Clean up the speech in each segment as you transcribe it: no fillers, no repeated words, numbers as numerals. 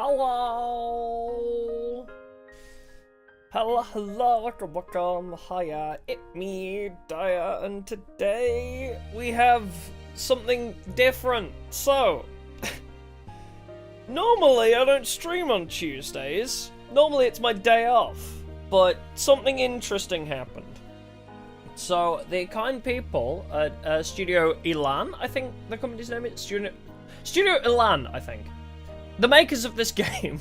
Hello! Hello, welcome, hiya, it me, Dia, and today we have something different. So, normally I don't stream on Tuesdays, normally it's my day off, but something interesting happened. So, the kind people at Studio Elan, I think the company's name is Studio Elan, I think. The makers of this game,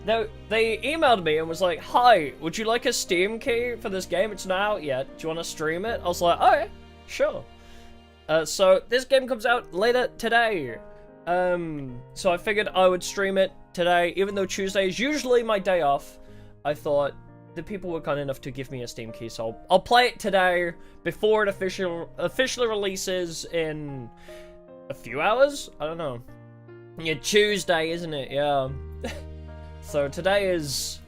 they emailed me and was like, "Hi, would you like a Steam key for this game? It's not out yet. Do you want to stream it?" I was like, "Oh, yeah, sure." So this game comes out later today. So I figured I would stream it today, even though Tuesday is usually my day off. I thought the people were kind enough to give me a Steam key, so I'll play it today before it officially releases in a few hours. I don't know. Yeah, Tuesday, isn't it? Yeah. So today is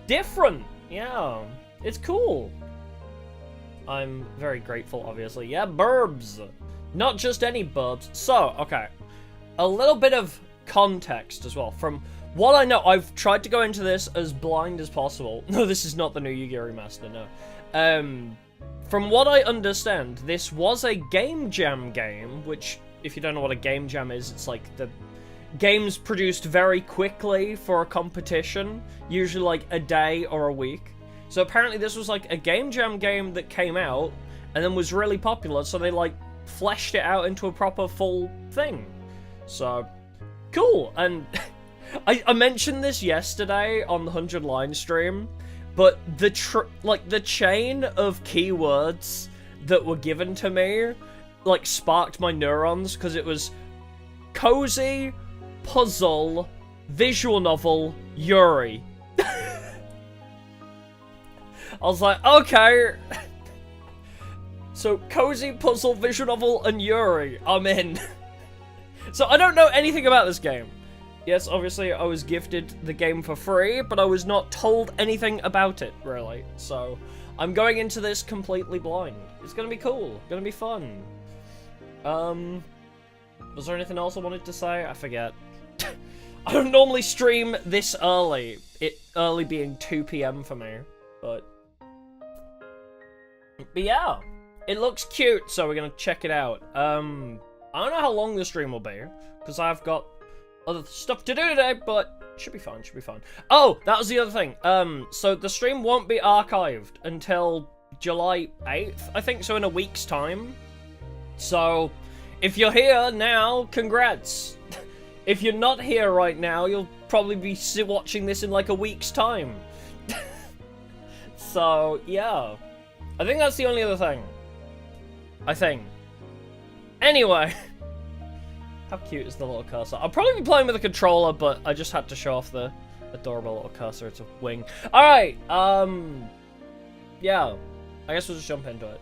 different. Yeah, it's cool. I'm very grateful, obviously. Yeah, BIRBs. Not just any BIRBs. So, okay. A little bit of context as well. From what I know, I've tried to go into this as blind as possible. No, this is not the new YURI Master, no. From what I understand, this was a game jam game, which, if you don't know what a game jam is, it's like the games produced very quickly for a competition, usually like a day or a week. So apparently this was like a game jam game that came out and then was really popular, so they like fleshed it out into a proper full thing. So cool. And I mentioned this yesterday on the 100 line stream, but the chain of keywords that were given to me like sparked my neurons, because it was cozy, puzzle, visual novel, YURI. I was like, okay. So, cozy, puzzle, visual novel, and YURI. I'm in. So, I don't know anything about this game. Yes, obviously, I was gifted the game for free, but I was not told anything about it, really. So, I'm going into this completely blind. It's gonna be cool. Gonna be fun. Was there anything else I wanted to say? I forget. I don't normally stream this early. It early being 2 PM for me, but yeah, it looks cute, so we're gonna check it out. I don't know how long the stream will be, because I've got other stuff to do today, but should be fine, should be fine. Oh, that was the other thing. So the stream won't be archived until July 8th, I think, so in a week's time. So if you're here now, congrats. If you're not here right now, you'll probably be watching this in like a week's time. So, yeah. I think that's the only other thing. I think. Anyway. How cute is the little cursor? I'll probably be playing with a controller, but I just had to show off the adorable little cursor. It's a wing. Alright, yeah. I guess we'll just jump into it.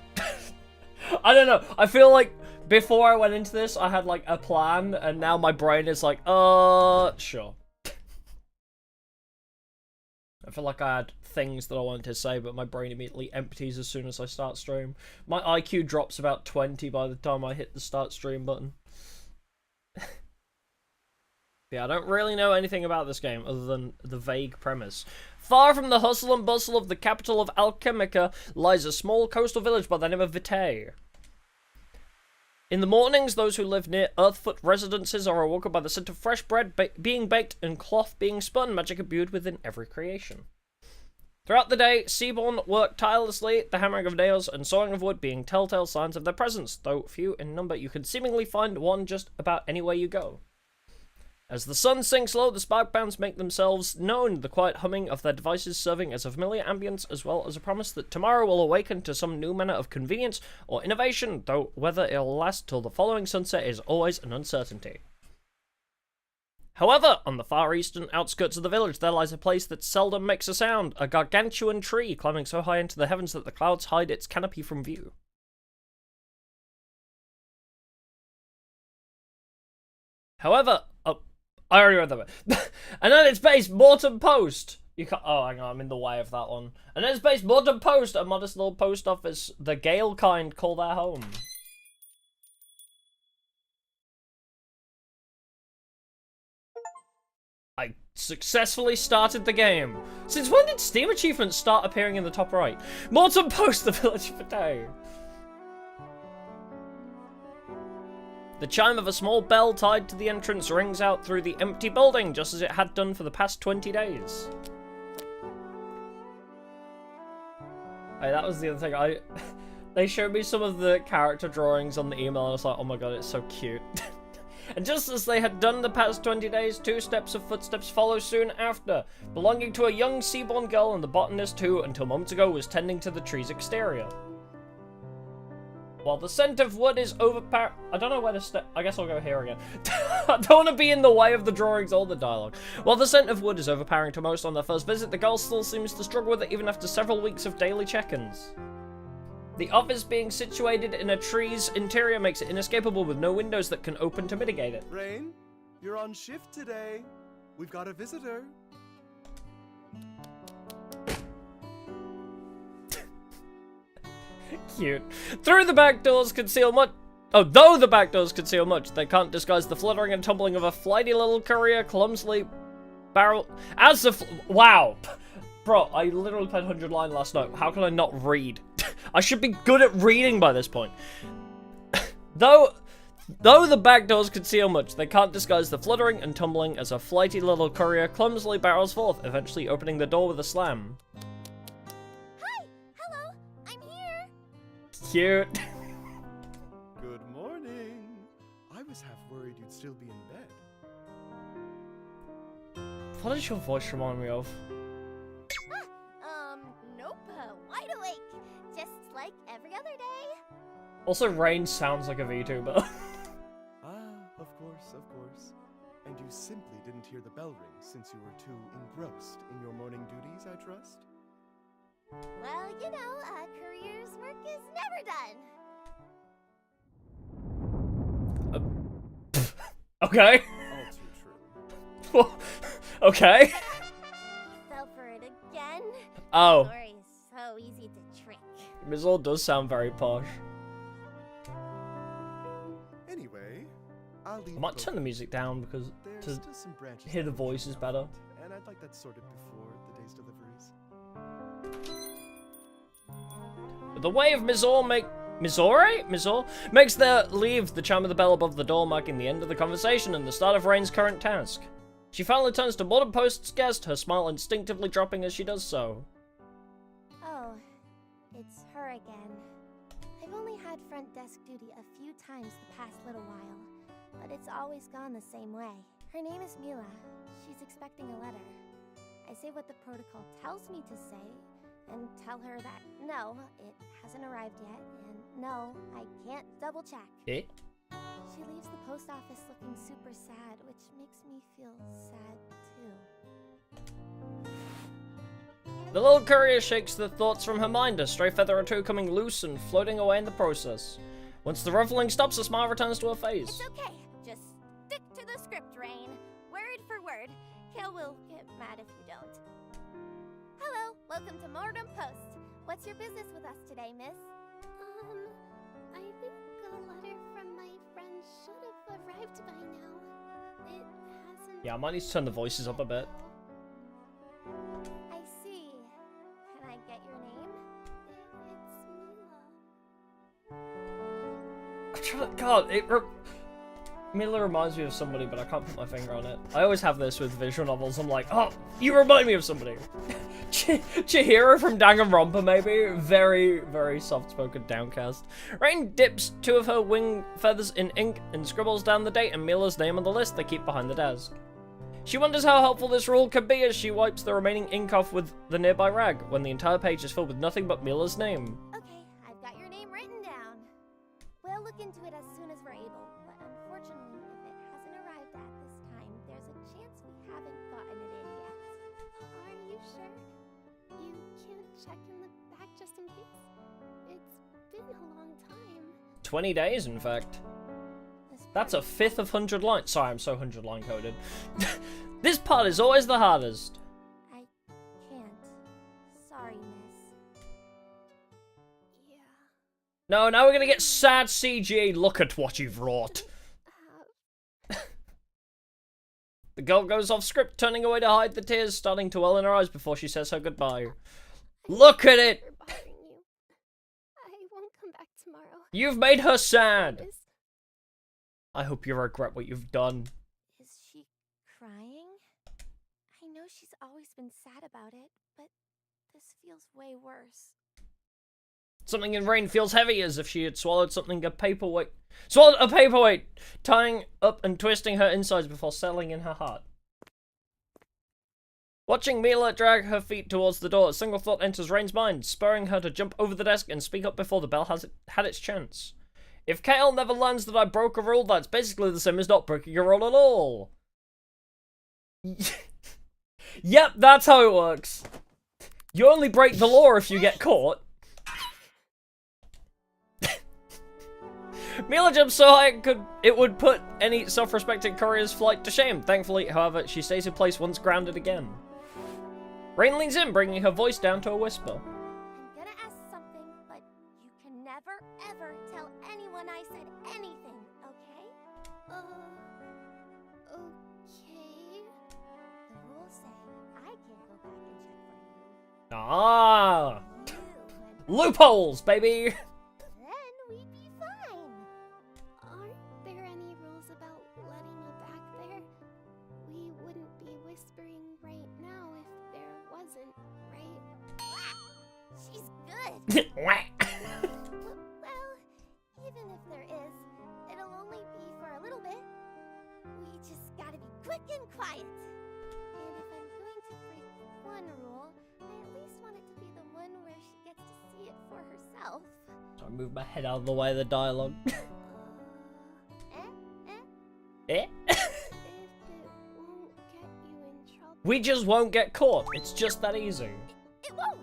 I don't know. I feel like before I went into this, I had like a plan, and now my brain is like, sure. I feel like I had things that I wanted to say, but my brain immediately empties as soon as I start stream. My IQ drops about 20 by the time I hit the start stream button. Yeah, I don't really know anything about this game other than the vague premise. Far from the hustle and bustle of the capital of Alchemica lies a small coastal village by the name of Vitae. In the mornings, those who live near Earthfoot residences are awoken by the scent of fresh bread being baked and cloth being spun, magic imbued within every creation. Throughout the day, Seaborn work tirelessly, the hammering of nails and sawing of wood being telltale signs of their presence. Though few in number, you can seemingly find one just about anywhere you go. As the sun sinks low, the sparkbounds make themselves known, the quiet humming of their devices serving as a familiar ambience, as well as a promise that tomorrow will awaken to some new manner of convenience or innovation, though whether it'll last till the following sunset is always an uncertainty. However, on the far eastern outskirts of the village, there lies a place that seldom makes a sound, a gargantuan tree climbing so high into the heavens that the clouds hide its canopy from view. However, I already read that bit. And at its base, Morton Post. You can't. Oh, hang on, I'm in the way of that one. And at its base, Morton Post, a modest little post office, the Gale kind call their home. I Successfully started the game. Since when did Steam achievements start appearing in the top right? Morton post the village of a day. The chime of a small bell tied to the entrance rings out through the empty building, just as it had done for the past 20 days. Hey, that was the other thing. They showed me some of the character drawings on the email, and I was like, oh my god, it's so cute. And just as they had done the past 20 days, 2 steps of footsteps follow soon after, belonging to a young seaborn girl and the botanist who, until moments ago, was tending to the tree's exterior. While the scent of wood is overpowering... I don't know where to step... I guess I'll go here again. I don't want to be in the way of the drawings or the dialogue. While the scent of wood is overpowering to most on their first visit, the girl still seems to struggle with it even after several weeks of daily check-ins. The office being situated in a tree's interior makes it inescapable with no windows that can open to mitigate it. Rain, you're on shift today. We've got a visitor. Cute. Though the back doors conceal much, they can't disguise the fluttering and tumbling of a flighty little courier clumsily barrel as the wow. Bro, I literally played 100 line last night. How can I not read? I should be good at reading by this point. Though the back doors conceal much, they can't disguise the fluttering and tumbling as a flighty little courier clumsily barrels forth, eventually opening the door with a slam. Hi! Hello! I'm here! Cute. Good morning. I was half worried you'd still be in bed. What does your voice remind me of? Nope. Wide awake. Just like every other day. Also, Rain sounds like a VTuber. Of course. And you simply didn't hear the bell ring since you were too engrossed in your morning duties, I trust? Well, you know, a courier's work is never done. Okay. All too true. Okay. You fell for it again. Oh. Sorry, so easy to trick. Mizore does sound very posh. Anyway, I'll leave. I might turn the music down because There's to still some branches hear the voices better. and I'd like that sorted before the day's deliveries. The way of Mizore makes their leave the chime of the bell above the door, marking the end of the conversation and the start of Rain's current task. She finally turns to Modern Post's guest, her smile instinctively dropping as she does so. Oh, it's her again. I've only had front desk duty a few times the past little while, but it's always gone the same way. Her name is Mila. She's expecting a letter. I say what the protocol tells me to say, and tell her that no, it hasn't arrived yet, and no, I can't double check. Eh? She leaves the post office looking super sad, which makes me feel sad too. The little courier shakes the thoughts from her mind, a stray feather or two coming loose and floating away in the process. Once the ruffling stops, a smile returns to her face. It's okay. Just stick to the script, Rain. Word for word. Kale will get mad if you don't. Hello, welcome to Mortem Post. What's your business with us today, miss? I think a letter from my friend should have arrived by now. It hasn't. Yeah, I might need to turn the voices up a bit. I see. Can I get your name? It's Mila. God, Mila reminds me of somebody, but I can't put my finger on it. I always have this with visual novels. I'm like, oh, you remind me of somebody. Chihiro from Danganronpa, maybe? Very, very soft-spoken downcast. Rain dips 2 of her wing feathers in ink and scribbles down the date and Mila's name on the list they keep behind the desk. She wonders how helpful this rule could be as she wipes the remaining ink off with the nearby rag, when the entire page is filled with nothing but Mila's name. Okay, I've got your name written down. We'll look into it as soon as we're able, but unfortunately, if it hasn't arrived at this time, there's a chance we haven't gotten it in yet. Are you sure? You can't check in the back just in case? It's been a long time. 20 days, in fact. That's a fifth of 100 lines. Sorry, I'm so 100 line coded. This part is always the hardest. I can't. Sorry, miss. Yeah. No, now we're gonna get sad CG. Look at what you've wrought. The girl goes off script, turning away to hide the tears starting to well in her eyes before she says her goodbye. Look at it! I won't come back tomorrow. You've made her sad! I hope you regret what you've done. Is she crying? I know she's always been sad about it, but this feels way worse. Something in Rain feels heavy, as if she had swallowed something a paperweight. Swallowed a paperweight! Tying up and twisting her insides before settling in her heart. Watching Mila drag her feet towards the door, a single thought enters Rain's mind, spurring her to jump over the desk and speak up before the bell had its chance. If Kale never learns that I broke a rule, that's basically the same as not breaking a rule at all. Yep, that's how it works. You only break the law if you get caught. Mila jumps so high it would put any self-respecting courier's flight to shame. Thankfully, however, she stays in place once grounded again. Rain leans in, bringing her voice down to a whisper. I'm gonna ask something, but you can never, ever tell anyone I said anything, okay? Okay. The rules say I can't go back and check for you. Ah! You went Loopholes, baby! then we'd be fine. Aren't there any rules about letting me back there? We wouldn't be whispering right now if there wasn't, right? She's good. Well, even if there is, it'll only be for a little bit. We just gotta be quick and quiet. And if I'm going to break one rule, I at least want it to be the one where she gets to see it for herself. So I move my head out of the way of the dialogue. Eh? If it won't get you in trouble. We just won't get caught. It's just that easy. It won't!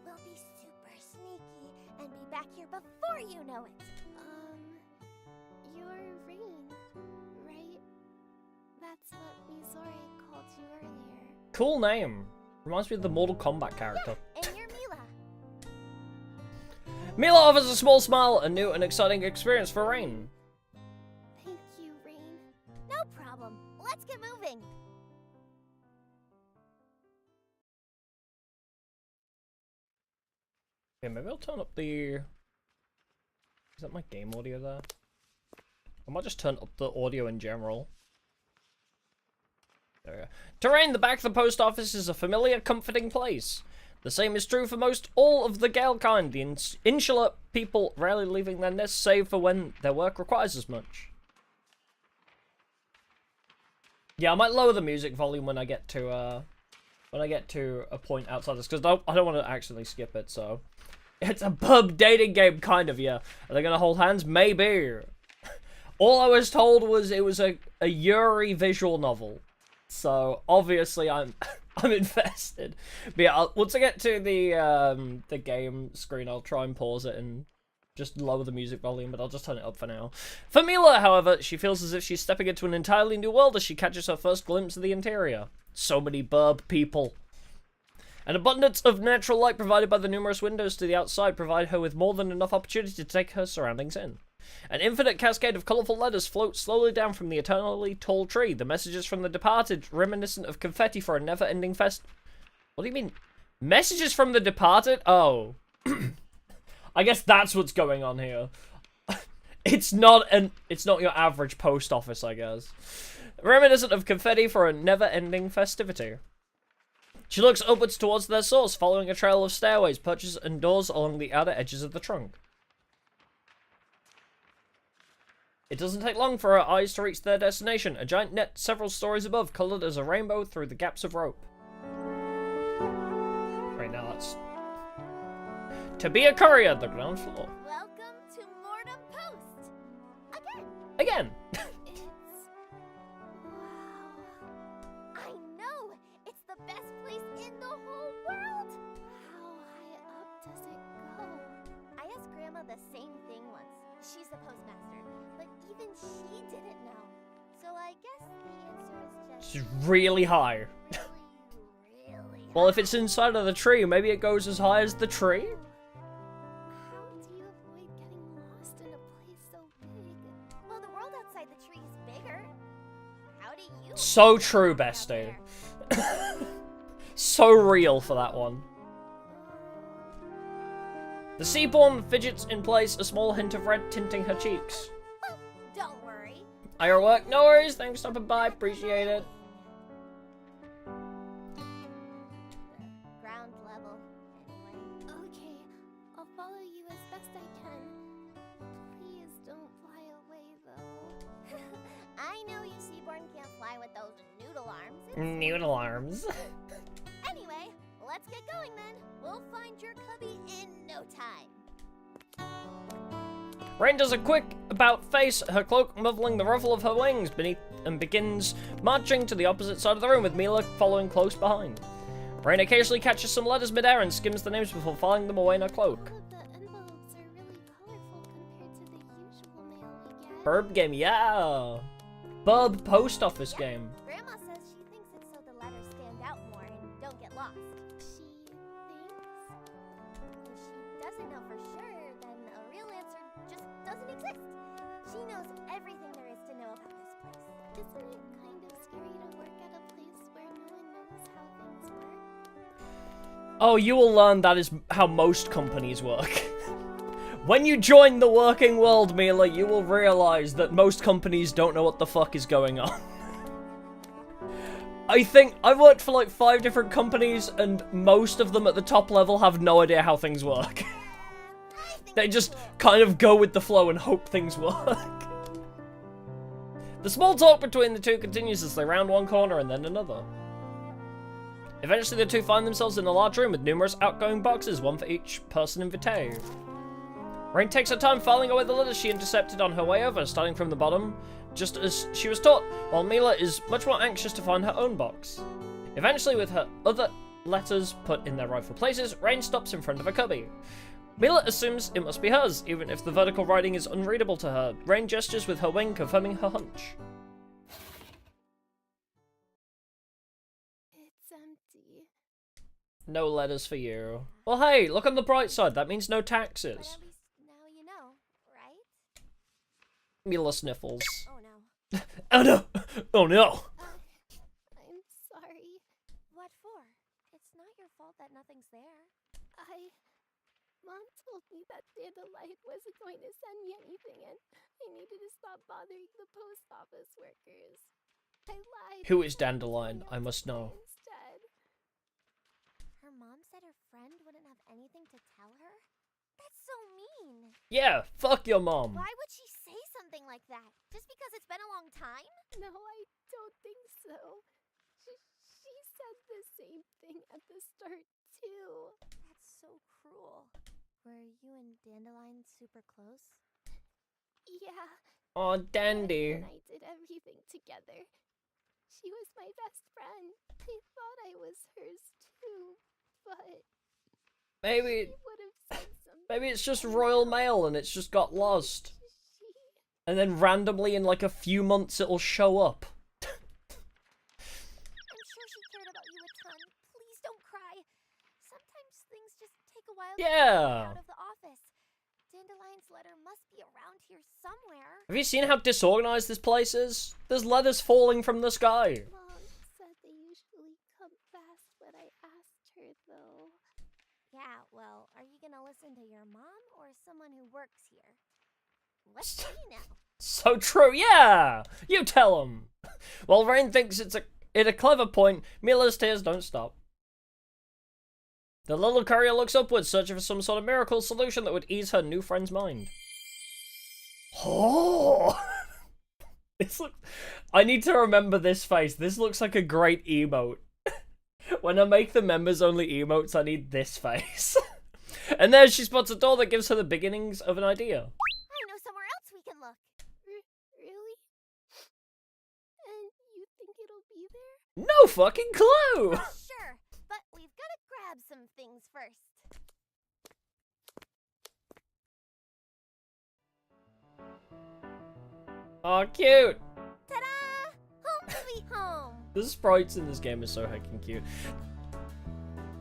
We'll be super sneaky and be back here before you know it. You're Rain, right? That's what Mizore called you earlier. Cool name. Reminds me of the Mortal Kombat character. Yeah, and you're Mila. Mila offers a small smile, a new and exciting experience for Rain. Thank you, Rain. No problem. Let's get moving. Yeah, maybe I'll turn up the... Is that my game audio there? I might just turn up the audio in general. There we go. To Rain, the back of the post office is a familiar, comforting place. The same is true for most all of the Gale kind, the insular people rarely leaving their nests save for when their work requires as much. Yeah, I might lower the music volume when I get to a point outside this, because I don't want to actually skip it, so... It's a BIRB dating game, kind of, yeah. Are they gonna hold hands? Maybe. All I was told was it was a YURI visual novel. So, obviously, I'm invested. But yeah, once I get to the game screen, I'll try and pause it and just lower the music volume, but I'll just turn it up for now. For Mila, however, she feels as if she's stepping into an entirely new world as she catches her first glimpse of the interior. So many BIRB people. An abundance of natural light provided by the numerous windows to the outside provide her with more than enough opportunity to take her surroundings in. An infinite cascade of colourful letters float slowly down from the eternally tall tree, the messages from the departed, reminiscent of confetti for a never-ending fest... What do you mean? Messages from the departed? Oh. I guess that's what's going on here. It's not your average post office, I guess. Reminiscent of confetti for a never-ending festivity. She looks upwards towards their source, following a trail of stairways, perches, and doors along the outer edges of the trunk. It doesn't take long for her eyes to reach their destination, a giant net several stories above, coloured as a rainbow through the gaps of rope. Right now, that's... To be a courier, the ground floor. Welcome to Mortem Post. Again. Again. I know! It's the best place in the whole world! How high up does it go? I asked Grandma the same thing once. She's the postmaster, but even she didn't know. So I guess the answer is just... She's really high. really Well, if it's inside of the tree, maybe it goes as high as the tree? How do you avoid getting lost in a place so big? Well, the world outside the tree is bigger. How How do you So feel true, about it bestie. out there? So real for that one. The Seaborn fidgets in place, a small hint of red tinting her cheeks. Oh, don't worry. Are your work? No worries, thanks for stopping by, appreciate it. The ground level, anyway. Okay, I'll follow you as best I can. Please don't fly away, though. I know you Seaborn can't fly with those noodle arms. Noodle arms. Anyway, let's get going then. We'll find your cubby in no time. Rain does a quick about face, her cloak muffling the ruffle of her wings beneath, and begins marching to the opposite side of the room with Mila following close behind. Rain occasionally catches some letters midair and skims the names before filing them away in her cloak. All of the envelopes are really colorful compared to the usual mail we get. BIRB game, yeah! BIRB post office game. Grandma says she thinks it's so the letters stand out more and don't get lost. She thinks? If she doesn't know for sure, then a real answer just doesn't exist. She knows everything there is to know about this place. Isn't it kind of scary to work at a place where no one knows how things work? Oh, you will learn that is how most companies work. When you join the working world, Mila, you will realize that most companies don't know what the fuck is going on. I think I've worked for like 5 different companies, and most of them at the top level have no idea how things work. They just kind of go with the flow and hope things work. The small talk between the two continues as they round one corner and then another. Eventually, the two find themselves in a large room with numerous outgoing boxes, one for each person invité. Rain takes her time filing away the letters she intercepted on her way over, starting from the bottom, just as she was taught, while Mila is much more anxious to find her own box. Eventually, with her other letters put in their rightful places, Rain stops in front of a cubby. Mila assumes it must be hers, even if the vertical writing is unreadable to her. Rain gestures with her wing, confirming her hunch. It's empty. No letters for you. Well, hey, look on the bright side. That means no But taxes. at least now you know, right? Mila sniffles. Oh no. Oh no! Oh no! I'm sorry. What for? It's not your fault that nothing's there. Mom told me that Dandelion wasn't going to send me anything and I needed to stop bothering the post office workers. I lied. Who is Dandelion? I must know. Instead. Her mom said her friend wouldn't have anything to tell her? That's so mean. Yeah, fuck your mom. Why would she say something like that? Just because it's been a long time? No, I don't think so. She said the same thing at the start, too. That's so cruel. Were you and Dandelion super close? Yeah. Aw, Dandy. And I did everything together. She was my best friend. I thought I was hers, too. But Maybe, she would have said something. maybe it's just Royal Mail and it's just got lost. She... And then randomly in like a few months it'll show up. I'm sure she cared about you a ton. Please don't cry. Sometimes things just take a while to Yeah. get out of the office. Dandelion's letter must be around here somewhere. Have you seen how disorganized this place is? There's letters falling from the sky. Mom said they usually come fast when I asked her, though. Yeah, well, are you gonna listen to your mom or someone who works here? Let's see now. So true, yeah! You tell him! While Rain thinks it's a clever point, Mila's tears don't stop. The little courier looks upwards, searching for some sort of miracle solution that would ease her new friend's mind. Oh! I need to remember this face. This looks like a great emote. When I make the members only emotes, I need this face. And there she spots a door that gives her the beginnings of an idea. I know somewhere else we can look. Really? And you think it'll be there? No fucking clue! Sure, but we've got to grab some things first. Oh, cute! Ta-da! Home sweet home! The sprites in this game are so heckin' cute.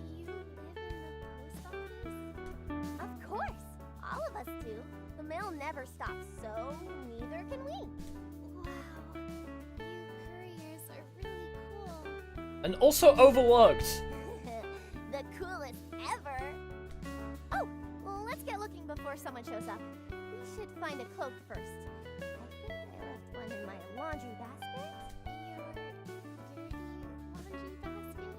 You live in the post office? Of course! All of us do. The mail never stops, so neither can we. Wow. You And also overworked. The coolest ever. Oh, well, let's get looking before someone shows up. We should find a cloak first. I think I left one in my laundry basket. Your dirty laundry basket?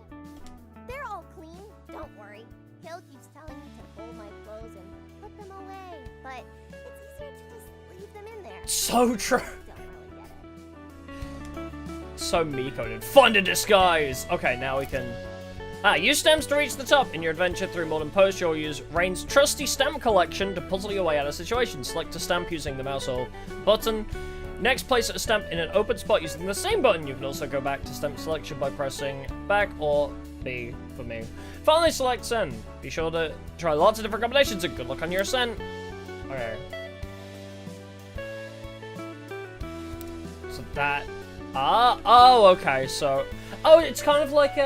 They're all clean, don't worry. Hill keeps telling me to fold my clothes and put them away, but it's easier to just leave them in there. So true. Don't really get it. So me-coded. Find a disguise! Okay, now we can... use stamps to reach the top. In your adventure through Modern Post, you'll use Rain's trusty stamp collection to puzzle your way out of situations. Select a stamp using the mouse or button. Next, place a stamp in an open spot using the same button. You can also go back to stamp selection by pressing back or B for me. Finally, select send. Be sure to try lots of different combinations and good luck on your ascent. Okay. So that... oh, okay, so... Oh, it's kind of like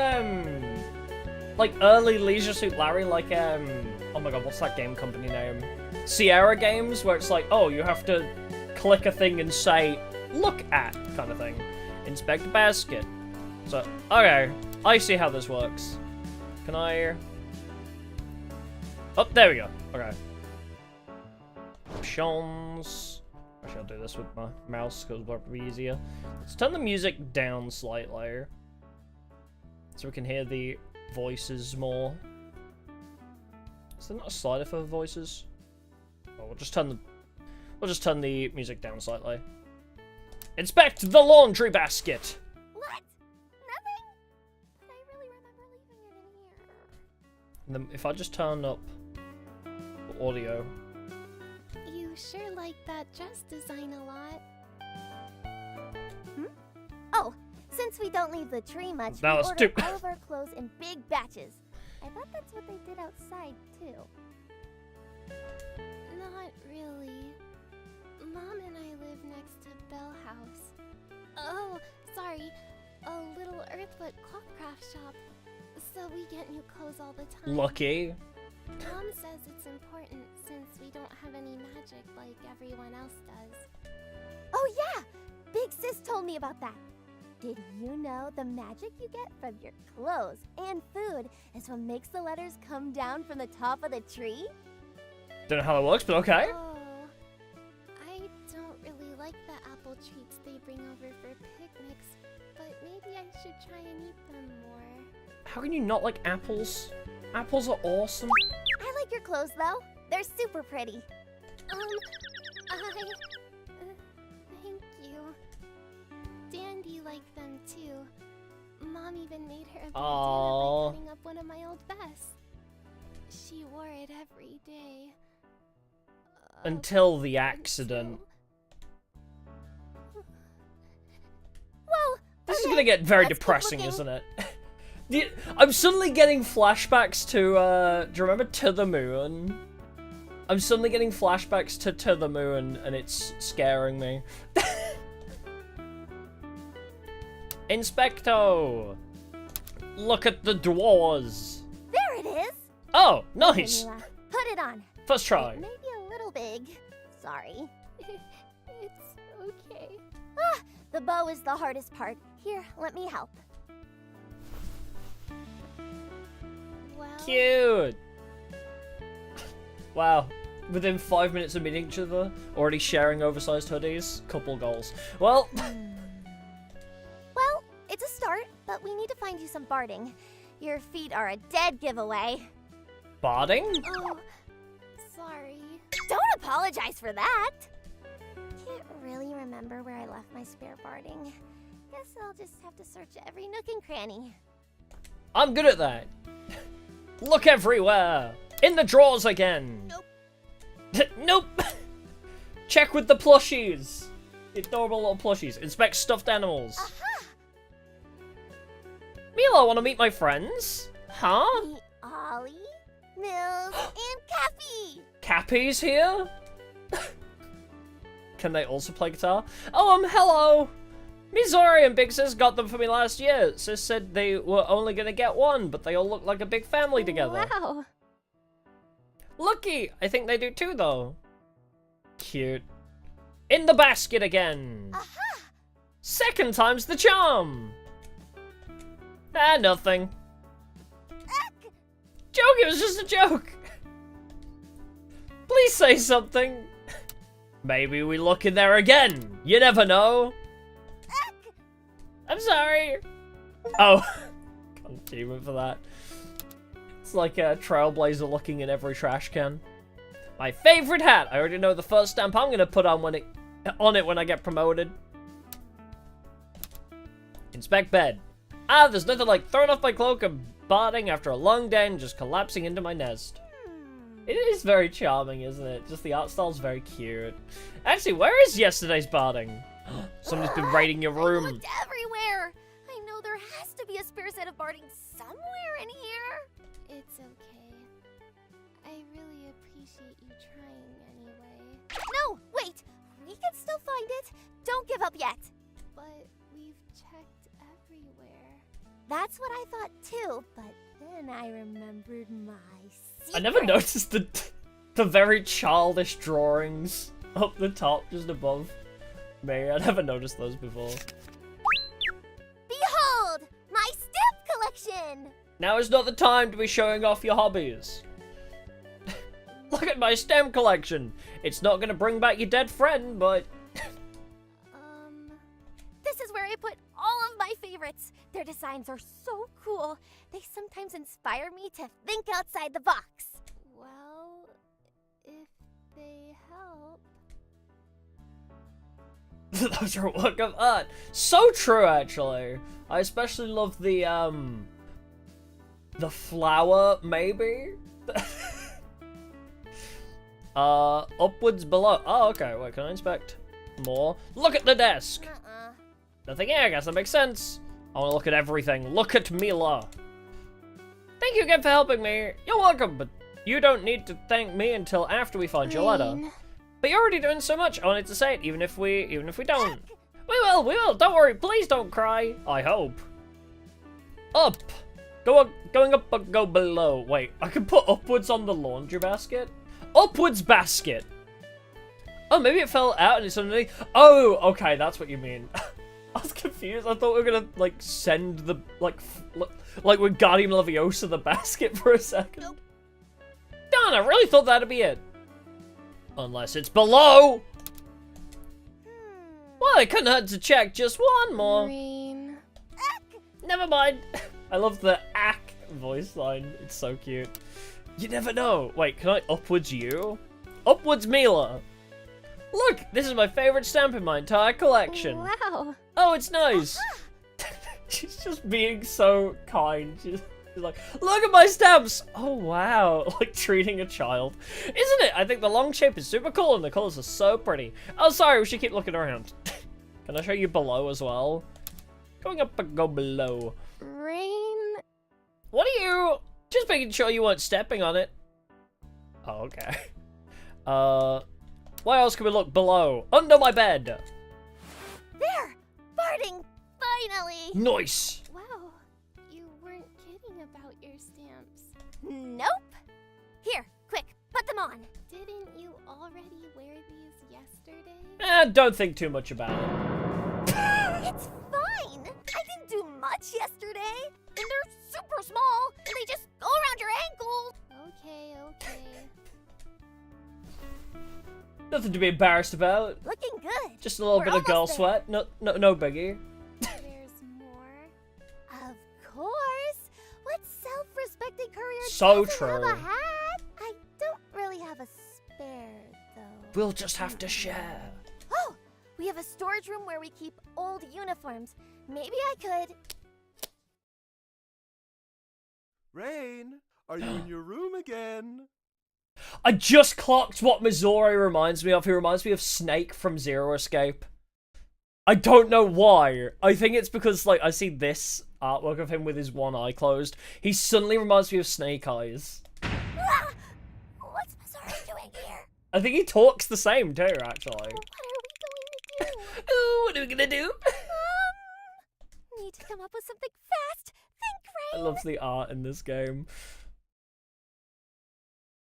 early Leisure Suit Larry, like, oh my god, what's that game company name? Sierra Games, where it's like, oh, you have to click a thing and say, look at, kind of thing. Inspect basket. So, okay, I see how this works. Can I... Oh, there we go. Okay. Options. Actually, I'll do this with my mouse because it'll be easier. Let's turn the music down slightly, so we can hear the voices more. Is there not a slider for voices? Oh, we'll just turn the music down slightly. Inspect the laundry basket. What? Nothing? I really remember leaving it in here. And then if I just turn up the audio. You sure like that dress design a lot. Oh, since we don't leave the tree much, That we was order too- all of our clothes in big batches. I thought that's what they did outside, too. Not really. Mom and I live next to Bell House. Oh, sorry. A little earthwood clockcraft shop. So we get new clothes all the time. Lucky. Mom says it's important since we don't have any magic like everyone else does. Oh yeah! Big Sis told me about that. Did you know the magic you get from your clothes and food is what makes the letters come down from the top of the tree? Don't know how that works, but okay. Oh, I don't really like the apple treats they bring over for picnics, but maybe I should try and eat them more. How can you not like apples? Apples are awesome. I like your clothes though. They're super pretty. Thank you. Dandy liked them too. Mom even made her a bandana by cutting up one of my old vests. She wore it every day. Until the accident. Whoa! This is okay, gonna get very let's keep depressing, looking. isn't it? I'm suddenly getting flashbacks to, do you remember To the Moon? I'm suddenly getting flashbacks to the Moon, and it's scaring me. Inspecto! Look at the drawers! There it is! Oh, Okay, nice! Mila, put it on. First try. It may be a little big. Sorry. It's okay. Ah, the bow is the hardest part. Here, let me help. Well, Cute! Wow. Within 5 minutes of meeting each other, already sharing oversized hoodies, couple goals. Well, well, it's a start, but we need to find you some barding. Your feet are a dead giveaway. barding? Oh, sorry. Don't apologize for that. Can't really remember where I left my spare barding. Guess I'll just have to search every nook and cranny. I'm good at that. Look everywhere. In the drawers again. Nope. Nope. Check with the plushies. The adorable little plushies. Inspect stuffed animals. Aha! Mila, want to meet my friends? Huh? Meet Ollie, Mills, and Cappy. Cappy's here? Can they also play guitar? Oh, hello. Mizore and Big Sis got them for me last year. Sis said they were only gonna get one, but they all look like a big family together. Wow. Looky! I think they do too, though. Cute. In the basket again. Aha! Second time's the charm. Ah, nothing. Joke, it was just a joke. Please say something. Maybe we look in there again. You never know. I'm sorry. Oh. Can't demon for that. It's like a trailblazer looking in every trash can. My favorite hat. I already know the first stamp I'm gonna put on when I get promoted. Inspect bed. Ah, there's nothing like throwing off my cloak and barding after a long day and just collapsing into my nest. It is very charming, isn't it? Just the art style's very cute. Actually, where is yesterday's barding? Somebody's been raiding your room. I looked everywhere. I know there has to be a spare set of barding somewhere in here. It's okay. I really appreciate you trying anyway. No, wait. We can still find it. Don't give up yet. But we've checked everywhere. That's what I thought too, but then I remembered my secret. I never noticed the very childish drawings up the top, just above me. I never noticed those before. Behold, my stamp collection! Now is not the time to be showing off your hobbies. Look at my stamp collection. It's not gonna bring back your dead friend, but... This is where I put all of my favorites. Their designs are so cool. They sometimes inspire me to think outside the box. Well, if they help. Those are a work of art. So true, actually. I especially love the flower, maybe? Upwards below. Oh, okay. Wait, can I inspect more? Look at the desk. Nothing here. I guess that makes sense. I want to look at everything. Look at Mila. Thank you again for helping me. You're welcome, but you don't need to thank me until after we find your letter. But you're already doing so much. I wanted to say it, even if we don't. We will. Don't worry. Please don't cry. I hope. Up. Going up, but go below. Wait, I can put upwards on the laundry basket. Upwards basket. Oh, maybe it fell out and it's underneath. Oh, okay, that's what you mean. I was confused. I thought we were gonna like send the like we're Guardian Leviosa the basket for a second. Nope. Darn, I really thought that'd be it. Unless it's below. Well, it couldn't hurt to check just one more. Rain. Never mind. I love the ack voice line. It's so cute. You never know. Wait, can I upwards you? Upwards Mila. Look, this is my favorite stamp in my entire collection. Wow. Oh, it's nice. She's just being so kind. She's like, look at my stamps. Oh, wow. Like treating a child. Isn't it? I think the long shape is super cool and the colors are so pretty. Oh, sorry. We should keep looking around. Can I show you below as well? Going up and go below. Rain. What are you? Just making sure you weren't stepping on it. Oh, okay. Where else can we look below? Under my bed. There! Barding! Finally! Nice! Wow. You weren't kidding about your stamps. Nope! Here, quick, put them on. Didn't you already wear these yesterday? Don't think too much about it. It's fine! I didn't do much yesterday! And they're super small, and they just go around your ankles! Okay. Nothing to be embarrassed about. Looking good. Just a little We're bit of girl almost there. sweat. No biggie. There's more. Of course! What self-respecting courier So doesn't have true. a hat? I don't really have a spare, though. We'll just have to share. Oh! We have a storage room where we keep old uniforms. Maybe I could... Rain, are you in your room again? I just clocked what Mizore reminds me of. He reminds me of Snake from Zero Escape. I don't know why. I think it's because, like, I see this artwork of him with his one eye closed. He suddenly reminds me of Snake Eyes. Ah! What's Mizore doing here? I think he talks the same too, actually. What are we going to do? Ooh, what are we gonna do? Need to come up with something fast. Think, I Rain. love the art in this game.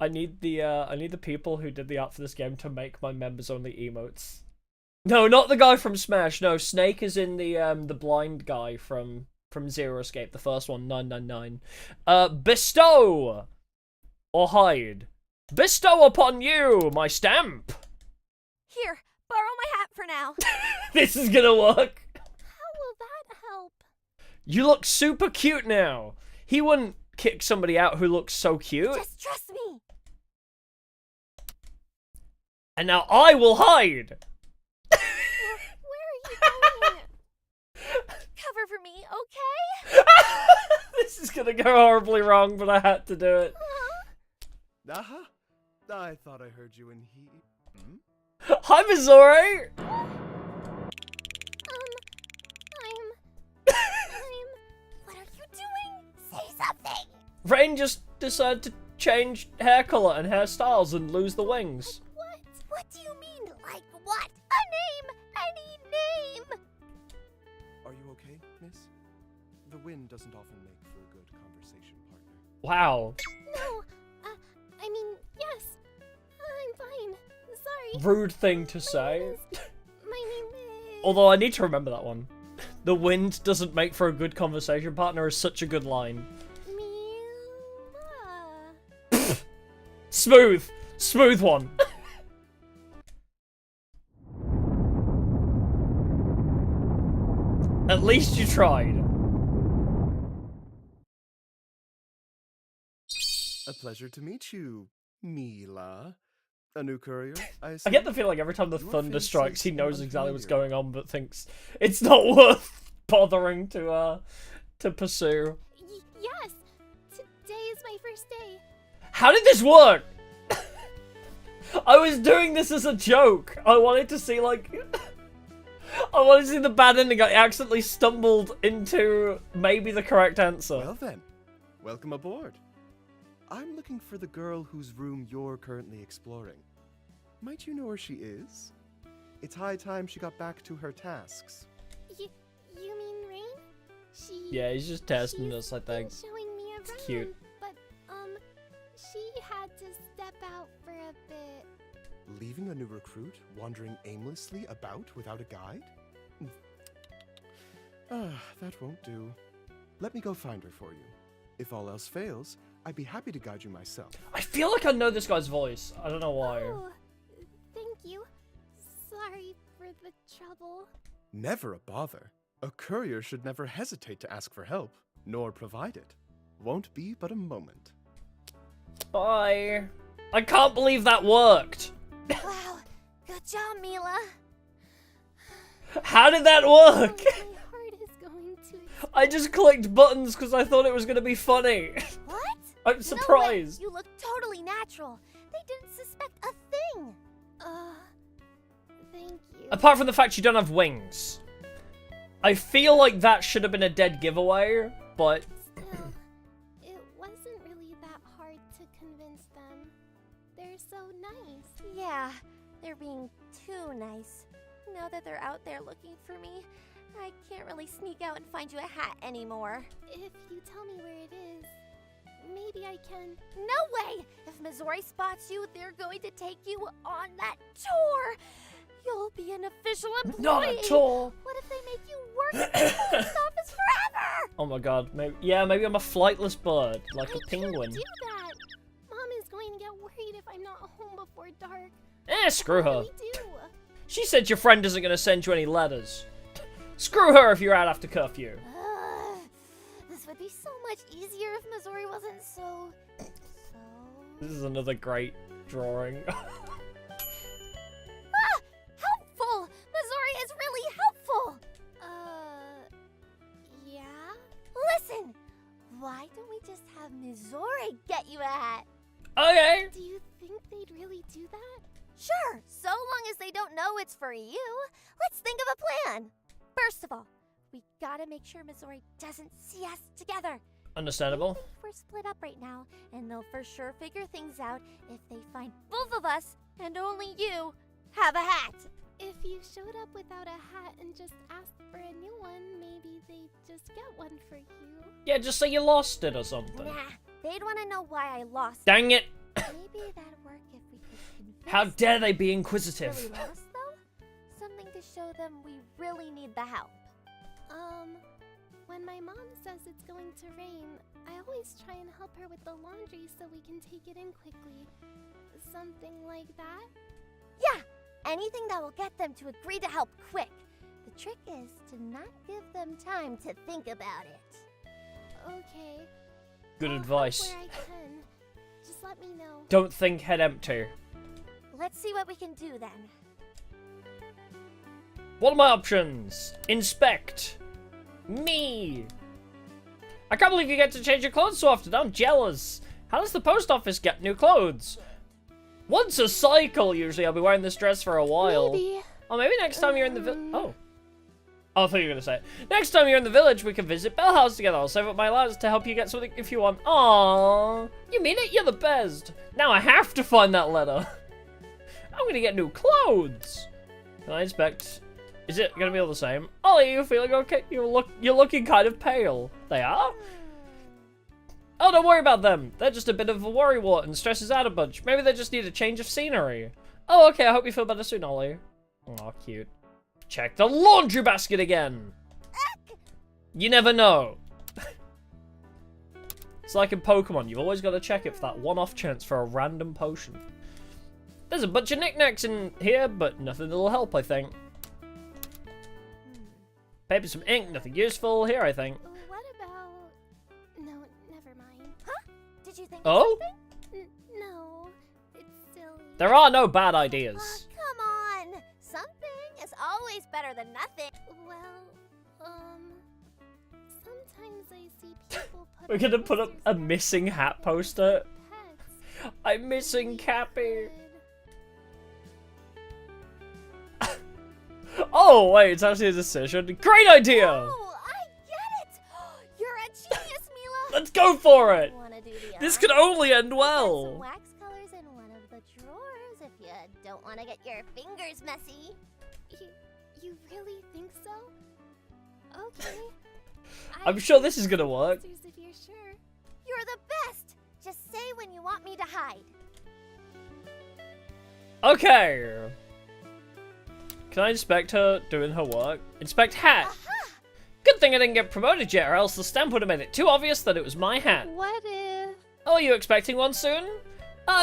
I need the people who did the art for this game to make my members only emotes. No, not the guy from Smash. No, Snake is in the blind guy from from Zero Escape, the first one, 999. Bestow or hide. Bestow upon you my stamp. Here, borrow my hat for now. This is gonna work. How will that help? You look super cute now. He wouldn't kick somebody out who looks so cute. Just trust me. And now I will hide. Where are you going? Cover for me, okay? This is gonna go horribly wrong, but I had to do it. Aha! I thought I heard you in he. Hmm? Hi, Mizore. What are you doing? Say something. Rain just decided to change hair color and hairstyles and lose the wings. What? What do you mean? Like what? A name! Any name! Are you okay, miss? The wind doesn't often make for a good conversation partner. Wow. No, I mean, yes. I'm fine. Sorry. Rude thing to say. My name is... Although I need to remember that one. The wind doesn't make for a good conversation partner is such a good line. Mila. Smooth. Smooth one. At least you tried. A pleasure to meet you, Mila. A new courier, I I assume? get the feeling every time the Your thunder face strikes, he is knows exactly what's unfamiliar. going on, but thinks it's not worth bothering to pursue. Yes. Today is my first day. How did this work? I was doing this as a joke. I wanted to see, like... I wanted to see the bad ending. I accidentally stumbled into maybe the correct answer. Well then, welcome aboard. I'm looking for the girl whose room you're currently exploring. Might you know where she is? It's high time she got back to her tasks. You mean Rain? She... Yeah, he's just testing she's us, I been think. showing me around, It's cute. But, she had to step out for a bit. Leaving a new recruit wandering aimlessly about without a guide? That won't do. Let me go find her for you. If all else fails, I'd be happy to guide you myself. I feel like I know this guy's voice. I don't know why. Oh, thank you. Sorry for the trouble. Never a bother. A courier should never hesitate to ask for help, nor provide it. Won't be but a moment. Bye. I can't believe that worked. Wow, good job, Mila. How did that Oh, work? my heart is going to... I just clicked buttons because I thought it was going to be funny. What? I'm surprised. No way. You look totally natural. They didn't suspect a thing. Thank you. Apart from the fact you don't have wings. I feel like that should have been a dead giveaway, but... Still, it wasn't really that hard to convince them. They're so nice. Yeah, they're being too nice. Now that they're out there looking for me, I can't really sneak out and find you a hat anymore. If you tell me where it is, maybe I can... No way! If Mizore spots you, they're going to take you on that tour! You'll be an official employee! Not at all. What if they make you work at the post office forever? Oh my god, maybe I'm a flightless bird, like a I penguin. can't do that. Mom is going to get worried if I'm not home before dark. Screw her. What do we do? She said your friend isn't going to send you any letters. Screw her if you're out after curfew. This would be so much easier if Mizore wasn't so... This is another great drawing. Helpful! Mizore is really helpful! Yeah? Listen! Why don't we just have Mizore get you a hat? Okay. Do you think they'd really do that? Sure, so long as they don't know it's for you. Let's think of a plan. First of all, we gotta make sure Mizore doesn't see us together. Understandable. They think we're split up right now, and they'll for sure figure things out if they find both of us, and only you, have a hat. If you showed up without a hat and just asked for a new one, maybe they'd just get one for you. Yeah, just say you lost it or something. Nah, they'd want to know why I lost. Dang it. Maybe that'd work if we could convince How dare they be Really inquisitive? lost, though? Something to show them we really need the help. When my mom says it's going to rain, I always try and help her with the laundry so we can take it in quickly. Something like that? Yeah! Anything that will get them to agree to help quick. The trick is to not give them time to think about it. Okay. Good I'll help advice. where I can. Just let me know. Don't think head empty. Let's see what we can do then. What are my options? Inspect. Me. I can't believe you get to change your clothes so often. I'm jealous. How does the post office get new clothes? Once a cycle, usually. I'll be wearing this dress for a while. Maybe. Oh, maybe next time you're in the Oh, I thought you were going to say it. Next time you're in the village, we can visit Bell House together. I'll save up my allowance to help you get something if you want. Aww. You mean it? You're the best. Now I have to find that letter. I'm going to get new clothes. Can I inspect? Is it going to be all the same? Ollie, you feeling okay? You're looking kind of pale. They are? Oh, don't worry about them. They're just a bit of a worrywart and stresses out a bunch. Maybe they just need a change of scenery. Oh, okay. I hope you feel better soon, Ollie. Aw, cute. Check the laundry basket again. You never know. It's like in Pokemon. You've always got to check it for that one-off chance for a random potion. There's a bunch of knickknacks in here, but nothing that'll help, I think. Paper, some ink, nothing useful here, I think. What about... No, never mind. Huh? Did you think of Oh? something? No, it's silly. There are no bad ideas. Come on! Something is always better than nothing. Well, sometimes I see people put We're gonna put up a missing hat poster. pets. I'm missing Cappy. Oh, wait, it's actually a decision. Great idea! Oh, I get it! You're a genius, Mila! Let's go for it! Wanna do the This eye? could only end Some well. wax colors in one of the drawers if you don't want to get your fingers messy. You really think so? Okay. I'm sure this is gonna work. If you're sure. You're the best! Just say when you want me to hide. Okay. Can I inspect her doing her work? Inspect hat. Aha! Good thing I didn't get promoted yet, or else the stamp would have made it too obvious that it was my hat. What if... Oh, are you expecting one soon?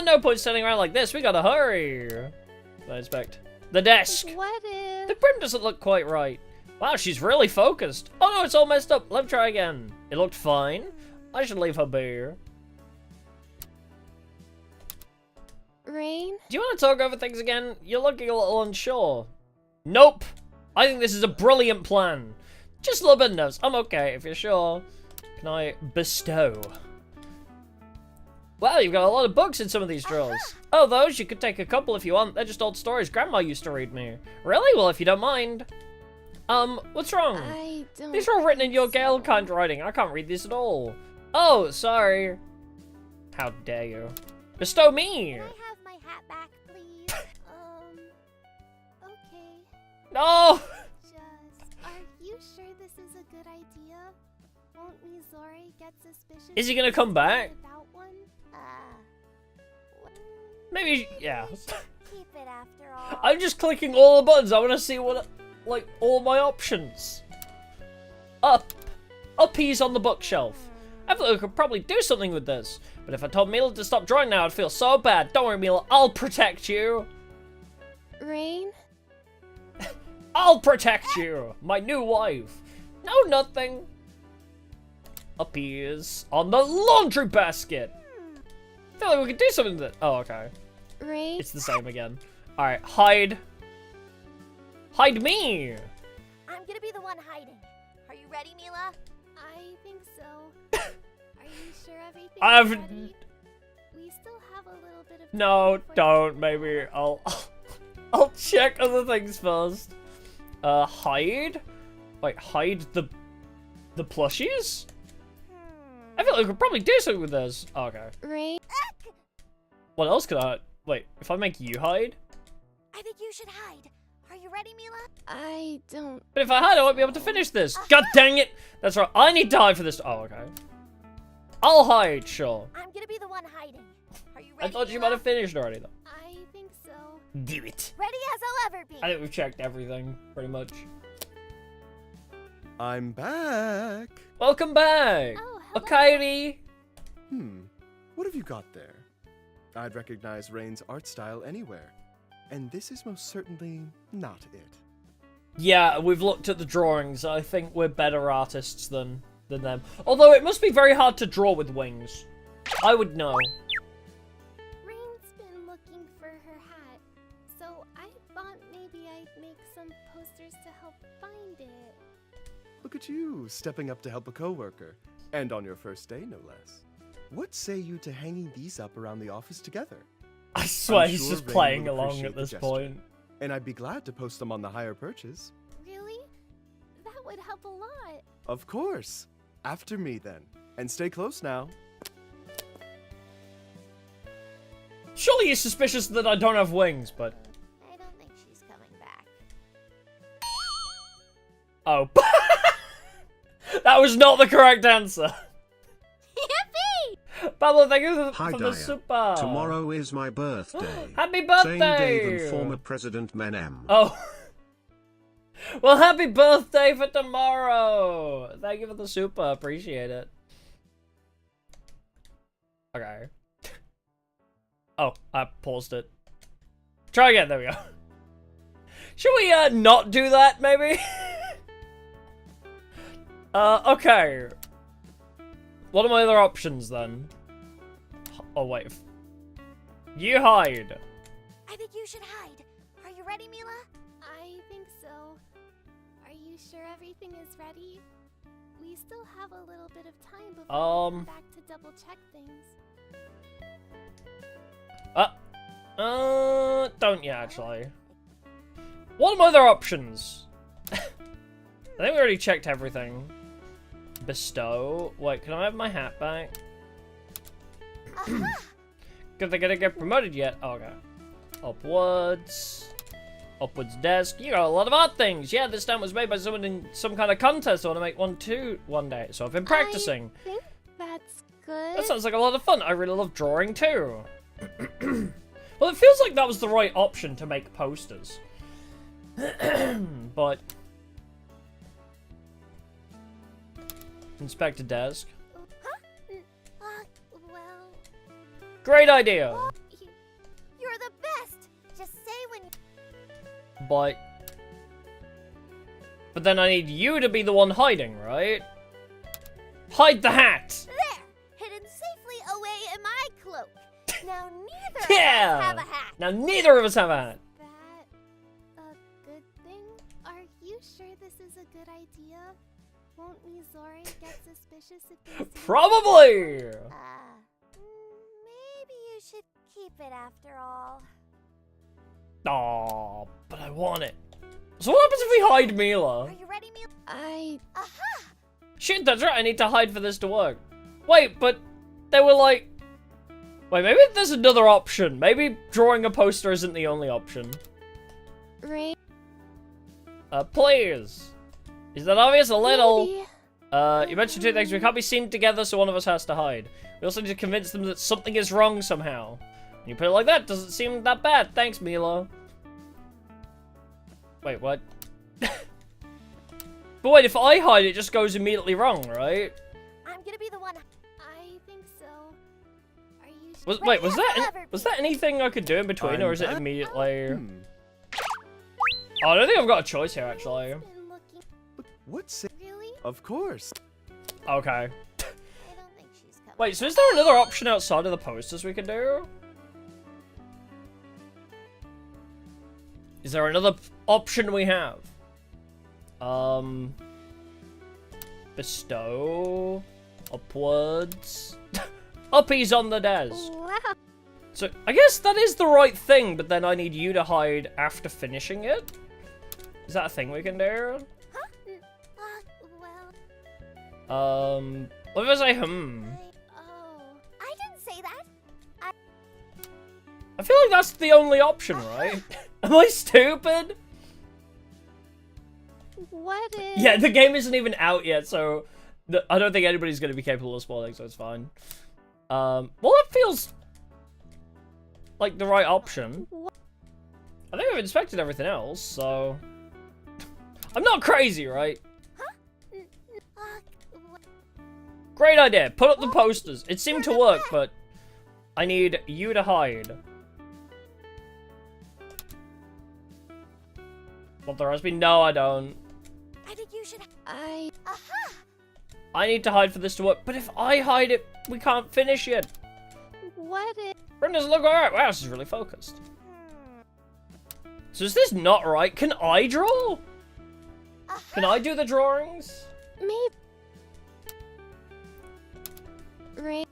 No point standing around like this. We gotta hurry. Can I inspect the desk? What if... The brim doesn't look quite right. Wow, she's really focused. Oh no, it's all messed up. Let me try again. It looked fine. I should leave her be. Rain? Do you want to talk over things again? You're looking a little unsure. Nope. I think this is a brilliant plan. Just a little bit of nerves. I'm okay, if you're sure. Can I bestow? Wow, you've got a lot of books in some of these drawers. Oh, those? You could take a couple if you want. They're just old stories Grandma used to read me. Really? Well, if you don't mind. What's wrong? I don't... These are all written in your Gale kind writing. I can't read these at all. Oh, sorry. How dare you. Bestow me! Can I have my hat back, please? Okay. No! Just... Are you sure this is a good idea? Won't Mizore get suspicious? Is he gonna come back? Without one? Maybe, yeah. We should keep it after all. I'm just clicking all the buttons. I want to see what, like, all my options. Up. Uppies on the bookshelf. I thought we could probably do something with this. But if I told Mila to stop drawing now, I'd feel so bad. Don't worry, Mila. I'll protect you. Rain? I'll protect you. My new wife. No, nothing. Uppies on the laundry basket. I feel like we could do something with it. Oh, okay. Rain? It's the same again. Alright, hide. Hide me. I'm gonna be the one hiding. Are you ready, Mila? I think so. Are you sure everything's I've- ready? We still have a little bit of No, time before don't. Maybe I'll check other things first. Hide? Wait, hide the plushies? I feel like we could probably do something with this. Oh, okay. Rain? What else could I... Wait, if I make you hide? I think you should hide. Are you ready, Mila? I don't... But if I hide, I won't be able to finish this. God dang it! That's right. I need to hide for this. Oh, okay. I'll hide, sure. I'm gonna be the one hiding. Are you ready, I thought you Mila? might have finished already, though. I think so. Do it. Ready as I'll ever be. I think we've checked everything, pretty much. I'm back. Welcome back. Oh, hello. Okairi. What have you got there? I'd recognize Rain's art style anywhere. And this is most certainly not it. Yeah, we've looked at the drawings. I think we're better artists than them. Although it must be very hard to draw with wings. I would know. Rain's been looking for her hat, so I thought maybe I'd make some posters to help find it. Look at you, stepping up to help a coworker. And on your first day, no less. What say you to hanging these up around the office together? I swear I'm he's sure just Rain playing would along appreciate at the this gesture. point. And I'd be glad to post them on the hire purchase. Really? That would help a lot. Of course. After me, then. And stay close now. Surely he's suspicious that I don't have wings, but... I don't think she's coming back. Oh. That was not the correct answer. Yippee! Pablo, thank you Hi, for the Dia. super. Tomorrow is my birthday. Happy Same day birthday! than former President Menem. Oh. Well, happy birthday for tomorrow! Thank you for the super, appreciate it. Okay. Oh, I paused it. Try again, there we go. Should we, not do that, maybe? Okay. What are my other options, then? Oh, wait. You hide. I think you should hide. Are you ready, Mila? I think so. Are you sure everything is ready? We still have a little bit of time before we come back to double check things. Don't you, actually? What are my other options? I think we already checked everything. Bestow. Wait, can I have my hat back? Good thing I didn't get promoted yet. Oh, okay. Upwards. Upwards desk. You got a lot of art things. Yeah, this stamp was made by someone in some kind of contest. I want to make one too one day. So I've been practicing. I think that's good. That sounds like a lot of fun. I really love drawing too. Well, it feels like that was the right option to make posters. But... Inspect a desk. Well... Great idea! You're the best! Just say when you... But then I need you to be the one hiding, right? Hide the hat! There! Hidden safely away in my cloak. Now neither Yeah! of us have a hat. Now neither of us have a hat. That a good thing? Are you sure this is a good idea? Won't Mizore get suspicious if they see Probably! Maybe you should keep it after all. Aw, but I want it. So what happens if we hide Mila? Are you ready, Mila? Aha! Shit, that's right, I need to hide for this to work. Wait, but they were like... Wait, maybe there's another option. Maybe drawing a poster isn't the only option. Rain. Please. Is that obvious? A little. Maybe. You mentioned two things. We can't be seen together, so one of us has to hide. We also need to convince them that something is wrong somehow. When you put it like that, doesn't seem that bad. Thanks, Mila. Wait, what? But wait, if I hide, it just goes immediately wrong, right? I'm gonna be the one. I think so. Are you sure? Wait, was that anything I could do in between, or is it I'm back. immediately? Oh, I don't think I've got a choice here, actually. Been looking. What say? Really? Of course. Okay. I don't think she's coming. Wait, so is there another option outside of the posters we can do? Is there another option we have? Bestow. Upwards. Uppies on the des. Wow. So, I guess that is the right thing, but then I need you to hide after finishing it? Is that a thing we can do? Well. What if I say, Oh. I didn't say that. I feel like that's the only option, right? Am I stupid? What is? Yeah, the game isn't even out yet, so I don't think anybody's going to be capable of spoiling, so it's fine. Well, that feels like the right option. I think I've inspected everything else, so... I'm not crazy, right? Great idea. Put up the posters. It seemed to work, but I need you to hide. Want the recipe? No, I don't. I think you should. I need to hide for this to work, but if I hide it, we can't finish it. What if... Brenda's look alright. Wow, she's really focused. So is this not right? Can I draw? Can I do the drawings? Maybe... Right.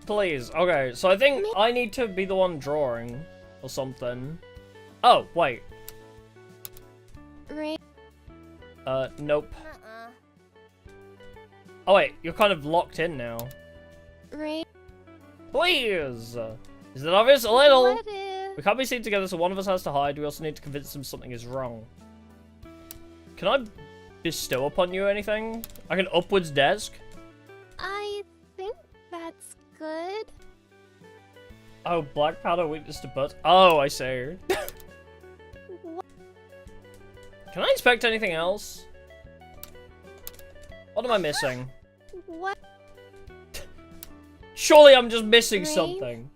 Please. Okay, so I think I need to be the one drawing or something. Oh, wait. Right. Nope. Oh wait, you're kind of locked in now. Right. Please! Is it obvious? A little! What if... We can't be seen together, so one of us has to hide. We also need to convince them something is wrong. Can I bestow upon you anything? Like an upwards desk? I think that's good. Oh, black powder weakness to butt. Oh, I see. Can I inspect anything else? What am I missing? What? Surely I'm just missing Right? something.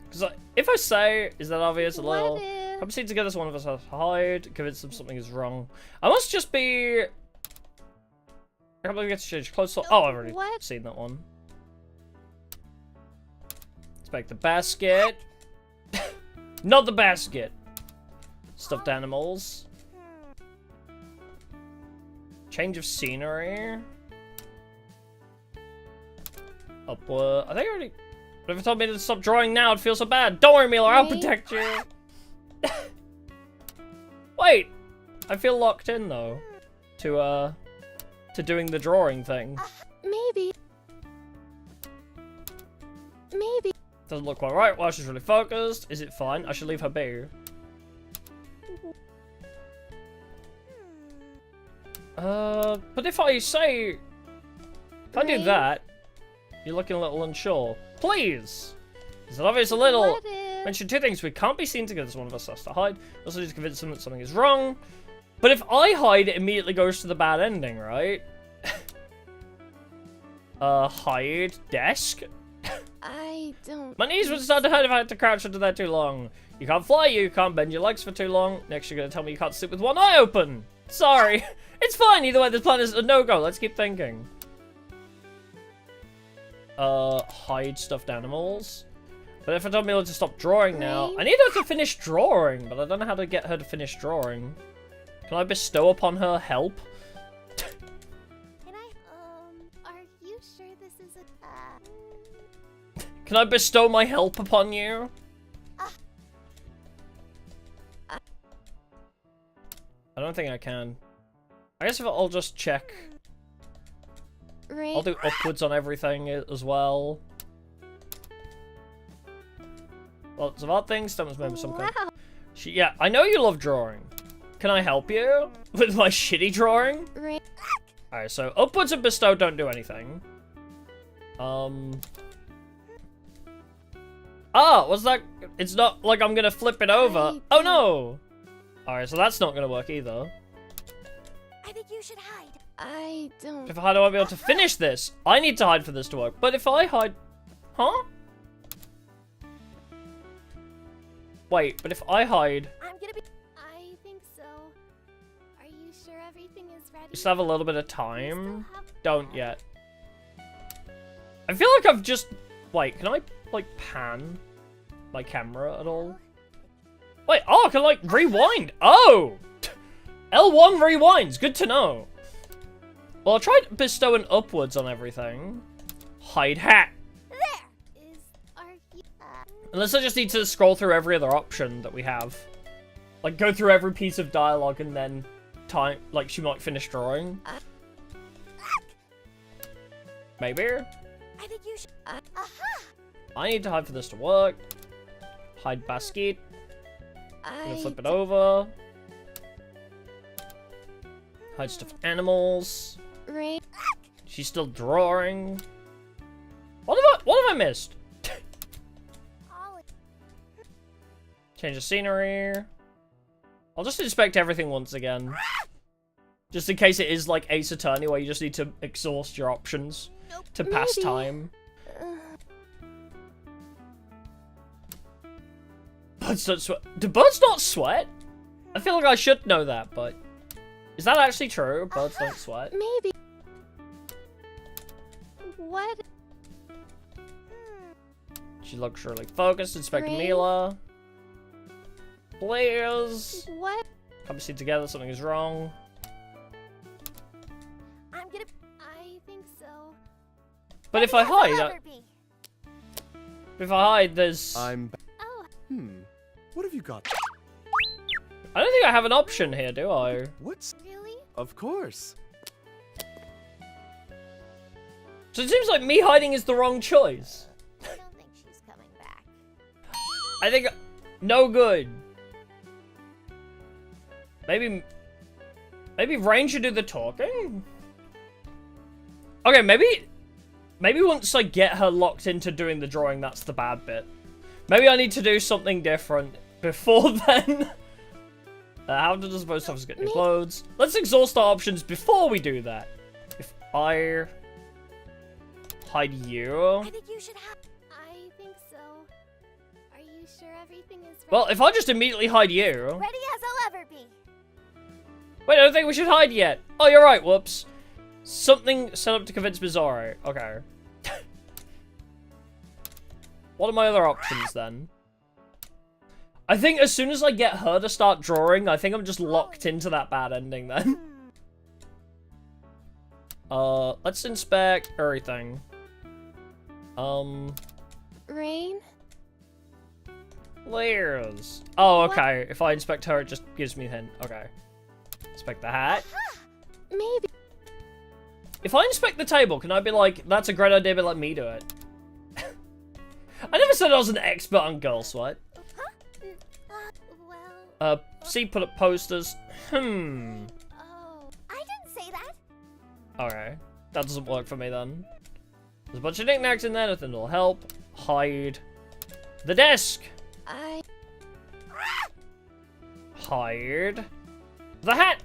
Because if I say, is that obvious? A little. What if... Come see together so one of us has to hide. Convince them something is wrong. I must just be... I can't believe we get to change clothes. Oh, I've already What? seen that one. Inspect the basket. Not the basket. Stuffed animals. Change of scenery. Upward. I think I already... But if you told me to stop drawing now, I'd feel so bad. Don't worry, Mila, I'll Right? protect you. Wait. I feel locked in, though. To doing the drawing thing. Maybe. Maybe. Doesn't look quite right. Well, she's really focused. Is it fine? I should leave her be. But if I say... If I do Right? that, you're looking a little unsure. Please! Is it obvious a little? What if... Mention two things. We can't be seen together, so one of us has to hide. We also need to convince them that something is wrong. But if I hide, it immediately goes to the bad ending, right? Hide desk? I don't... My knees would start to hurt if I had to crouch under there too long. You can't fly, you can't bend your legs for too long. Next, you're gonna tell me you can't sit with one eye open. Sorry. It's fine, either way, this plan is a no-go. Let's keep thinking. Hide stuffed animals. But if I told Mila to stop drawing now, I need her to finish drawing, but I don't know how to get her to finish drawing. Can I bestow upon her help? Can I? Are you sure this is a... Can I bestow my help upon you? I don't think I can. I guess if I'll just check. Right. I'll do upwards on everything as well. Lots of odd things. Don't remember some kind. Wow. Yeah, I know you love drawing. Can I help you with my shitty drawing? Right. Alright, so upwards and bestow don't do anything. Ah, what's that? It's not like I'm gonna flip it over. Oh no! Alright, so that's not gonna work either. I think you should hide. I don't... If I hide, I won't be able to finish this. I need to hide for this to work. But if I hide... Huh? Wait, but if I hide... I'm gonna be. I think so. Are you sure everything is ready? You still have a little bit of We time. still have- Don't yet. I feel like I've just... Wait, can I, like, pan my camera at all? Wait, oh, I can, like, rewind. Oh! L1 rewinds. Good to know. Well, I'll try bestowing upwards on everything. Hide hat. Are you... Unless I just need to scroll through every other option that we have. Like, go through every piece of dialogue and then time... Like, she might finish drawing. Maybe? I think you should. I need to hide for this to work. Hide basket. Gonna I... flip it over. Hide stuffed animals. Right. She's still drawing. What have I missed? Ollie. Change the scenery. I'll just inspect everything once again. Just in case it is like Ace Attorney where you just need to exhaust your options to pass time. Birds don't sweat. Do birds not sweat? I feel like I should know that, but... Is that actually true? Birds don't sweat? Maybe. What? She looks really focused. Inspector Rain? Mila. Please. What? Come see together. Something is wrong. I'm gonna. I think so. But if I hide, there's... I'm. Oh, What have you got? I don't think I have an option here, do I? What's? really? Of course. So it seems like me hiding is the wrong choice. I don't think she's coming back. I think... No good. Maybe Rain should do the talking? Okay, maybe once I get her locked into doing the drawing, that's the bad bit. Maybe I need to do something different before then. How does the post office get new clothes? Let's exhaust our options before we do that. If I hide you... I think you should have. I think so. Are you sure everything is ready? Well, if I just immediately hide you... Ready as I'll ever be. Wait, I don't think we should hide yet. Oh, you're right, whoops. Something set up to convince Mizore. Okay. What are my other options, then? I think as soon as I get her to start drawing, I think I'm just locked into that bad ending, then. Let's inspect everything. Rain? Layers. Oh, okay. If I inspect her, it just gives me a hint. Okay. Inspect the hat. Maybe. If I inspect the table, can I be like, that's a great idea, but let me do it? I never said I was an expert on girl sweat. Well. See, put up posters. Oh. I didn't say that. Okay. That doesn't work for me then. There's a bunch of knickknacks in there, nothing will help. Hide. The desk! Hide. The hat!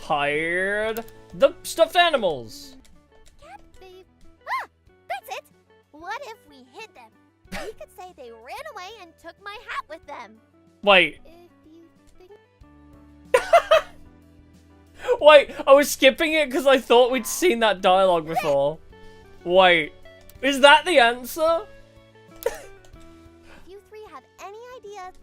Hide. The stuffed animals! Babe. Ah, that's it. What if we hid them? We could say they ran away and took my hat with them. Wait. If you think. Wait, I was skipping it because I thought we'd seen that dialogue before. Wait. Is that the answer? If you three have any ideas,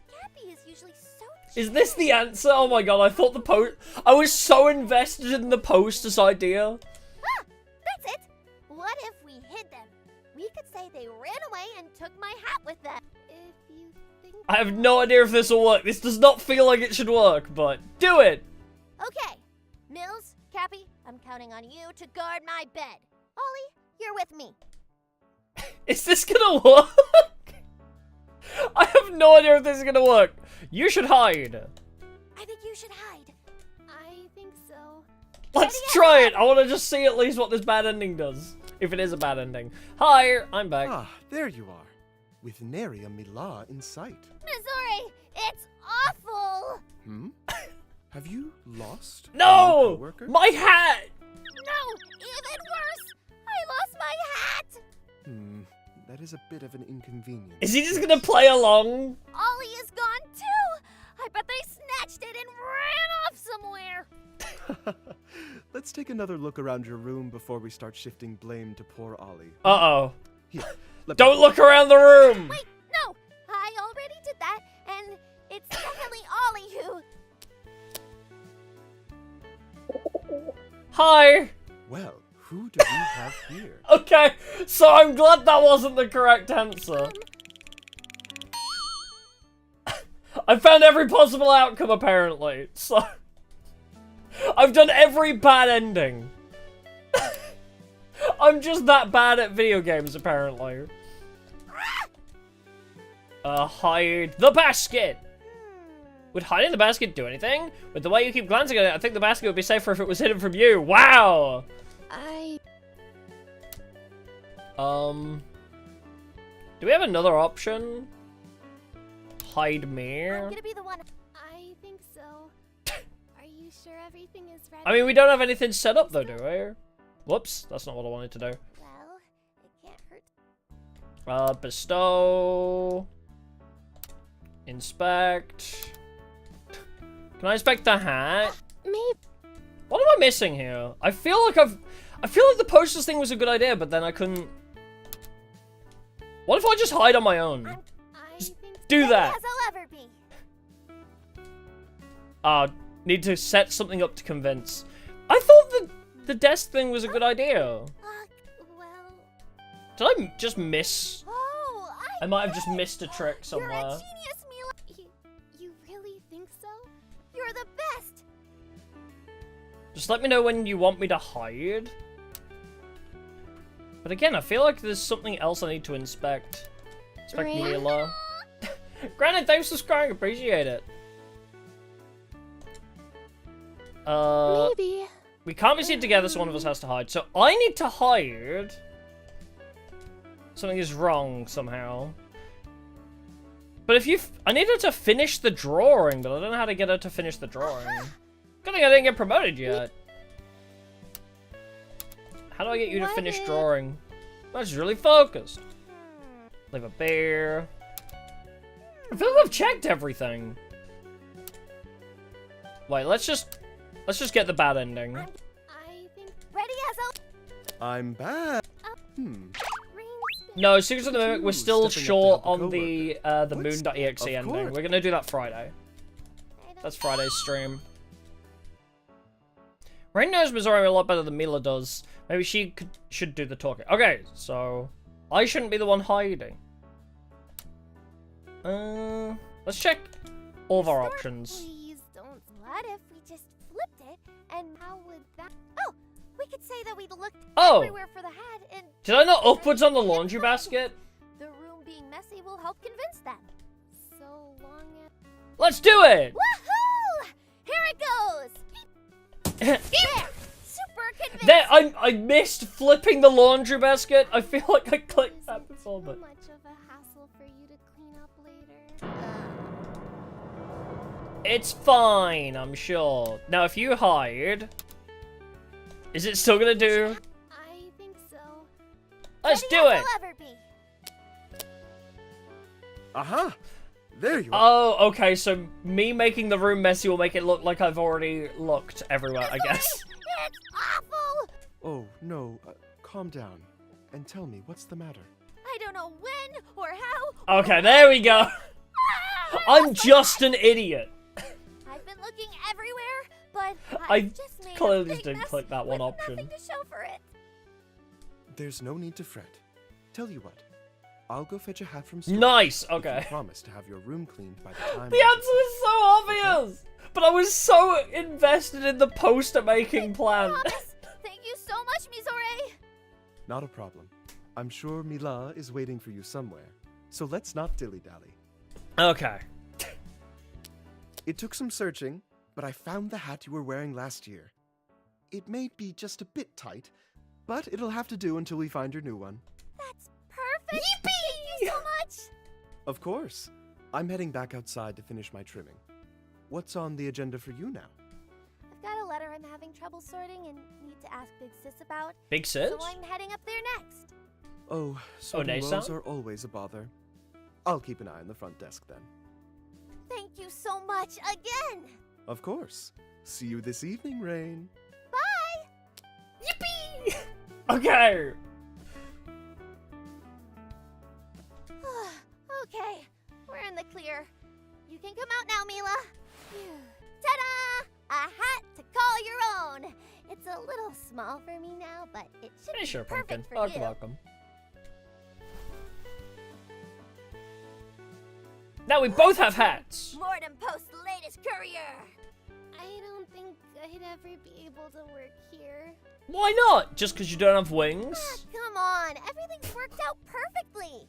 Cappy is usually so. Is this the answer? Oh my god, I thought the post... I was so invested in the posters idea. Ah, that's it. What if we hid them? We could say they ran away and took my hat with them. If you think. I have no idea if this will work. This does not feel like it should work, but do it. Okay, Mills, Cappy, I'm counting on you to guard my bed. Ollie, you're with me. Is this gonna work? I have no idea if this is gonna work. You should hide. I think you should hide. I think so. Let's try it. I want to just see at least what this bad ending does. If it is a bad ending. Hi, I'm back. Ah, there you are. With nary a Mila in sight. Mizore, it's awful. Have you lost? No! a coworker? My hat! No, even worse. I lost my hat. That is a bit of an inconvenience. Is he just gonna play along? Ollie is gone too. I bet they snatched it and ran off somewhere. Let's take another look around your room before we start shifting blame to poor Ollie. Uh-oh. Here, let me- Don't look around the room! Wait, no, I already did that, and it's definitely Ollie who. Hi! Well, who do we have here? Okay, so I'm glad that wasn't the correct answer. I found every possible outcome, apparently, so... I've done every bad ending. I'm just that bad at video games, apparently. Hide the basket! Would hiding the basket do anything? With the way you keep glancing at it, I think the basket would be safer if it was hidden from you. Wow! Do we have another option? hide me? I'm gonna be the one. I think so. Are you sure everything is ready? I mean, we don't have anything set up though, do we? Whoops, that's not what I wanted to do. Well, it can't hurt. Bestow. Inspect. Can I inspect the hat? Maybe. What am I missing here? I feel like the posters thing was a good idea, but then I couldn't. What if I just hide on my own? I Just think do Ready that. as I'll ever be. Need to set something up to convince. I thought the desk thing was a good idea. well, Did I just miss? Oh, I might have just missed a trick You're a somewhere. genius, Mila. you really think so? You're the best. Just let me know when you want me to hide. But again, I feel like there's something else I need to inspect. Inspect Really? Mila. Granted, thanks for subscribing, appreciate it. Maybe. We can't be seen together, so one of us has to hide. So I need to hide. Something is wrong somehow. But if you, I need her to finish the drawing, but I don't know how to get her to finish the drawing. Good thing I didn't get promoted yet. How do I get you to finish drawing? That's really focused. Leave a bear. I feel like I've checked everything. Wait, let's just get the bad ending. I think Ready as I'll. I'm back. Rain's No, Secrets of the Mimic, we're still Stepping up to short help a on the What's- moon.exe of ending. course. We're gonna do that Friday. That's Friday's stream. Rain knows Mizore a lot better than Mila does. Maybe she should do the talking. Okay, so I shouldn't be the one hiding. Let's check all of our options. Please don't. What if we just flipped it and How would that? oh, we could say that we looked Oh, everywhere for the hat and did I not upwards on the laundry basket? the room being messy will help convince them. So long as. Let's do it! Woohoo! Here it goes. There, super convinced. There, I missed flipping the laundry basket. I feel like I clicked that before, Too but much of a hassle for you to clean up later. it's fine, I'm sure. Now, if you hide, is it still gonna do? I think so. Let's Ready do as it! I'll ever be. Aha! There you are. Oh, okay, so me making the room messy will make it look like I've already looked everywhere, I guess. It's awful. Oh, no. Calm down. And tell me, what's the matter? I don't know when or how. Okay, there we go. I'm just an idiot. I've been looking everywhere, but I I've just made clearly a big just didn't mess click that one with option. Nothing to show for it. There's no need to fret. Tell you what. I'll go fetch a hat from storage. Nice, if you okay. promise to have your room cleaned by the time. The answer is so obvious! But I was so invested in the poster making plan. Promise. Thank you so much, Mizore. Not a problem. I'm sure Mila is waiting for you somewhere. So let's not dilly-dally. Okay. It took some searching, but I found the hat you were wearing last year. It may be just a bit tight, but it'll have to do until we find your new one. That's perfect. Yippee! Thank you so much. Of course. I'm heading back outside to finish my trimming. What's on the agenda for you now? I've got a letter I'm having trouble sorting and need to ask Big Sis about. Big sis? So I'm heading up there next. Oh, sorting Nesa? woes are always a bother. I'll keep an eye on the front desk then. Thank you so much again. Of course. See you this evening, Rain. Bye. Yippee! Okay. Okay, we're in the clear. You can come out now, Mila. Ta-da! A hat to call your own. It's a little small for me now, but it should Hey, be sure, Pumpkin. perfect for Welcome, you. welcome. Now we both have hats. Mordem Post's latest courier. I don't think I'd ever be able to work here. Why not? Just because you don't have wings? Come on, everything's worked out perfectly.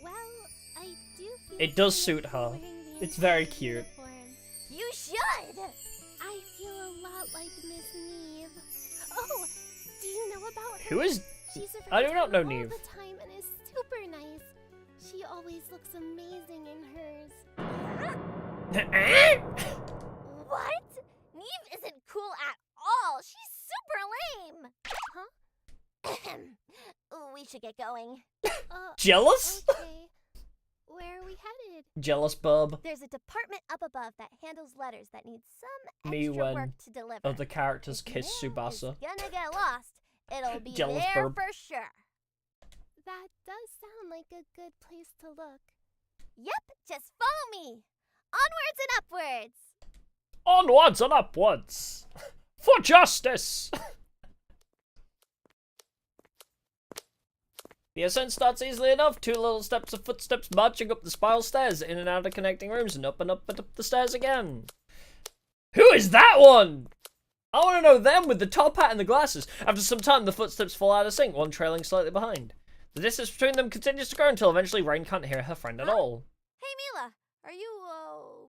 Well, I do feel It does safe suit her. wearing the It's very entire cute. uniform. You should. I feel a lot like Miss Neve. Oh, do you know about her? Who is... She's I do around not know all Neve. the time and is super nice. She always looks amazing in hers. What? Neve isn't cool at all. She's super lame. Huh? We should get going. Jealous? Okay. Where are we headed? Jealous bub. There's a department up above that handles letters that need some Me extra when work to deliver. other characters If kiss mail Tsubasa. is gonna get lost. It'll be Jealous there burp. for sure. That does sound like a good place to look. Yep, just follow me. Onwards and upwards. Onwards and upwards! For justice! The ascent starts easily enough. 2 little steps of footsteps marching up the spiral stairs, in and out of connecting rooms, and up and up the stairs again. Who is that one? I want to know them with the top hat and the glasses. After some time, the footsteps fall out of sync, one trailing slightly behind. The distance between them continues to grow until eventually Rain can't hear her friend at all. Hey, Mila, are you,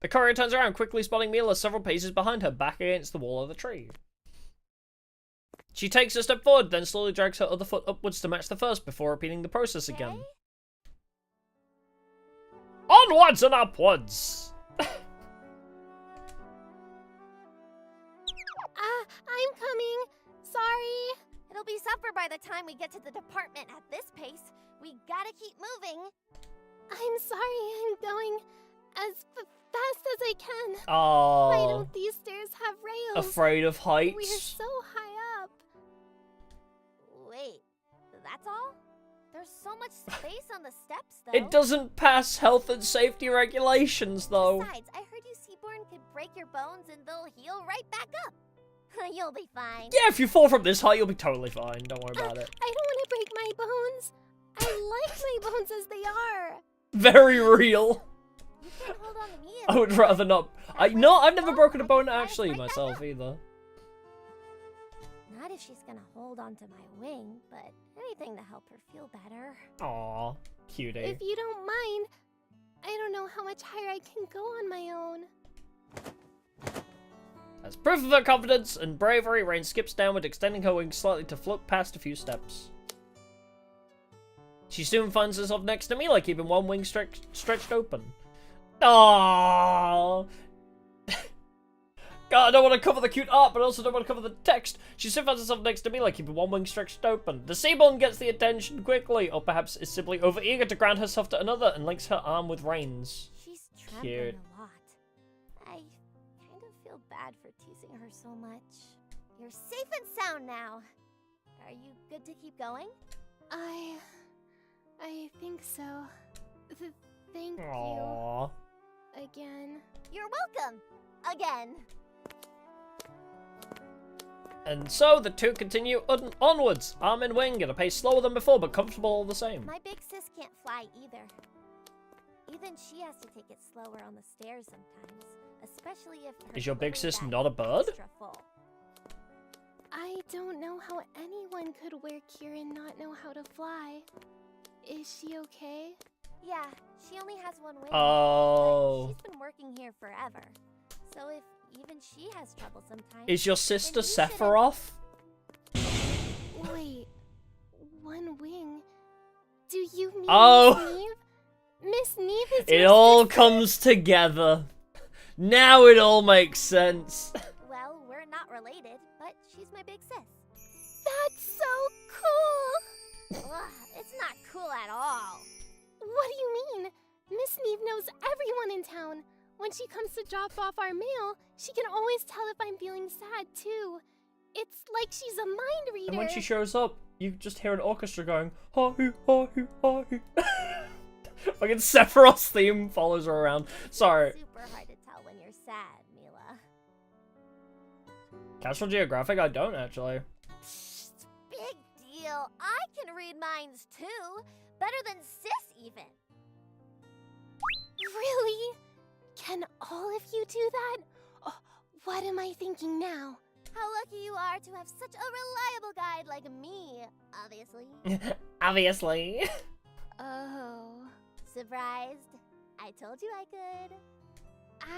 The courier turns around, quickly spotting Mila several paces behind her, back against the wall of the tree. She takes a step forward, then slowly drags her other foot upwards to match the first before repeating the process again. Onwards and upwards! I'm coming. Sorry. It'll be supper by the time we get to the department at this pace. We gotta keep moving. I'm sorry. I'm going as fast as I can. Why Oh, don't these stairs have rails? afraid of We're heights. so high up. Wait, that's all? There's so much space on the steps, though. It doesn't pass health and safety regulations, though. Besides, I heard you Seaborn could break your bones and they'll heal right back up. You'll be fine. Yeah, if you fall from this height, you'll be totally fine. Don't worry about it. I don't want to break my bones. I like my bones as they are. Very real. You can hold on to me. I would rather not. I've never broken a bone actually myself either. Not if she's gonna hold on to my wing, but anything to help her feel better. Aw, cutie. If you don't mind, I don't know how much higher I can go on my own. As proof of her confidence and bravery, Rain skips downward, extending her wings slightly to float past a few steps. She soon finds herself next to Mila, keeping one wing stretched open. Aww. God, I don't want to cover the cute art, but I also don't want to cover the text. She soon finds herself next to Mila, keeping one wing stretched open. The Seaborn gets the attention quickly, or perhaps is simply overeager to ground herself to another and links her arm with Rain's. She's trampling Cute. a lot. I kind of feel bad for teasing her so much. You're safe and sound now. Are you good to keep going? I think so. Thank Aww. you. Again. You're welcome. Again. And so the two continue onwards, arm in wing, at a pace slower than before, but comfortable all the same. My big sis can't fly either. Even she has to take it slower on the stairs sometimes, especially if her Is your big delivery sis bag not a is bird? extra full. I don't know how anyone could wear gear and not know how to fly. Is she okay? Yeah, she only has one wing. Oh. But she's been working here forever. So if even she has trouble sometimes. Is your sister then you shouldn't- Sephiroth? Wait, one wing? Do you mean Oh. Miss Neve? Miss Neve is It your all sister? comes together. Now it all makes sense. Well, we're not related, but she's my big sis. That's so cool! Ugh, it's not cool at all. What do you mean? Miss Neve knows everyone in town. When she comes to drop off our mail, she can always tell if I'm feeling sad, too. It's like she's a mind reader. And when she shows up, you just hear an orchestra going, ha-hee, ha-hee, ha-hee. Fucking Sephiroth's theme follows her around. Sorry. It's super hard to tell when you're sad, Mila. National Geographic? I don't, actually. Psst, big deal. I can read minds too. Better than sis, even. Really? Can all of you do that? Oh, what am I thinking now? How lucky you are to have such a reliable guide like me, obviously.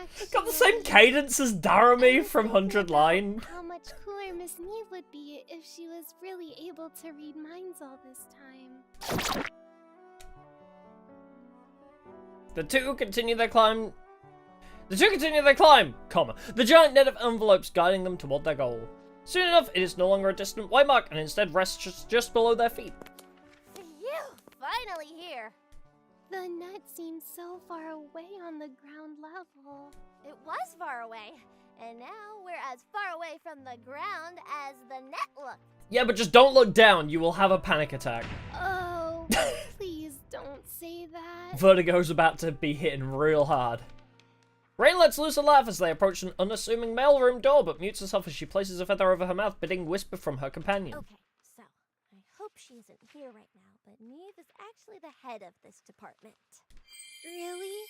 actually... Got the same cadence as Daramy from 100 Line. How much cooler Miss Neve would be if she was really able to read minds all this time. The two continue their climb, comma. The giant net of envelopes guiding them toward their goal. Soon enough, it is no longer a distant white mark and instead rests just below their feet. Phew! Finally here. The net seems so far away on the ground level. It was far away, and now we're as far away from the ground as the net looked. Yeah, but just don't look down. You will have a panic attack. Oh, please don't say that. Vertigo's about to be hitting real hard. Rain lets loose a laugh as they approach an unassuming mailroom door, but mutes herself as she places a feather over her mouth, bidding whisper from her companion. Okay, so I hope she isn't here right now, but Neve is actually the head of this department. Really?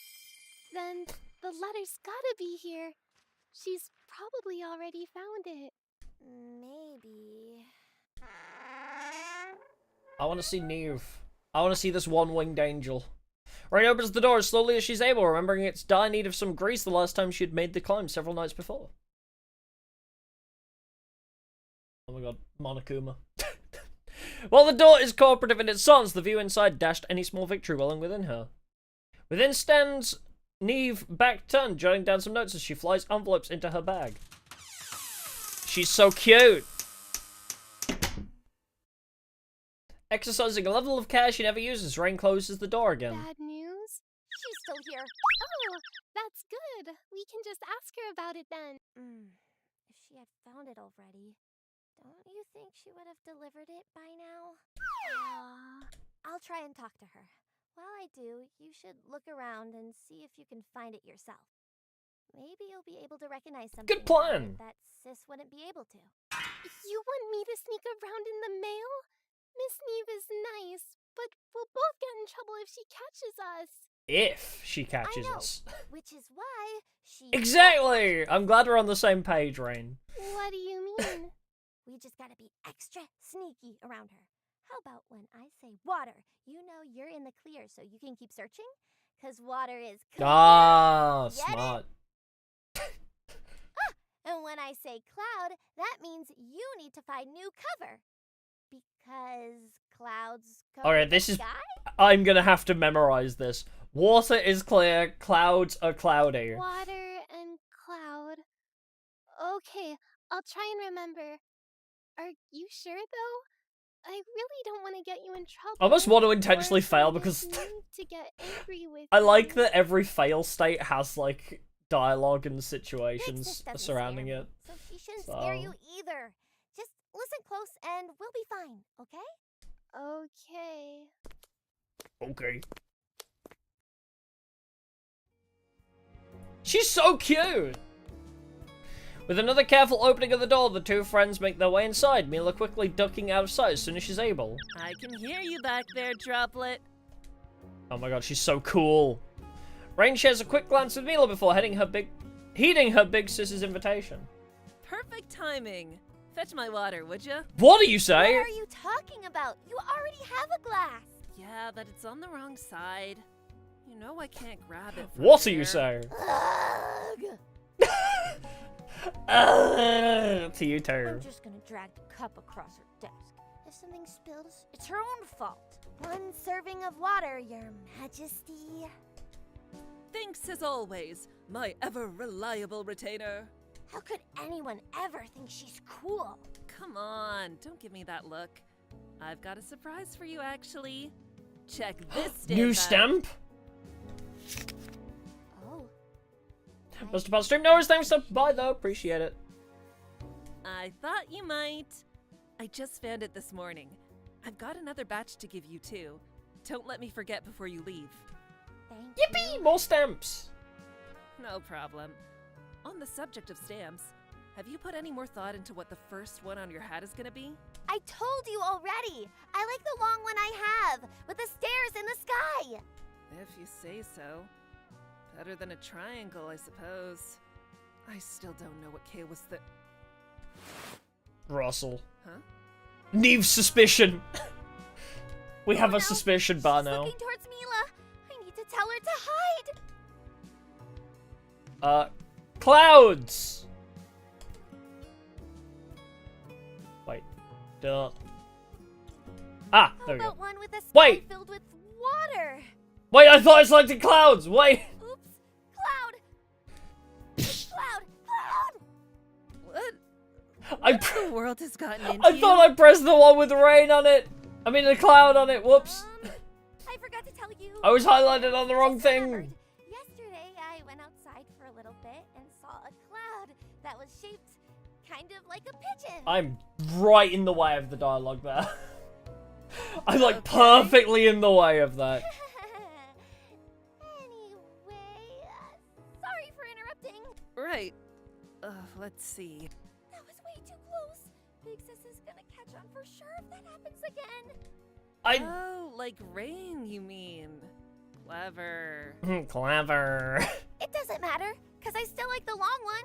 Then the letter's gotta be here. She's probably already found it. Maybe. I want to see Neve. I want to see this one-winged angel. Rain opens the door as slowly as she's able, remembering its dire need of some grease the last time she had made the climb several nights before. Oh my god, Monokuma. While the door is cooperative in its silence, the view inside dashed any small victory welling within her. Within stands Neve, back turned, jotting down some notes as she flies envelopes into her bag. She's so cute! Exercising a level of care she never uses, Rain closes the door again. Bad news? She's still here. Oh, that's good. We can just ask her about it then. If she had found it already, don't you think she would have delivered it by now? I'll try and talk to her. While I do, you should look around and see if you can find it yourself. Maybe you'll be able to recognize something Good plan. that Sis wouldn't be able to. You want me to sneak around in the mail? Miss Neve is nice, but we'll both get in trouble if she catches us. If she catches I know, us. which is why she... Exactly! I'm glad we're on the same page, Rain. What do you mean? We just gotta be extra sneaky around her. How about when I say water, you know you're in the clear so you can keep searching? Because water is clear. Ah, Get smart. And when I say cloud, that means you need to find new cover. Because clouds cover Alright, the this is... sky? I'm gonna have to memorize this. Water is clear, clouds are cloudy. Water and cloud. Okay, I'll try and remember. Are you sure, though? I really don't want to get you in trouble. I almost want to or intentionally for fail Miss because Neve to get angry with I like me. that every fail state has, like, dialogue and This situations doesn't surrounding scare me, it. So she shouldn't scare you So- either. Just listen close and we'll be fine, okay? Okay. Okay. She's so cute! With another careful opening of the door, the two friends make their way inside, Mila quickly ducking out of sight as soon as she's able. I can hear you back there, Droplet. Oh my god, she's so cool. Rain shares a quick glance with Mila before heeding her big sis's invitation. Perfect timing. Fetch my water, would ya? What do you say? What are you talking about? You already have a glass. Yeah, but it's on the wrong side. You know I can't grab it from What do here. you say? Ugh. To you too. I'm just gonna drag the cup across her desk. If something spills, it's her own fault. One serving of water, Your Majesty. Thanks as always, my ever-reliable retainer. How could anyone ever think she's cool? Come on, don't give me that look. I've got a surprise for you, actually. Check this stamp New out. stamp? Oh. Mr. Pod Stream, no worries, thanks for stopping by though, appreciate it. I thought you might. I just found it this morning. I've got another batch to give you, too. Don't let me forget before you leave. Thank Yippee! you. More stamps! No problem. On the subject of stamps, have you put any more thought into what the first one on your hat is gonna be? I told you already. I like the long one I have, with the stairs in the sky. If you say so. Better than a triangle, I suppose. I still don't know what K was the... Russell. Huh? Neve's suspicion! We have Oh, a no. suspicion bar She's now. looking towards Mila. I need to tell her to hide. Clouds! Wait. Duh. Ah, How there we go. about one with a sky Wait! filled with water? Wait, I thought I selected clouds! Wait! Oops. Cloud. Cloud. What? I, What the world has gotten into I thought I pressed the one with the rain on it! I mean the cloud on it, whoops! I forgot to tell you. I was highlighted on the wrong Just thing! remembered. Yesterday, I went outside for a little bit and saw a cloud that was shaped kind of like a pigeon. I'm right in the way of the dialogue there. I'm like Okay. perfectly in the way of that. Anyway, sorry for interrupting. Right. Let's see. That was way too close. Big Sis is gonna catch on for sure if that happens again. Oh, like rain, you mean? Clever. Clever. It doesn't matter, because I still like the long one.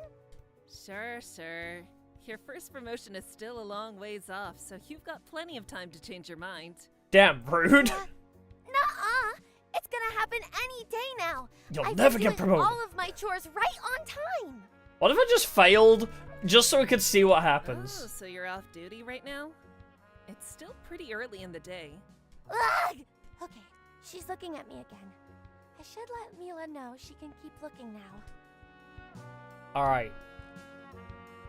Sure, sure. Your first promotion is still a long ways off, so you've got plenty of time to change your mind. Damn rude. Nuh-uh. It's gonna happen any day now. You'll I've never been get doing promoted. all of my chores right on time. What if I just failed, just so we could see what Oh, happens? so you're off duty right now? It's still pretty early in the day. Ugh! Okay, she's looking at me again. I should let Mila know she can keep looking now. Alright.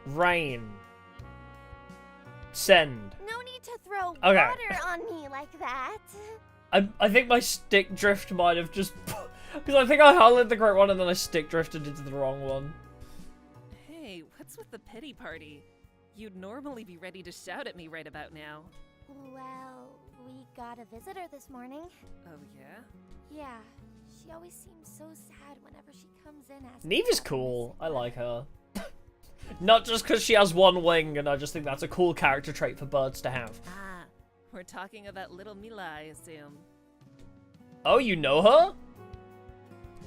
Rain. Send. No need to throw Okay. water on me like that. I think my stick drift might have just... Because I think I highlighted the correct one and then I stick drifted into the wrong one. Hey, what's with the pity party? You'd normally be ready to shout at me right about now. Well, we got a visitor this morning. Oh, yeah? Yeah, she always seems so sad whenever she comes in asking. Neve is about cool. I missing like her. Not just because she has one wing, and I just think that's a cool character trait for birds to have. Ah, we're talking about little Mila, I assume. Oh, you know her?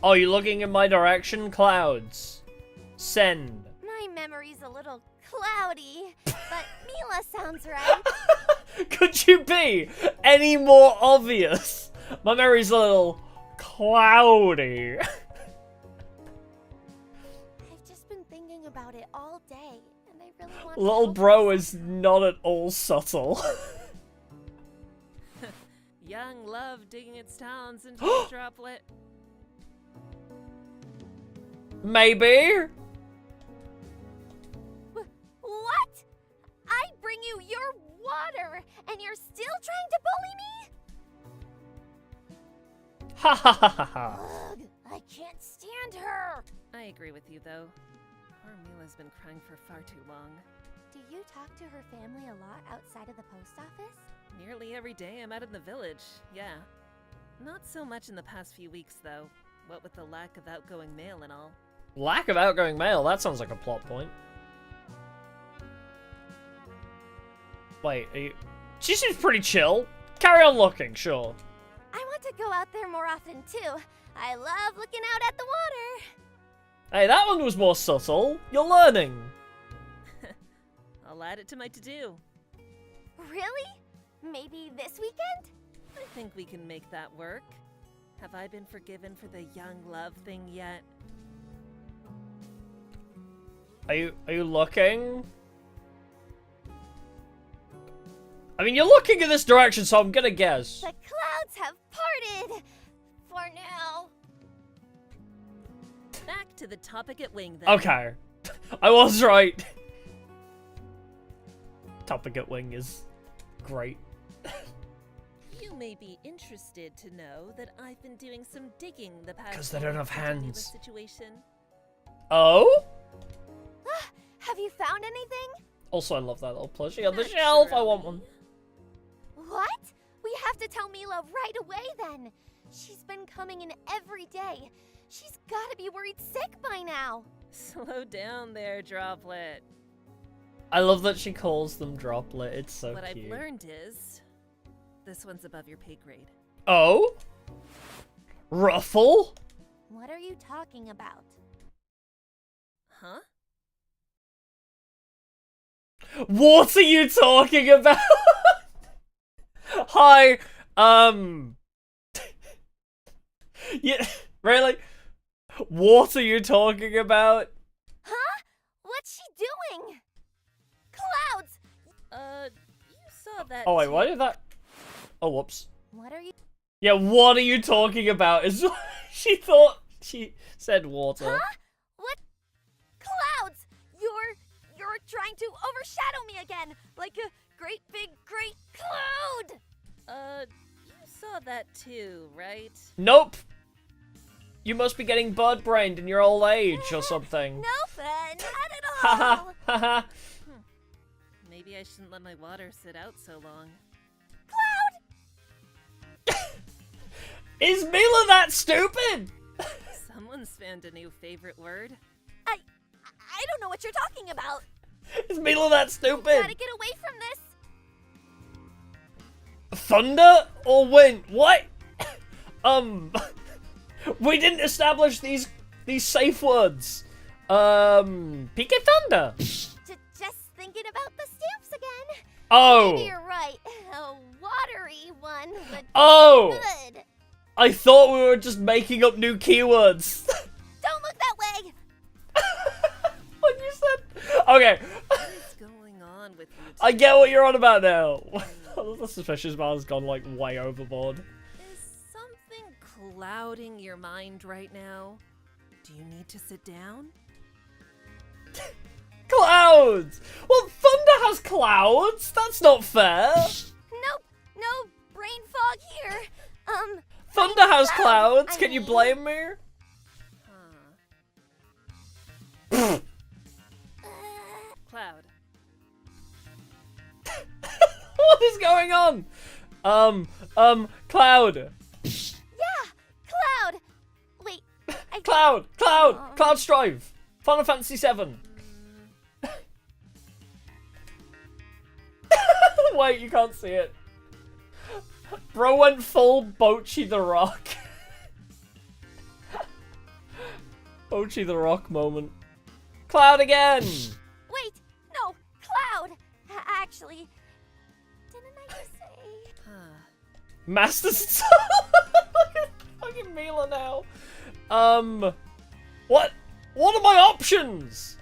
Oh, you looking in my direction? Clouds. Send. My memory's a little cloudy, but Mila sounds right. Could you be any more obvious? My memory's a little cloudy. I've just been thinking about it all day, and I really want to Little help bro her is somehow. not at all subtle. Young love digging its talons into a droplet. Maybe? What? I bring you your water, and you're still trying to bully me? Ha ha ha ha ha. Ugh, I can't stand her. I agree with you, though. Poor Mila's been crying for far too long. Do you talk to her family a lot outside of the post office? Nearly every day I'm out in the village, yeah. Not so much in the past few weeks, though. What with the lack of outgoing mail and all. Lack of outgoing mail, that sounds like a plot point. Wait, are you... She seems pretty chill. Carry on looking, sure. I want to go out there more often too. I love looking out at the water. Hey, that one was more subtle. You're learning. I'll add it to my to-do. Really? Maybe this weekend? I think we can make that work. Have I been forgiven for the young love thing yet? Are you looking? I mean, you're looking in this direction, so I'm gonna guess. The clouds have parted. For now. Back to the topic at wing, then. Okay. I was right. Topic at wing is great. You may be interested to know that I've been doing some digging the past 'Cause they don't have weeks into Mila's hands. situation. Oh? Have you found anything? Also, I love that little plushie on the Not shelf. sure, I want Ellie. one. What? We have to tell Mila right away then. She's been coming in every day. She's gotta be worried sick by now. Slow down there, Droplet. I love that she calls them Droplet. It's so What cute. I've learned is, this one's above your pay grade. Oh? Ruffle? What are you talking about? Huh? What are you talking about? Hi, yeah, really? What are you talking about? Huh? What's she doing? Clouds! You saw that Oh wait, too. why did that? Oh, whoops. What are you? Yeah, what are you talking about? Is she thought she said water. Huh? What? Clouds! You're trying to overshadow me again, like a great big great cloud! You saw that too, right? Nope. You must be getting bird-brained in your old age or something. Nope, not at Haha, all! haha. Maybe I shouldn't let my water sit out so long. Is Mila that stupid? Someone's found a new favorite word. I don't know what you're talking about. Is Mila that stupid? Gotta get away from this. Thunder or wind? What? We didn't establish these safe words. Peak Thunder. Just thinking about the stamps again. Oh. Maybe you're right. A watery one would be Oh. good. I thought we were just making up new keywords. Don't look that way. What you said? Okay. What's going on with you? I get what you're on about now. The suspicious man's gone like way overboard. Is something clouding your mind right now? Do you need to sit down? Clouds! Well, thunder has clouds. That's not fair. Nope. No brain fog here. Thunder has clouds. I Can you mean- blame me? Huh. Cloud. What is going on? Cloud. Yeah, Cloud. Wait, I Cloud. Cloud Strive. Final Fantasy 7. Wait, you can't see it. Bro went full Bochi the Rock. Bochi the Rock moment. Cloud again. Wait, no, Cloud. Actually, didn't I just say? Huh. Masters. Look at fucking Mila now. What are my options?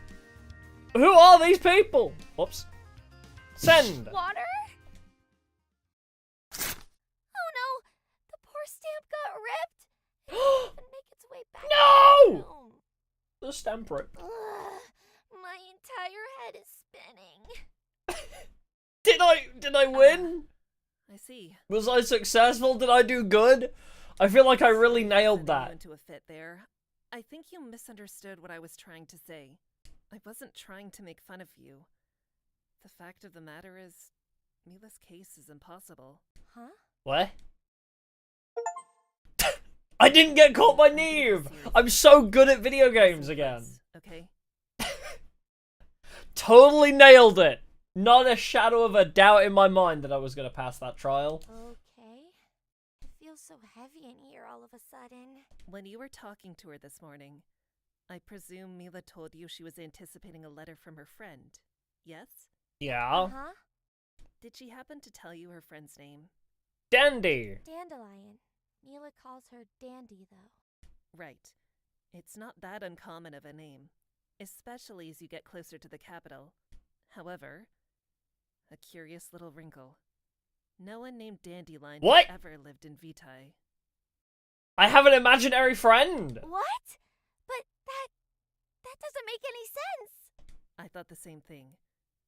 Who are these people? Whoops. Send. Water? Oh no, the poor stamp got ripped. It didn't even make its way back. No! home. The stamp rip. Ugh, my entire head is spinning. Did I win? I see. Was I successful? Did I do good? I feel like I really nailed Sending you that. into a fit there. I think you misunderstood what I was trying to say. I wasn't trying to make fun of you. The fact of the matter is, Mila's case is impossible. Huh? What? I didn't get caught by Neve! I'm so good at video games again. Okay. Totally nailed it! Not a shadow of a doubt in my mind that I was going to pass that trial. Okay. It feels so heavy in here all of a sudden. When you were talking to her this morning, I presume Mila told you she was anticipating a letter from her friend. Yes? Yeah. Uh-huh. Did she happen to tell you her friend's name? Dandy. Dandelion. Mila calls her Dandy, though. Right. It's not that uncommon of a name, especially as you get closer to the capital. However, a curious little wrinkle. No one named Dandelion What? ever lived in Vitae. I have an imaginary friend. What? But that doesn't make any sense. I thought the same thing.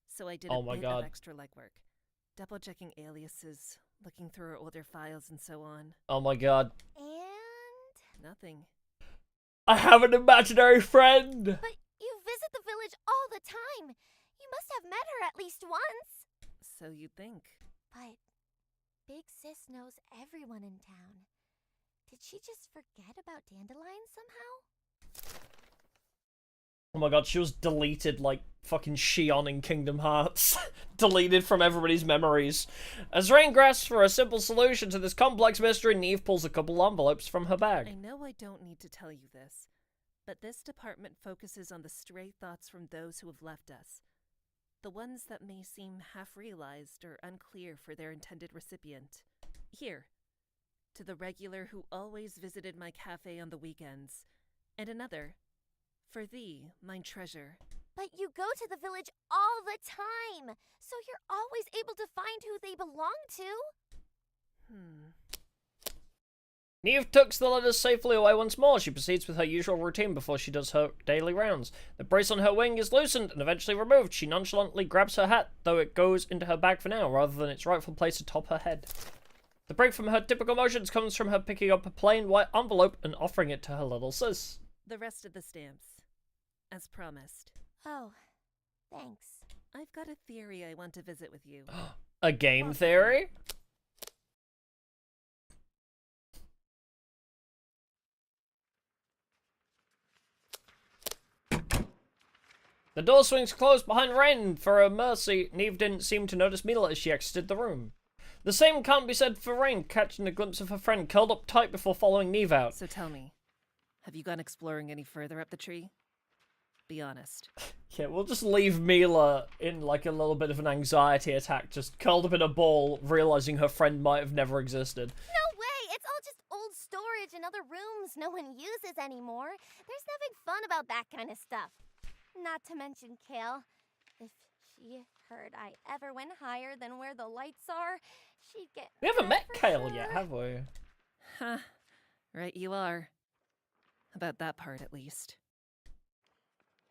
So I did Oh a my bit God. of extra legwork. Double-checking aliases, looking through her older files and so on. Oh my god. And... Nothing. I have an imaginary friend. But you visit the village all the time. You must have met her at least once. So you'd think. But Big Sis knows everyone in town. Did she just forget about Dandelion somehow? Oh my god, she was deleted like fucking Shion in Kingdom Hearts. Deleted from everybody's memories. As Rain grasps for a simple solution to this complex mystery, Neve pulls a couple envelopes from her bag. I know I don't need to tell you this, but this department focuses on the stray thoughts from those who have left us. The ones that may seem half-realized or unclear for their intended recipient. Here, to the regular who always visited my cafe on the weekends, And another, for thee, mine treasure. But you go to the village all the time, so you're always able to find who they belong to. Neve tucks the letters safely away once more. She proceeds with her usual routine before she does her daily rounds. The brace on her wing is loosened and eventually removed. She nonchalantly grabs her hat, though it goes into her bag for now, rather than its rightful place atop her head. The break from her typical motions comes from her picking up a plain white envelope and offering it to her little sis. The rest of the stamps, as promised. Oh, thanks. I've got a theory I want to visit with you. A game theory? The door swings closed behind Rain. For her mercy, Neve didn't seem to notice Mila as she exited the room. The same can't be said for Rain, catching a glimpse of her friend curled up tight before following Neve out. So tell me, have you gone exploring any further up the tree? Be honest. Yeah, we'll just leave Mila in like a little bit of an anxiety attack, just curled up in a ball, realizing her friend might have never existed. No way! It's all just old storage in other rooms no one uses anymore. There's nothing fun about that kind of stuff. Not to mention Kale. If she heard I ever went higher than where the lights are, she'd get We haven't met for Kale sure. yet, have we? Huh. Right you are. About that part, at least.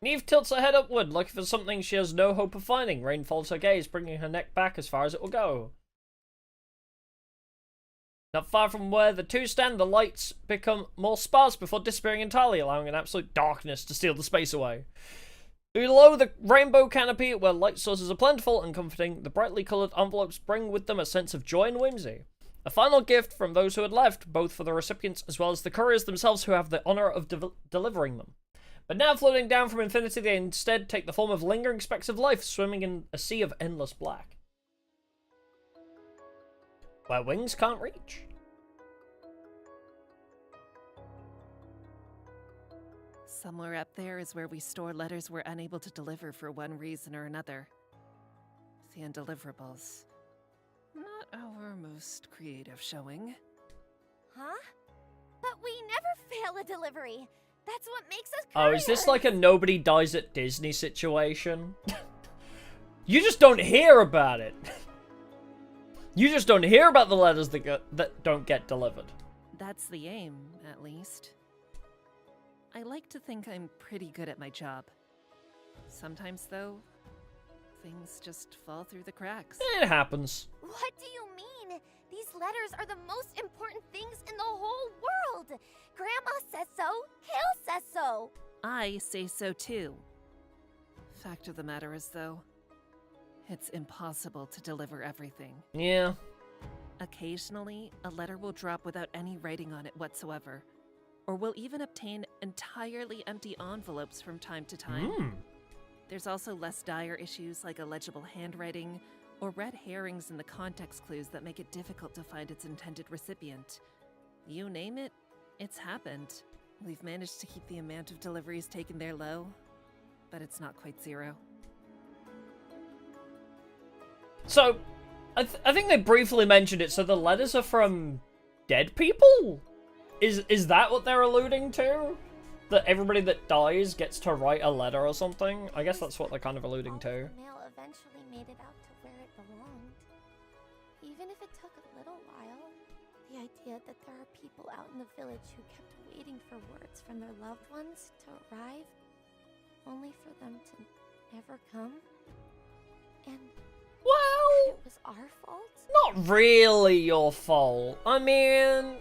Neve tilts her head upward, looking for something she has no hope of finding. Rain follows her gaze, bringing her neck back as far as it will go. Not far from where the two stand, the lights become more sparse before disappearing entirely, allowing an absolute darkness to steal the space away. Below the rainbow canopy, where light sources are plentiful and comforting, the brightly coloured envelopes bring with them a sense of joy and whimsy. A final gift from those who had left, both for the recipients as well as the couriers themselves who have the honour of delivering them. But now floating down from infinity, they instead take the form of lingering specks of life swimming in a sea of endless black. Where wings can't reach. Somewhere up there is where we store letters we're unable to deliver for one reason or another. The undeliverables. Not our most creative showing. Huh? But we never fail a delivery. That's what makes us Oh, is this couriers. like a nobody dies at Disney situation? You just don't hear about it. You just don't hear about the letters that don't get delivered. That's the aim, at least. I like to think I'm pretty good at my job. Sometimes, though, things just fall through the cracks. It happens. What do you mean? These letters are the most important things in the whole world. Grandma says so. Kale says so. I say so too. Fact of the matter is, though, it's impossible to deliver everything. Yeah. Occasionally, a letter will drop without any writing on it whatsoever, or we'll even obtain entirely empty envelopes from time to time. There's also less dire issues like illegible handwriting or red herrings in the context clues that make it difficult to find its intended recipient. You name it, it's happened. We've managed to keep the amount of deliveries taken there low, but it's not quite zero. So, I think they briefly mentioned it. So the letters are from dead people? Is that what they're alluding to? That everybody that dies gets to write a letter or something? I guess that's what they're kind of alluding to. All the mail eventually made it out to where it belonged. Even if it took a little while, the idea that there are people out in the village who kept waiting for words from their loved ones to arrive, only for them to never come, and Well, it was our fault? not really your fault. I mean,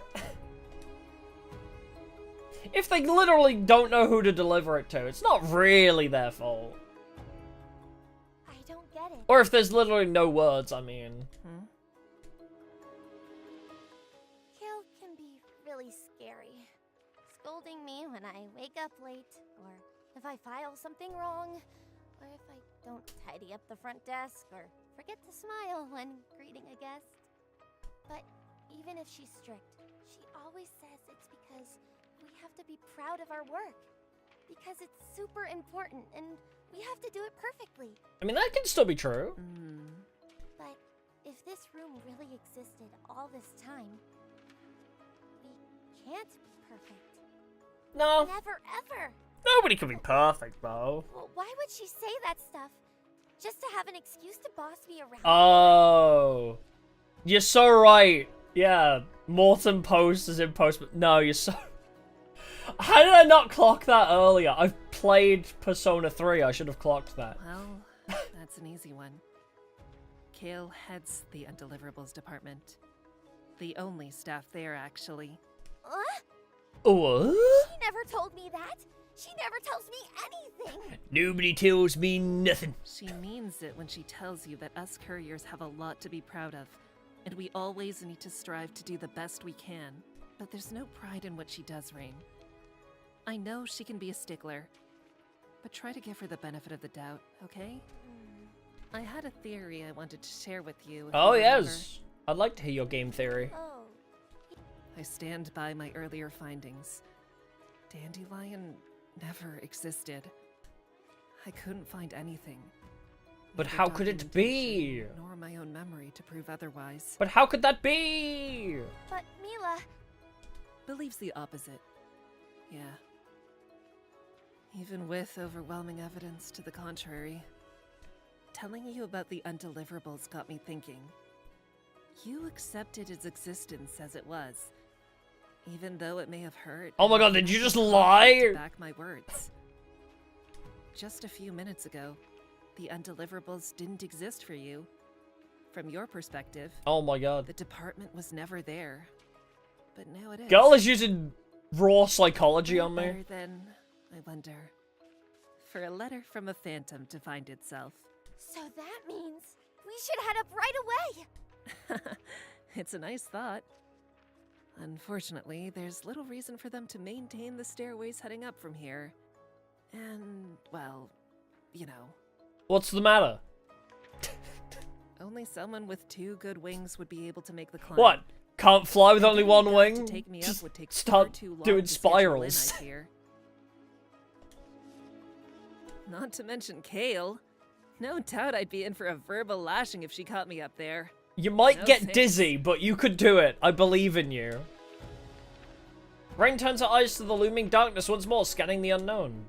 if they literally don't know who to deliver it to, it's not really their fault. I don't get it. Or if there's literally no words, I mean. Kale can be really scary. Scolding me when I wake up late, or if I file something wrong, or if I don't tidy up the front desk, or forget to smile when greeting a guest. But even if she's strict, she always says it's because we have to be proud of our work. Because it's super important, and we have to do it perfectly. I mean, that can still be true. But if this room really existed all this time, we can't be perfect. No. Never ever. Nobody can be perfect, though. Well, why would she say that stuff? Just to have an excuse to boss me around? Oh. You're so right. Yeah. Morton Post is in post. No, you're so... How did I not clock that earlier? I've played Persona 3. I should have clocked that. Well, that's an easy one. Kale heads the Undeliverables department. The only staff there, actually. What? She never told me that. She never tells me anything. Nobody tells me nothing. She means it when she tells you that us couriers have a lot to be proud of, and we always need to strive to do the best we can. But there's no pride in what she does, Rain. I know she can be a stickler, but try to give her the benefit of the doubt, okay? I had a theory I wanted to share with you. If Oh, you remember. yes. I'd like to hear your game theory. Oh. I stand by my earlier findings. Dandelion never existed. I couldn't find anything. But Neither how could it be? documentation Nor my own memory to prove otherwise. But how could that be? But Mila, Believes the opposite. Yeah. Even with overwhelming evidence to the contrary. Telling you about the undeliverables got me thinking. You accepted its existence as it was. Even though it may have hurt. Oh my god, did you just To lie? back my words. Just a few minutes ago, the undeliverables didn't exist for you. From your perspective, Oh my god. the department was never there. But now it is. Girl is using raw psychology on me. Better than, I wonder, for a letter from a phantom to find itself. so that means we should head up right away. It's a nice thought. Unfortunately, there's little reason for them to maintain the stairways heading up from here. And, well, you know, What's the matter? only someone with 2 good wings would be able to make the climb. What? Can't fly with only Getting one enough wing? To take me up Just would take far start too long doing to schedule in, spirals. I fear. Not to mention Kale. No doubt I'd be in for a verbal lashing if she caught me up there. You might No get thanks. dizzy, but you could do it. I believe in you. Rain turns her eyes to the looming darkness once more, scanning the unknown.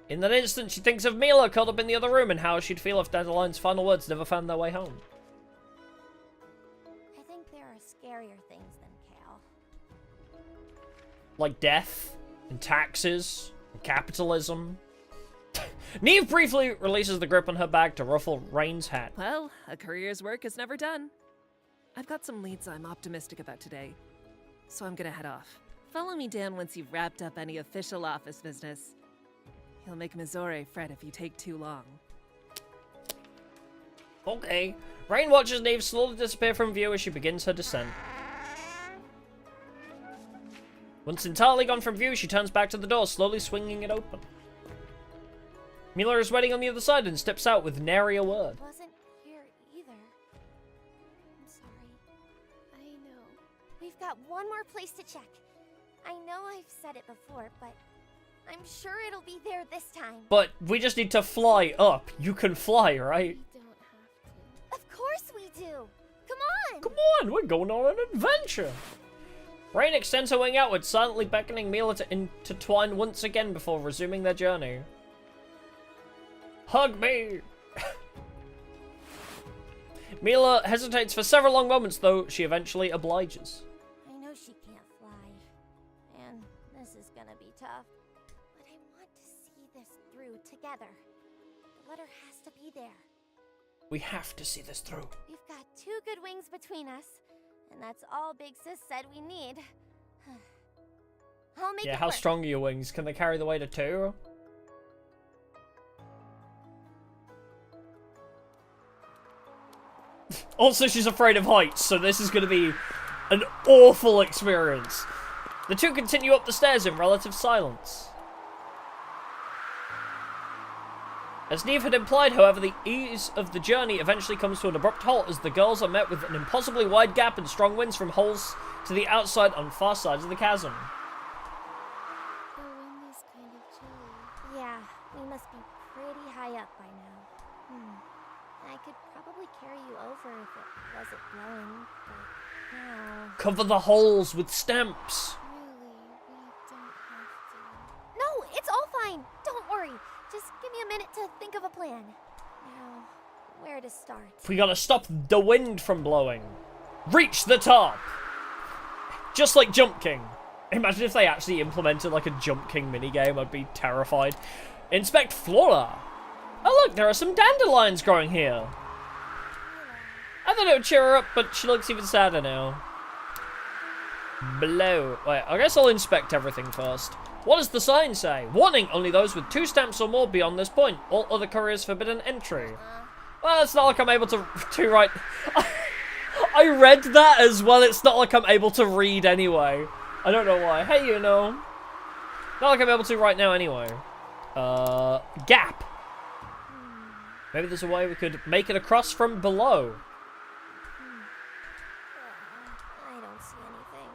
In that instant, she thinks of Mila curled up in the other room and how she'd feel if Dandelion's final words never found their way home. I think there are scarier things than Kale. Like death, and taxes, and capitalism. Neve briefly releases the grip on her bag to ruffle Rain's hat. Well, a courier's work is never done. I've got some leads I'm optimistic about today, so I'm gonna head off. Follow me down once you've wrapped up any official office business. You'll make Mizore fret if you take too long. Okay. Rain watches Neve slowly disappear from view as she begins her descent. Once entirely gone from view, she turns back to the door, slowly swinging it open. Mila is waiting on the other side and steps out with nary a word. Wasn't here either. I'm sorry. I know. We've got one more place to check. I know I've said it before, but I'm sure it'll be there this time. But we just need to fly up. You can fly, right? We don't have to. Of course we do. Come on. Come on, we're going on an adventure. Rain extends her wing outward, silently beckoning Mila to intertwine once again before resuming their journey. Hug me! Mila hesitates for several long moments, though she eventually obliges. I know she can't fly, and this is gonna be tough. But I want to see this through together. The letter has to be there. We have to see this through. We've got 2 good wings between us, and that's all Big Sis said we need. I'll make Yeah, it how work. strong are your wings? Can they carry the weight of 2? Also, she's afraid of heights, so this is going to be an awful experience. The two continue up the stairs in relative silence. As Neve had implied, however, the ease of the journey eventually comes to an abrupt halt as the girls are met with an impossibly wide gap and strong winds from holes to the outside on far sides of the chasm. The wind is kind of chilly. Yeah, we must be pretty high up by now. I could probably carry you over if it wasn't blowing, but now... Cover the holes with stamps. Really, we don't have to. We gotta stop the wind from blowing. Reach the top! Just like Jump King. Imagine if they actually implemented like a Jump King minigame, I'd be terrified. Inspect flora. Oh look, there are some dandelions growing here. I thought it would cheer her up, but she looks even sadder now. Blow. Wait, I guess I'll inspect everything first. What does the sign say? Warning, only those with 2 stamps or more beyond this point. All other couriers forbidden entry. Well, it's not like I'm able to write. I read that as well. It's not like I'm able to read anyway. I don't know why. Hey, you know. Not like I'm able to right now anyway. Gap. Maybe there's a way we could make it across from below. I don't see anything.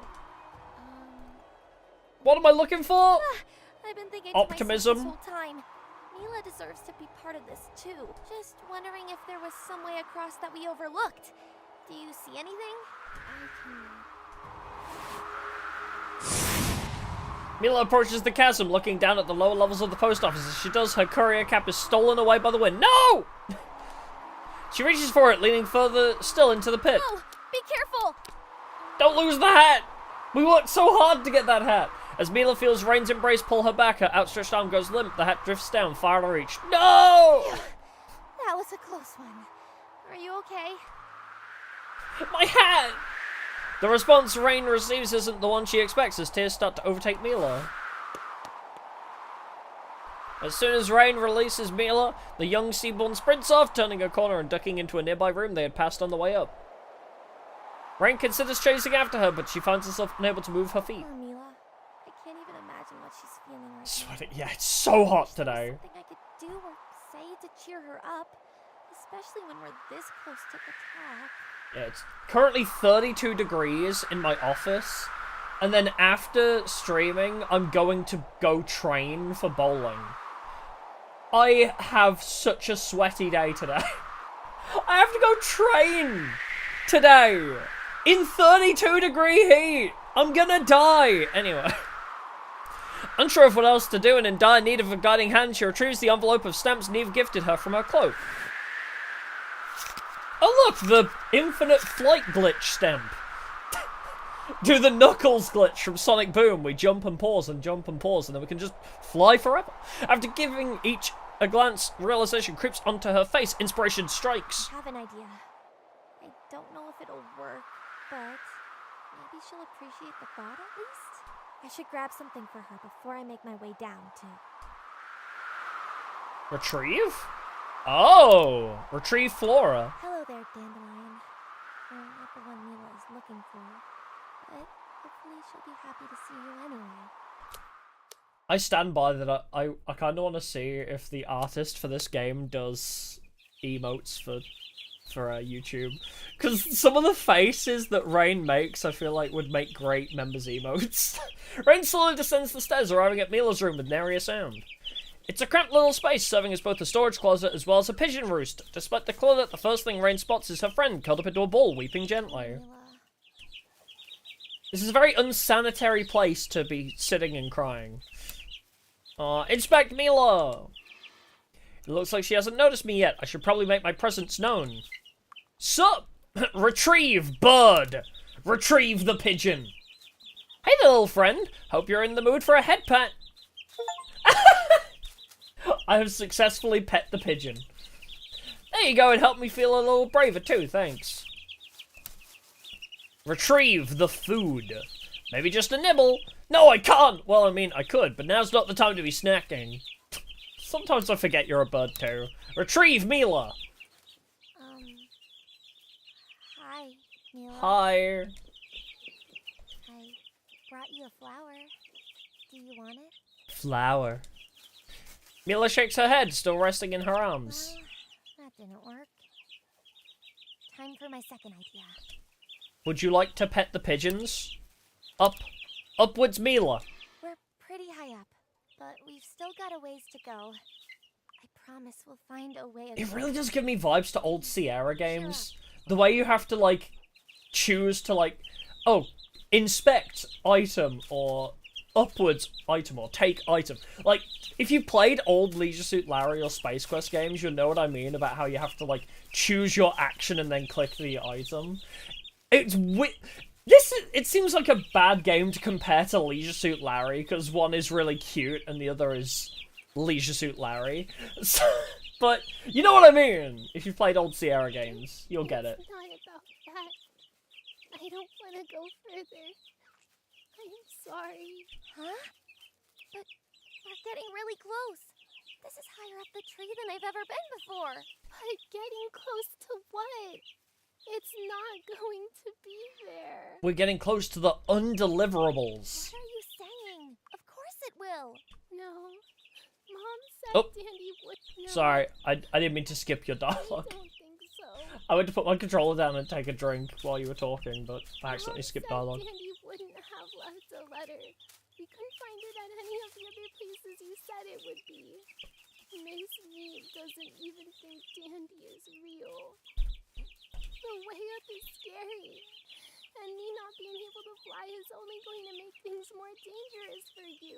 What am I looking for? I've been thinking Optimism. to myself this whole time. Mila deserves to be part of this too. Just wondering if there was some way across that we overlooked. Do you see anything? Mila approaches the chasm, looking down at the lower levels of the post office. As she does, her courier cap is stolen away by the wind. No! She reaches for it, leaning further still into the pit. Oh, be careful! Don't lose the hat! We worked so hard to get that hat. As Mila feels Rain's embrace pull her back, her outstretched arm goes limp. The hat drifts down, far to reach. No! That was a close one. Are you okay? My hat! The response Rain receives isn't the one she expects as tears start to overtake Mila. As soon as Rain releases Mila, the young Seaborn sprints off, turning a corner and ducking into a nearby room they had passed on the way up. Rain considers chasing after her, but she finds herself unable to move her feet. Poor Mila. I can't even imagine what she's feeling right now. Sweating. Yeah, it's so hot today. Something I could do or say to cheer her up, especially when we're this close to the top. Yeah, it's currently 32 degrees in my office, and then after streaming, I'm going to go train for bowling. I have such a sweaty day today. I have to go train today in 32 degree heat. I'm gonna die. Anyway. Unsure of what else to do and in dire need of a guiding hand, she retrieves the envelope of stamps Neve gifted her from her cloak. Oh look, the infinite flight glitch stamp. Do the Knuckles glitch from Sonic Boom. We jump and pause and jump and pause, and then we can just fly forever. After giving each a glance, realization creeps onto her face. Inspiration strikes. I have an idea. I don't know if it'll work, but maybe she'll appreciate the thought at least. I should grab something for her before I make my way down, too. Retrieve? Oh, retrieve flora. Hello there, Dandelion. Well, not the one Mila is looking for, but hopefully she'll be happy to see you anyway. I stand by that. I kind of want to see if the artist for this game does emotes for YouTube, because some of the faces that Rain makes, I feel like would make great members emotes. Rain slowly descends the stairs, arriving at Mila's room with nary a sound. It's a cramped little space, serving as both a storage closet as well as a pigeon roost. Despite the closet, the first thing Rain spots is her friend, curled up into a ball, weeping gently. Mila. This is a very unsanitary place to be sitting and crying. Inspect Mila! It looks like she hasn't noticed me yet. I should probably make my presence known. Sup? Retrieve, bird! Retrieve the pigeon! Hey there, little friend. Hope you're in the mood for a head pat. I have successfully pet the pigeon. There you go, it helped me feel a little braver too, thanks. Retrieve the food. Maybe just a nibble. No, I can't! Well, I mean, I could, but now's not the time to be snacking. Sometimes I forget you're a bird too. Retrieve Mila! Hi, Mila. Hi. I brought you a flower. Do you want it? Flower. Mila shakes her head, still resting in her arms. Well, that didn't work. Time for my second idea. Would you like to pet the pigeons? Upwards, Mila. We're pretty high up, but we've still got a ways to go. I promise we'll find a way of... It really does give me vibes to old Sierra games. The way you have to, like, choose to, like, oh, inspect item, or, upwards item or take item. Like, if you played old Leisure Suit Larry or Space Quest games, you'll know what I mean about how you have to, like, choose your action and then click the item. It's it seems like a bad game to compare to Leisure Suit Larry, because one is really cute and the other is Leisure Suit Larry. So, but you know what I mean. If you've played old Sierra games, you'll get it. It's not about that. I don't want to go further. I'm sorry. Huh? But we're getting really close. This is higher up the tree than I've ever been before. But getting close to what? It's not going to be there. We're getting close to the undeliverables. What are you saying? Of course it will. No. Mom said Oh. Dandy would. No, Sorry, I didn't mean to skip your I dialogue. don't think so. I went to put my controller down and take a drink while you were talking, but I accidentally Mom skipped said dialogue. Dandy wouldn't have left a letter. We couldn't find it at any of the other places you said it would be. Miss Neve doesn't even think Dandy is real. The way up is scary. And me not being able to fly is only going to make things more dangerous for you.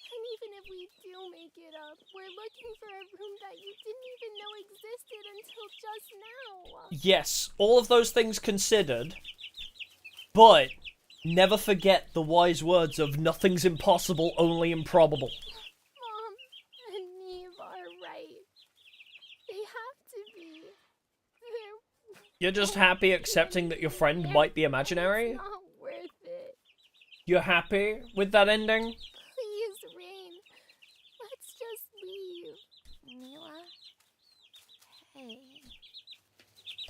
And even if we do make it up, we're looking for a room that you didn't even know existed until just now. Yes, all of those things considered, but never forget the wise words of nothing's impossible, only improbable. Mom and Neve are right. They have to be. You're just happy accepting that your friend might be imaginary? It's not worth it. You're happy with that ending? Please, Rain. Let's just leave. Mila? Hey.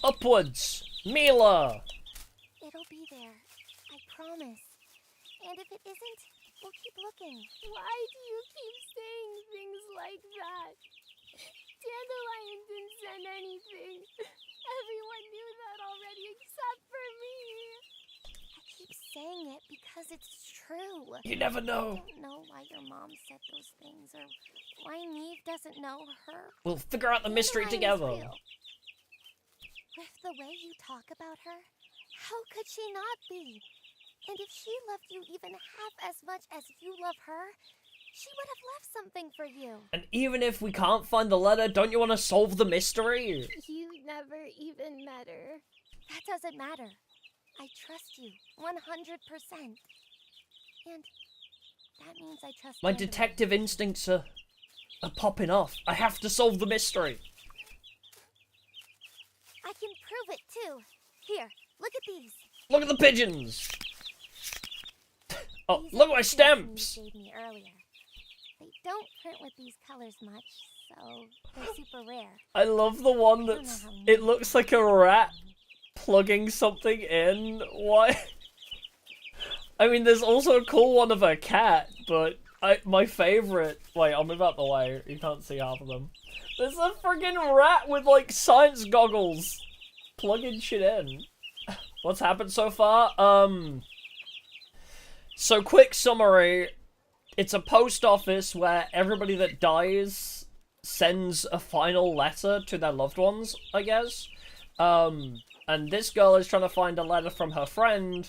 Upwards! Mila! It'll be there. I promise. And if it isn't, we'll keep looking. Why do you keep saying things like that? Dandelion didn't send anything. Everyone knew that already except for me. I keep saying it because it's true. You never know. I don't know why your mom said those things or why Neve doesn't know her. We'll figure out the mystery Dandelion is together. real. With the way you talk about her, how could she not be? And if she loved you even half as much as you love her, she would have left something for you. And even if we can't find the letter, don't you want to solve the mystery? You never even met her. That doesn't matter. I trust you 100%. And that means I trust My Dandelion. detective instincts are popping off. I have to solve the mystery. I can prove it too. Here, look at these. Look at the pigeons. Oh, These look are at my the stamps. pigeons you gave me earlier. They don't print with these colors much, so they're super rare. I love the one I don't know that's... how It many looks they like a rat plugging something in. Why? I mean, there's also a cool one of a cat, but my favorite... Wait, I'll move out the way. You can't see half of them. There's a friggin' rat with, like, science goggles plugging shit in. What's happened so far? So, quick summary. It's a post office where everybody that dies sends a final letter to their loved ones, I guess. And this girl is trying to find a letter from her friend,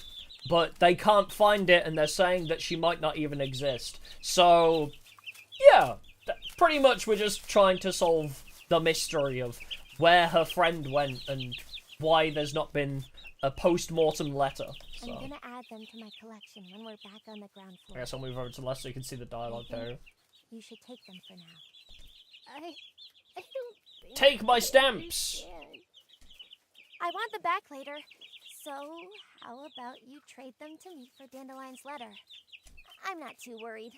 but they can't find it, and they're saying that she might not even exist. So, yeah, pretty much we're just trying to solve the mystery of where her friend went and why there's not been a post-mortem letter. So, I'm gonna add them to my collection when we're back on the ground I floor. guess I'll move over to the left so you can see the dialogue there. You should take them for now. I don't think Take my I stamps! understand. I want them back later. So, how about you trade them to me for Dandelion's letter? I'm not too worried.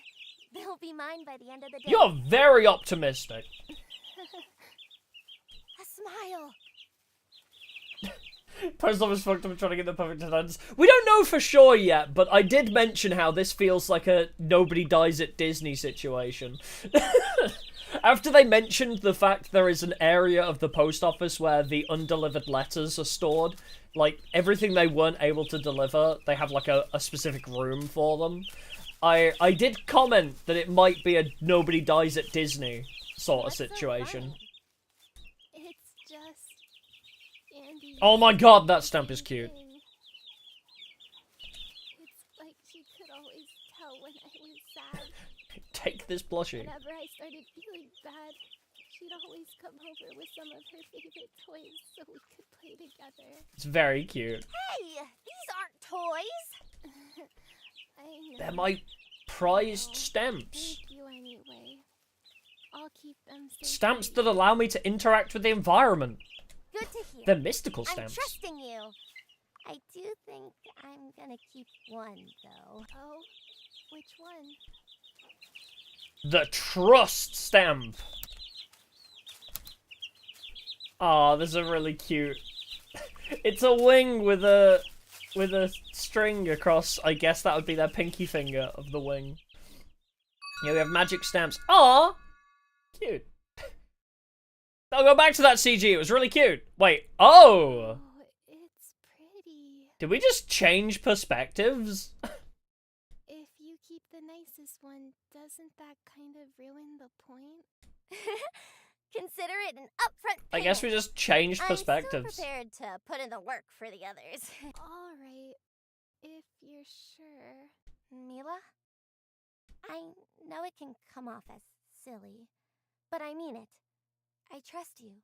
They'll be mine by the end of the day. You're very optimistic. A smile. Post office fucked up trying to get the perfect attendance. We don't know for sure yet, but I did mention how this feels like a nobody dies at Disney situation. After they mentioned the fact there is an area of the post office where the undelivered letters are stored, like everything they weren't able to deliver, they have like a specific room for them. I did comment that it might be a nobody dies at Disney sort of What's so situation. funny? It's just Andy. Oh my god, that stamp is cute. It's like she could always tell when I was sad. Take this plushie. Whenever I started feeling bad, she'd always come over with some of her favorite toys so we could play together. It's very cute. Hey, these aren't toys. I know. They're my prized stamps. Thank you anyway. I'll keep them safe. Stamps that allow me to interact with the environment. Good to hear. They're mystical I'm stamps. trusting you. I do think I'm gonna keep one, though. Oh, which one? The trust stamp. Oh, this is a really cute. It's a wing with a string across. I guess that would be their pinky finger of the wing. Yeah, we have magic stamps. Aw, cute. I'll go back to that CG. It was really cute. Wait. Oh. Oh, it's pretty. Did we just change perspectives? If you keep the nicest one, doesn't that kind of ruin the point? Consider it an upfront I guess we payment. just changed I'm perspectives. still prepared to put in the work for the others. Alright, if you're sure. Mila? I know it can come off as silly, but I mean it. I trust you.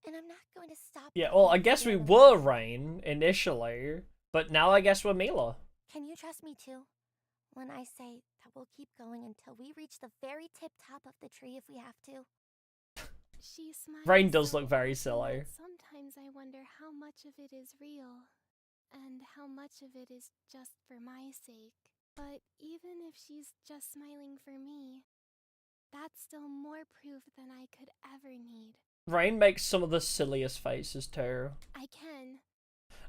And I'm not going to stop. Yeah, you well, from I guess we doing were this. Rain initially, but now I guess we're Mila. Can you trust me too? When I say that we'll keep going until we reach the very tip top of the tree if we have to. She smiles. Rain does so look very often silly. that sometimes I wonder how much of it is real, and how much of it is just for my sake. But even if she's just smiling for me, that's still more proof than I could ever need. Rain makes some of the silliest faces too. I can.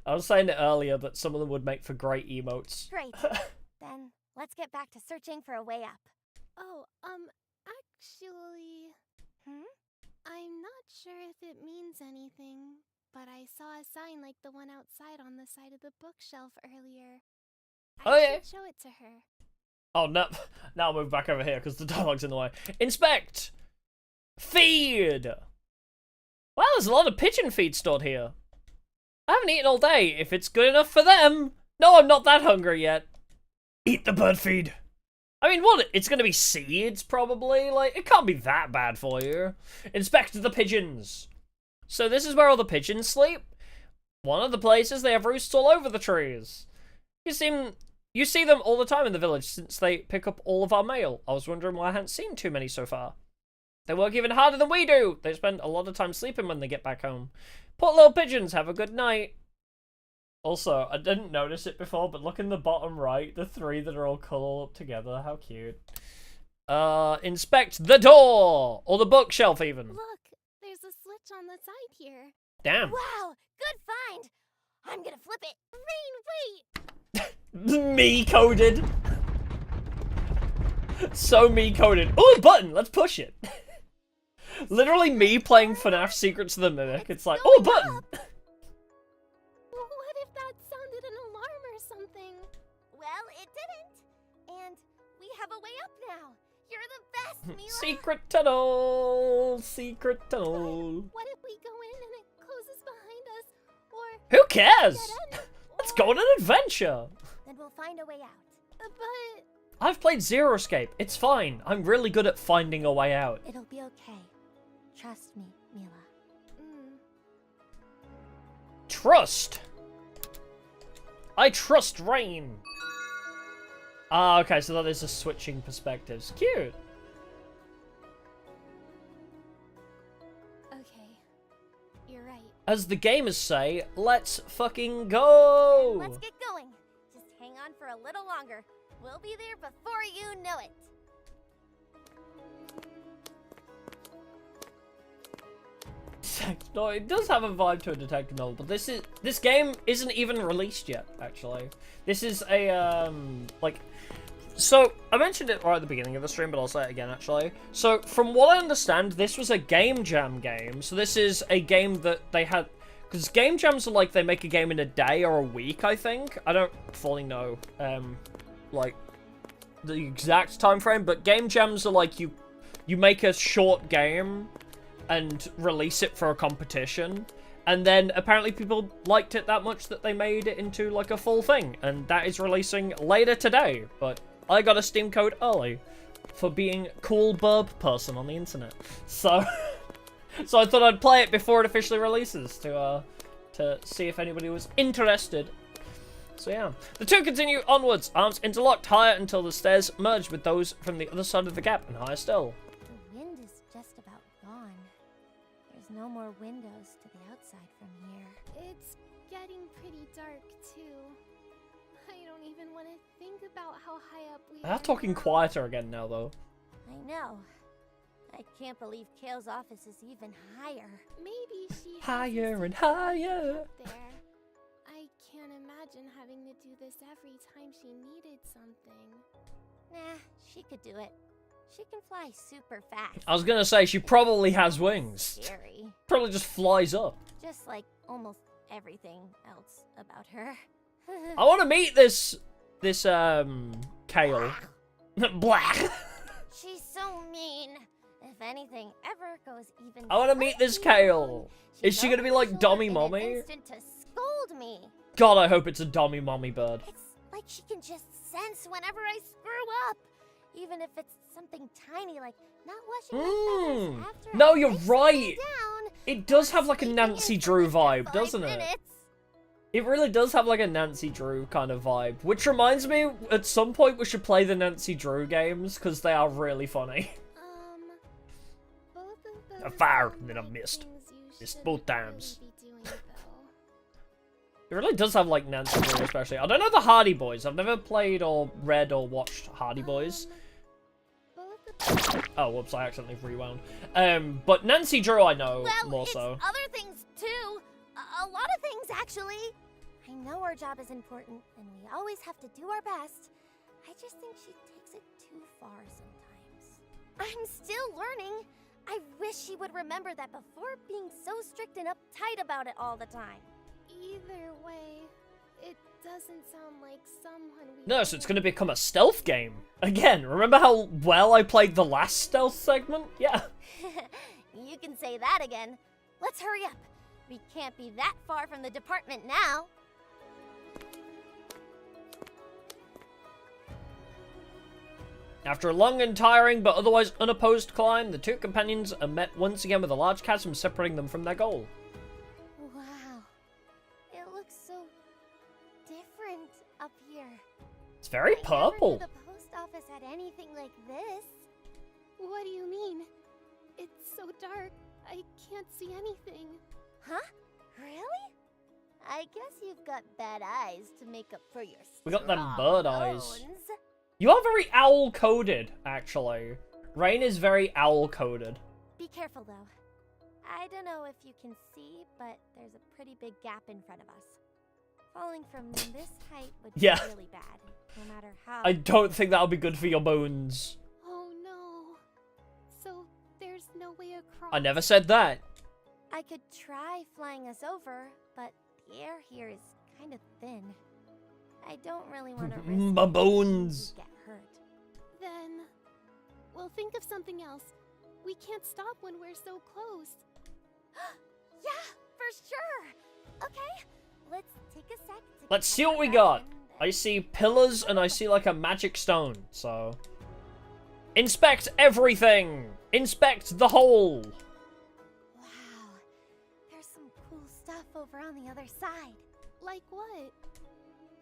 I was saying it earlier that some of them would make for great emotes. Great. Then let's get back to searching for a way up. Oh, actually, I'm not sure if it means anything, but I saw a sign like the one outside on the side of the bookshelf earlier. Oh, I yeah? should show it to her. Oh, no. Now I'll move back over here because the dialogue's in the way. Inspect! Feed! Wow, there's a lot of pigeon feed stored here. I haven't eaten all day. If it's good enough for them. No, I'm not that hungry yet. Eat the bird feed. I mean, what? It's going to be seeds, probably? Like, it can't be that bad for you. Inspect the pigeons. So this is where all the pigeons sleep? One of the places they have roosts all over the trees. You see them all the time in the village since they pick up all of our mail. I was wondering why I hadn't seen too many so far. They work even harder than we do. They spend a lot of time sleeping when they get back home. Poor little pigeons, have a good night. Also, I didn't notice it before, but look in the bottom right, the three that are all cuddled up together. How cute. Inspect the door! Or the bookshelf, even. Look, there's a switch on the side here. Damn. Wow, good find. I'm gonna flip it. Rain, wait. Me-coded. So me-coded. Oh, a button! Let's push it. Literally me playing FNAF Secrets of the Mimic. It's like, oh, a button! What if that sounded an alarm or something? Well, it didn't. And we have a way up now. You're the best, Mila. Secret tunnel! Secret tunnel. What if we go in and it closes behind us? Or Who cares? dead end? Let's go on an adventure! Then we'll find a way out. But I've played Zero Escape. It's fine. I'm really good at finding a way out. It'll be okay. Trust me, Mila. Trust! I trust Rain! Ah, okay, so that is a switching perspectives. Cute! okay, you're right. As the gamers say, let's fucking go! Let's get going. Just hang on for a little longer. We'll be there before you know it. No, it does have a vibe to a detective novel, but this game isn't even released yet, actually. This is a, so, I mentioned it right at the beginning of the stream, but I'll say it again, actually. So, from what I understand, this was a game jam game. So this is a game that they had, because game jams are like, they make a game in a day or a week, I think. I don't fully know, like, the exact time frame, but game jams are like, you make a short game and release it for a competition, and then apparently people liked it that much that they made it into like a full thing, and that is releasing later today. But I got a Steam code early for being cool BIRB person on the internet. So, so I thought I'd play it before it officially releases to see if anybody was interested. So yeah, the two continue onwards, arms interlocked higher until the stairs merge with those from the other side of the gap and higher still. The wind is just about gone. There's no more windows to the outside from here. It's getting pretty dark, too. I don't even want to think about how high up we They are talking now. quieter again now, though. I know. I can't believe Kale's office is even higher. Maybe she has Higher us and secretly higher. up there. I can't imagine having to do this every time she needed something. Nah, she could do it. She can fly super fast. I was gonna say, she probably has wings. Scary. Probably just flies up. Just like almost everything else about her. I want to meet this Kale. Black. She's so mean. If anything ever goes even I want to meet this slightly Kale. wrong, Is she's she gonna be over my like Dummy shoulder in an Mommy? instant to scold me. God, I hope it's a Dummy Mommy bird. It's like she can just sense whenever I screw up. Even if it's something tiny like not washing my feathers after No, I you're lay right. down, It does have like a sleeping Nancy in Drew for vibe, 5 doesn't it? minutes. It really does have like a Nancy Drew kind of vibe. Which reminds me, at some point we should play the Nancy Drew games, because they are really funny. Both of I those fired, sound then I like missed. things you Missed shouldn't both times. really be doing, though. It really does have like Nancy Drew especially. I don't know the Hardy Boys. I've never played or read or watched Hardy Boys. Both of Oh, whoops, I accidentally rewound. But Nancy Drew I know Well, more it's so. other things too. A lot of things actually. I know our job is important, and we always have to do our best. I just think she takes it too far sometimes. I'm still learning. I wish she would remember that before being so strict and uptight about it all the time. either way, it doesn't sound like someone we No, so it's gonna become a stealth game. Again, remember how well I played the last stealth segment? Yeah. You can say that again. Let's hurry up. We can't be that far from the department now. After a long and tiring but otherwise unopposed climb, the two companions are met once again with a large chasm separating them from their goal. Wow. It looks so different up here. It's very I never knew purple. the post office had anything like this. What do you mean? It's so dark, I can't see anything. Huh? Really? I guess you've got bad eyes to make up for your We got them strong bird eyes. bones. You are very owl-coded, actually. Rain is very owl-coded. Be careful though. I don't know if you can see, but there's a pretty big gap in front of us. Falling from this height would be Yeah. really bad, no matter how. I don't think that'll be good for your bones. Oh no. So there's no way across. I never said that. I could try flying us over, but the air here is kind of thin. I don't really want to risk My bones. get hurt. Then we'll think of something else. We can't stop when we're so close. Yeah, for sure. Okay, let's take a sec. To Let's get see what we our got. breath and I see pillars and I see like a magic stone, so... Inspect everything! Inspect the hole! Wow, there's some cool stuff over on the other side. Like what?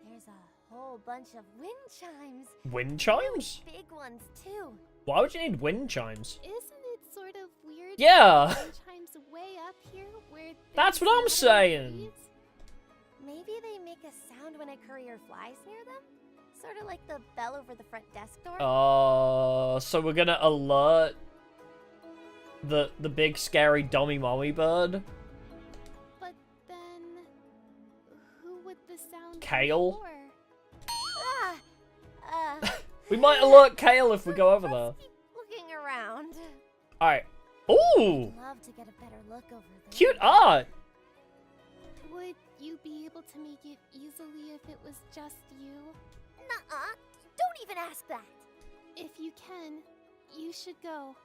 There's a whole bunch of wind chimes. Wind chimes? Big ones too. Why would you need wind chimes? Isn't it sort of weird? Yeah. Wind chimes way up here where That's there's what I'm no saying. breeze? Maybe they make a sound when a courier flies near them? Sort of like the bell over the front desk door? So we're gonna alert the big scary dummy mommy bird? But then, who would the sound be Kale? for? We might alert Kale if we go over there. Let's keep looking around. Alright. Ooh! Love to get a better look over there. Cute art! Would you be able to make it easily if it was just you? Nuh-uh. Don't even ask that. If you can, you should go.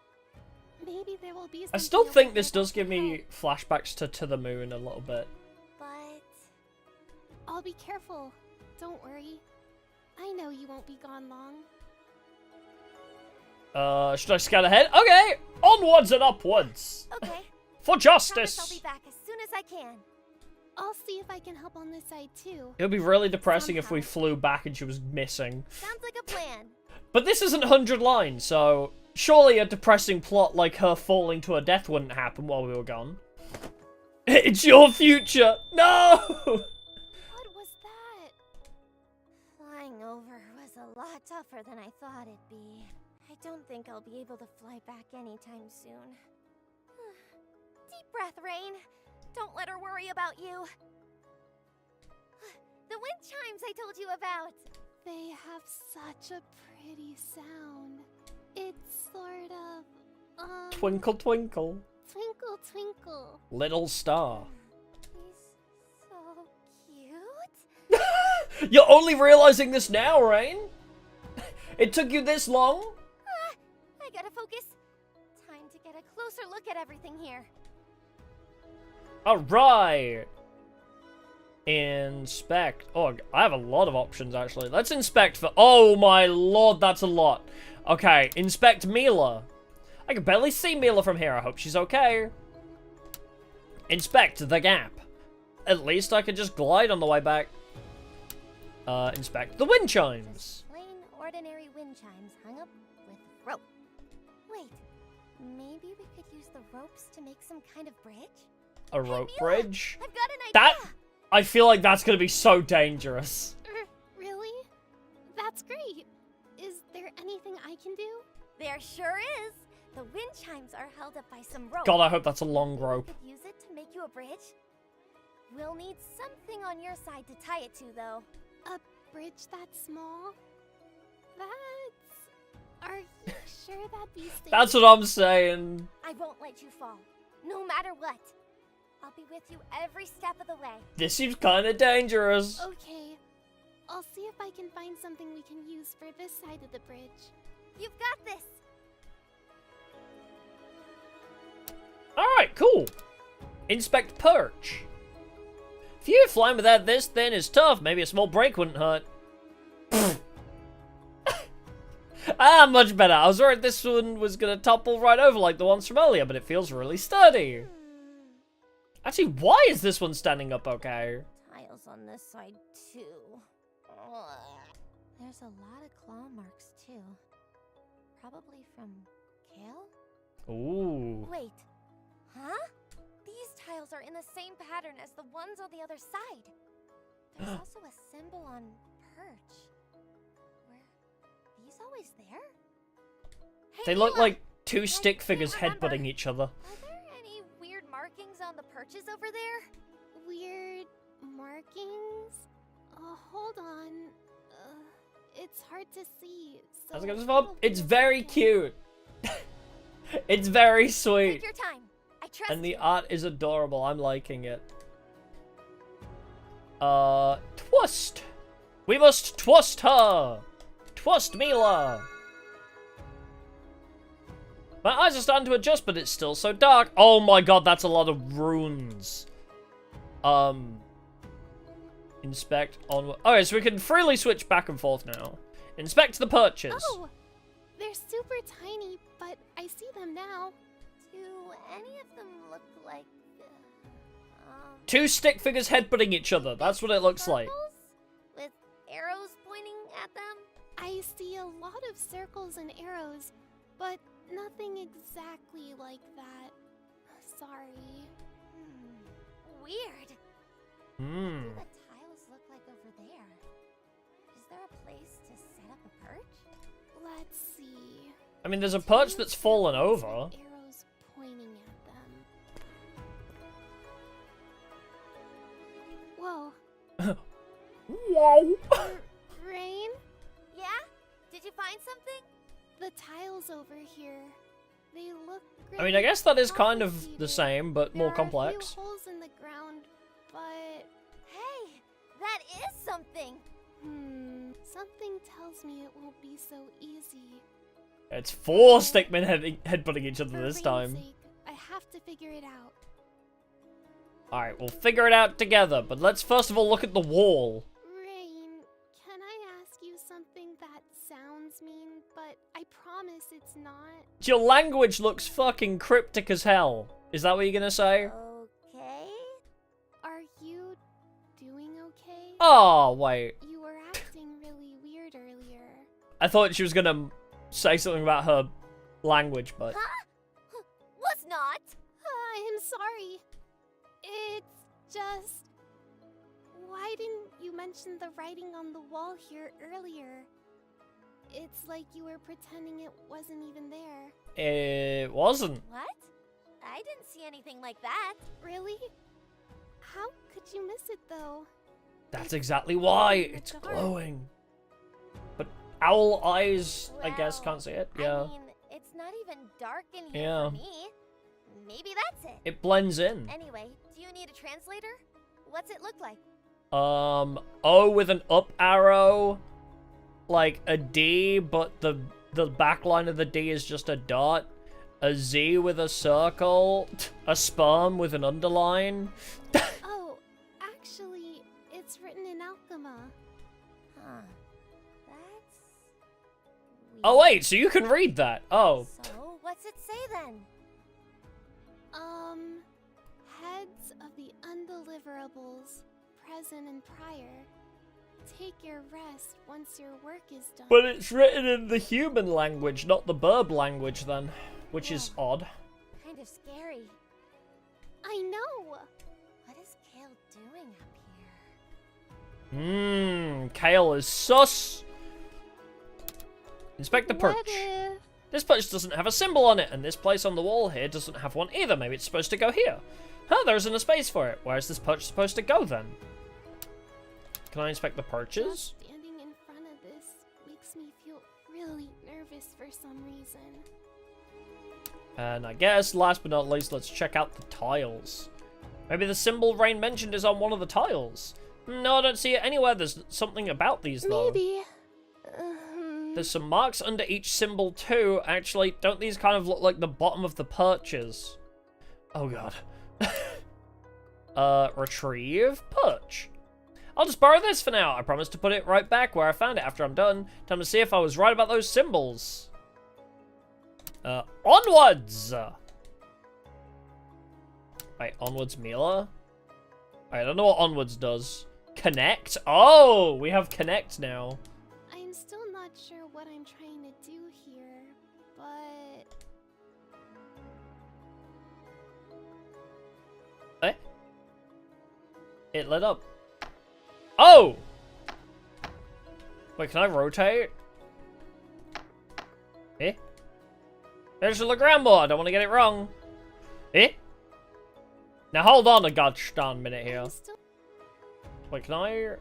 Maybe there will be I something still over think there this that does can give me help. flashbacks to the moon a little bit. But I'll be careful. Don't worry. I know you won't be gone long. Should I scan ahead? Okay, onwards and upwards. Okay. For Promise I'll justice. be back as soon as I can. I'll see if I can help on this side too. It would be really depressing if we Somehow. flew back and she was missing. Sounds like a plan. But this isn't 100 lines, so surely a depressing plot like her falling to her death wouldn't happen while we were gone. It's your future! No! What was that? Flying over was a lot tougher than I thought it'd be. I don't think I'll be able to fly back anytime soon. Deep breath, Rain. Don't let her worry about you. The wind chimes I told you about. They have such a pretty sound. It's sort of, Twinkle, twinkle. twinkle, twinkle. Little star. He's so cute. You're only realizing this now, Rain? It took you this long? I gotta focus. Time to get a closer look at everything here. Alright. Inspect. Oh, I have a lot of options, actually. Let's inspect for... Oh, my lord, that's a lot. Okay, inspect Mila. I can barely see Mila from here. I hope she's okay. Inspect the gap. At least I could just glide on the way back. Inspect the wind chimes. Plain, ordinary wind chimes hung up with rope. Wait, maybe we could use the ropes to make some kind of bridge? A rope Mila, bridge. I've got an That... idea! I feel like that's gonna be so dangerous. Really? That's great. Is there anything I can do? There sure is! The wind chimes are held up by some rope. God, I hope that's a long rope. We could use it to make you a bridge. We'll need something on your side to tie it to, though. A bridge that small? Are you sure that'd be safe? That's what I'm saying. I won't let you fall, no matter what. I'll be with you every step of the way. This seems kind of dangerous. Okay. I'll see if I can find something we can use for this side of the bridge. You've got this. Alright, cool. Inspect perch. Phew, flying without this thing is tough. Maybe a small break wouldn't hurt. Ah, much better. I was worried this one was gonna topple right over like the ones from earlier, but it feels really sturdy. Actually, why is this one standing up okay? Tiles on this side, too. There's a lot of claw marks, too. Probably from Kale? Ooh. Wait. Huh? These tiles are in the same pattern as the ones on the other side. There's also a symbol on perch. These always there? Hey, They look Mila! like two stick can't figures remember. headbutting each other. Are there any weird markings on the perches over there? Weird markings? Hold on. It's hard to see. I was So gonna say, it'll it's be a very second. cute. It's very Take sweet. your time. I trust And the you. art is adorable. I'm liking it. Twist. We must twist her. Twist Mila. My eyes are starting to adjust, but it's still so dark. Oh my god, that's a lot of runes. Inspect on... Okay, so we can freely switch back and forth now. Inspect the perches. Oh! They're super tiny, but I see them now. Do any of them look like... Two stick figures headbutting each other. That's what it looks like. circles with arrows pointing at them? I see a lot of circles and arrows, but nothing exactly like that. Sorry. Weird. Hmm. What do the tiles look like over there? Is there a place to set up a perch? Let's see. I mean, there's a perch Two that's fallen circles over. with arrows pointing at them. Whoa. Whoa. Rain? Yeah? Did you find something? The tiles over here. They look great. I mean, I guess that is kind of the complicated. same, but more There complex. Are a few holes in the ground, but Hey, that is something. something tells me it won't be so easy. It's four stickmen headbutting each other For this Rain's time. sake, I have to figure it out. Alright, we'll figure it out together, but let's first of all look at the wall. Rain, can I ask you something that sounds mean, but I promise it's not. Your language looks fucking cryptic as hell. Is that what you're gonna say? Okay. Are you doing okay? Oh, wait. You were acting really weird earlier. I thought she was gonna say something about her language, but... Huh? Was not. I'm sorry. It's just... Why didn't you mention the writing on the wall here earlier? It's like you were pretending it wasn't even there. It wasn't. What? I didn't see anything like that. Really? How could you miss it though? That's exactly why. It's dark. glowing. But owl eyes, I guess, Well, can't see it. Yeah. I mean, it's not even dark in here Yeah. for me. Maybe that's it. It blends in. Anyway, do you need a translator? What's it look like? O with an up arrow, like a D, but the back line of the D is just a dot. A Z with a circle. A sperm with an underline. Oh, actually, it's written in Alchema. Huh. That's... Oh wait, so you can read that. Oh. So, what's it say then? Heads of the undeliverables, present and prior. Take your rest once your work is done. But it's written in the human language, not the BIRB language then, which is odd. Kind of scary. I know! What is Kale doing up here? Kale is sus. Inspect the perch. What if... This perch doesn't have a symbol on it, and this place on the wall here doesn't have one either. Maybe it's supposed to go here. Huh, there isn't a space for it. Where is this perch supposed to go then? Can I inspect the perches? Just standing in front of this makes me feel really nervous for some reason. And I guess, last but not least, let's check out the tiles. Maybe the symbol Rain mentioned is on one of the tiles. No, I don't see it anywhere. There's something about these, though. Maybe. There's some marks under each symbol, too. Actually, don't these kind of look like the bottom of the perches? Oh, God. Retrieve perch. I'll just borrow this for now. I promise to put it right back where I found it after I'm done. Time to see if I was right about those symbols. Onwards! Wait, onwards Mila? I don't know what onwards does. Connect? Oh, we have connect now. I'm still not sure what I'm trying to do here, but... Eh? It lit up. Oh! Wait, can I rotate? Eh? There's a Lagranmo. I don't want to get it wrong. Eh? Now hold on a goddamn minute here. I'm still... Wait, can I...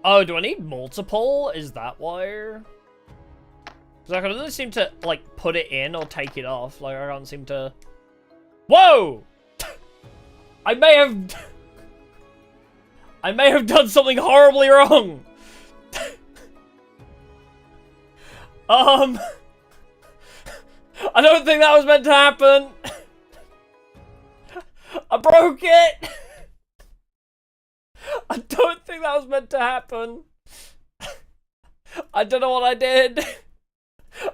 Oh, do I need multiple? Is that why? Because I can only seem to, like, put it in or take it off. Like, I can't seem to... Whoa! I may have... I may have done something horribly wrong! I don't think that was meant to happen! I broke it! I don't think that was meant to happen. I don't know what I did.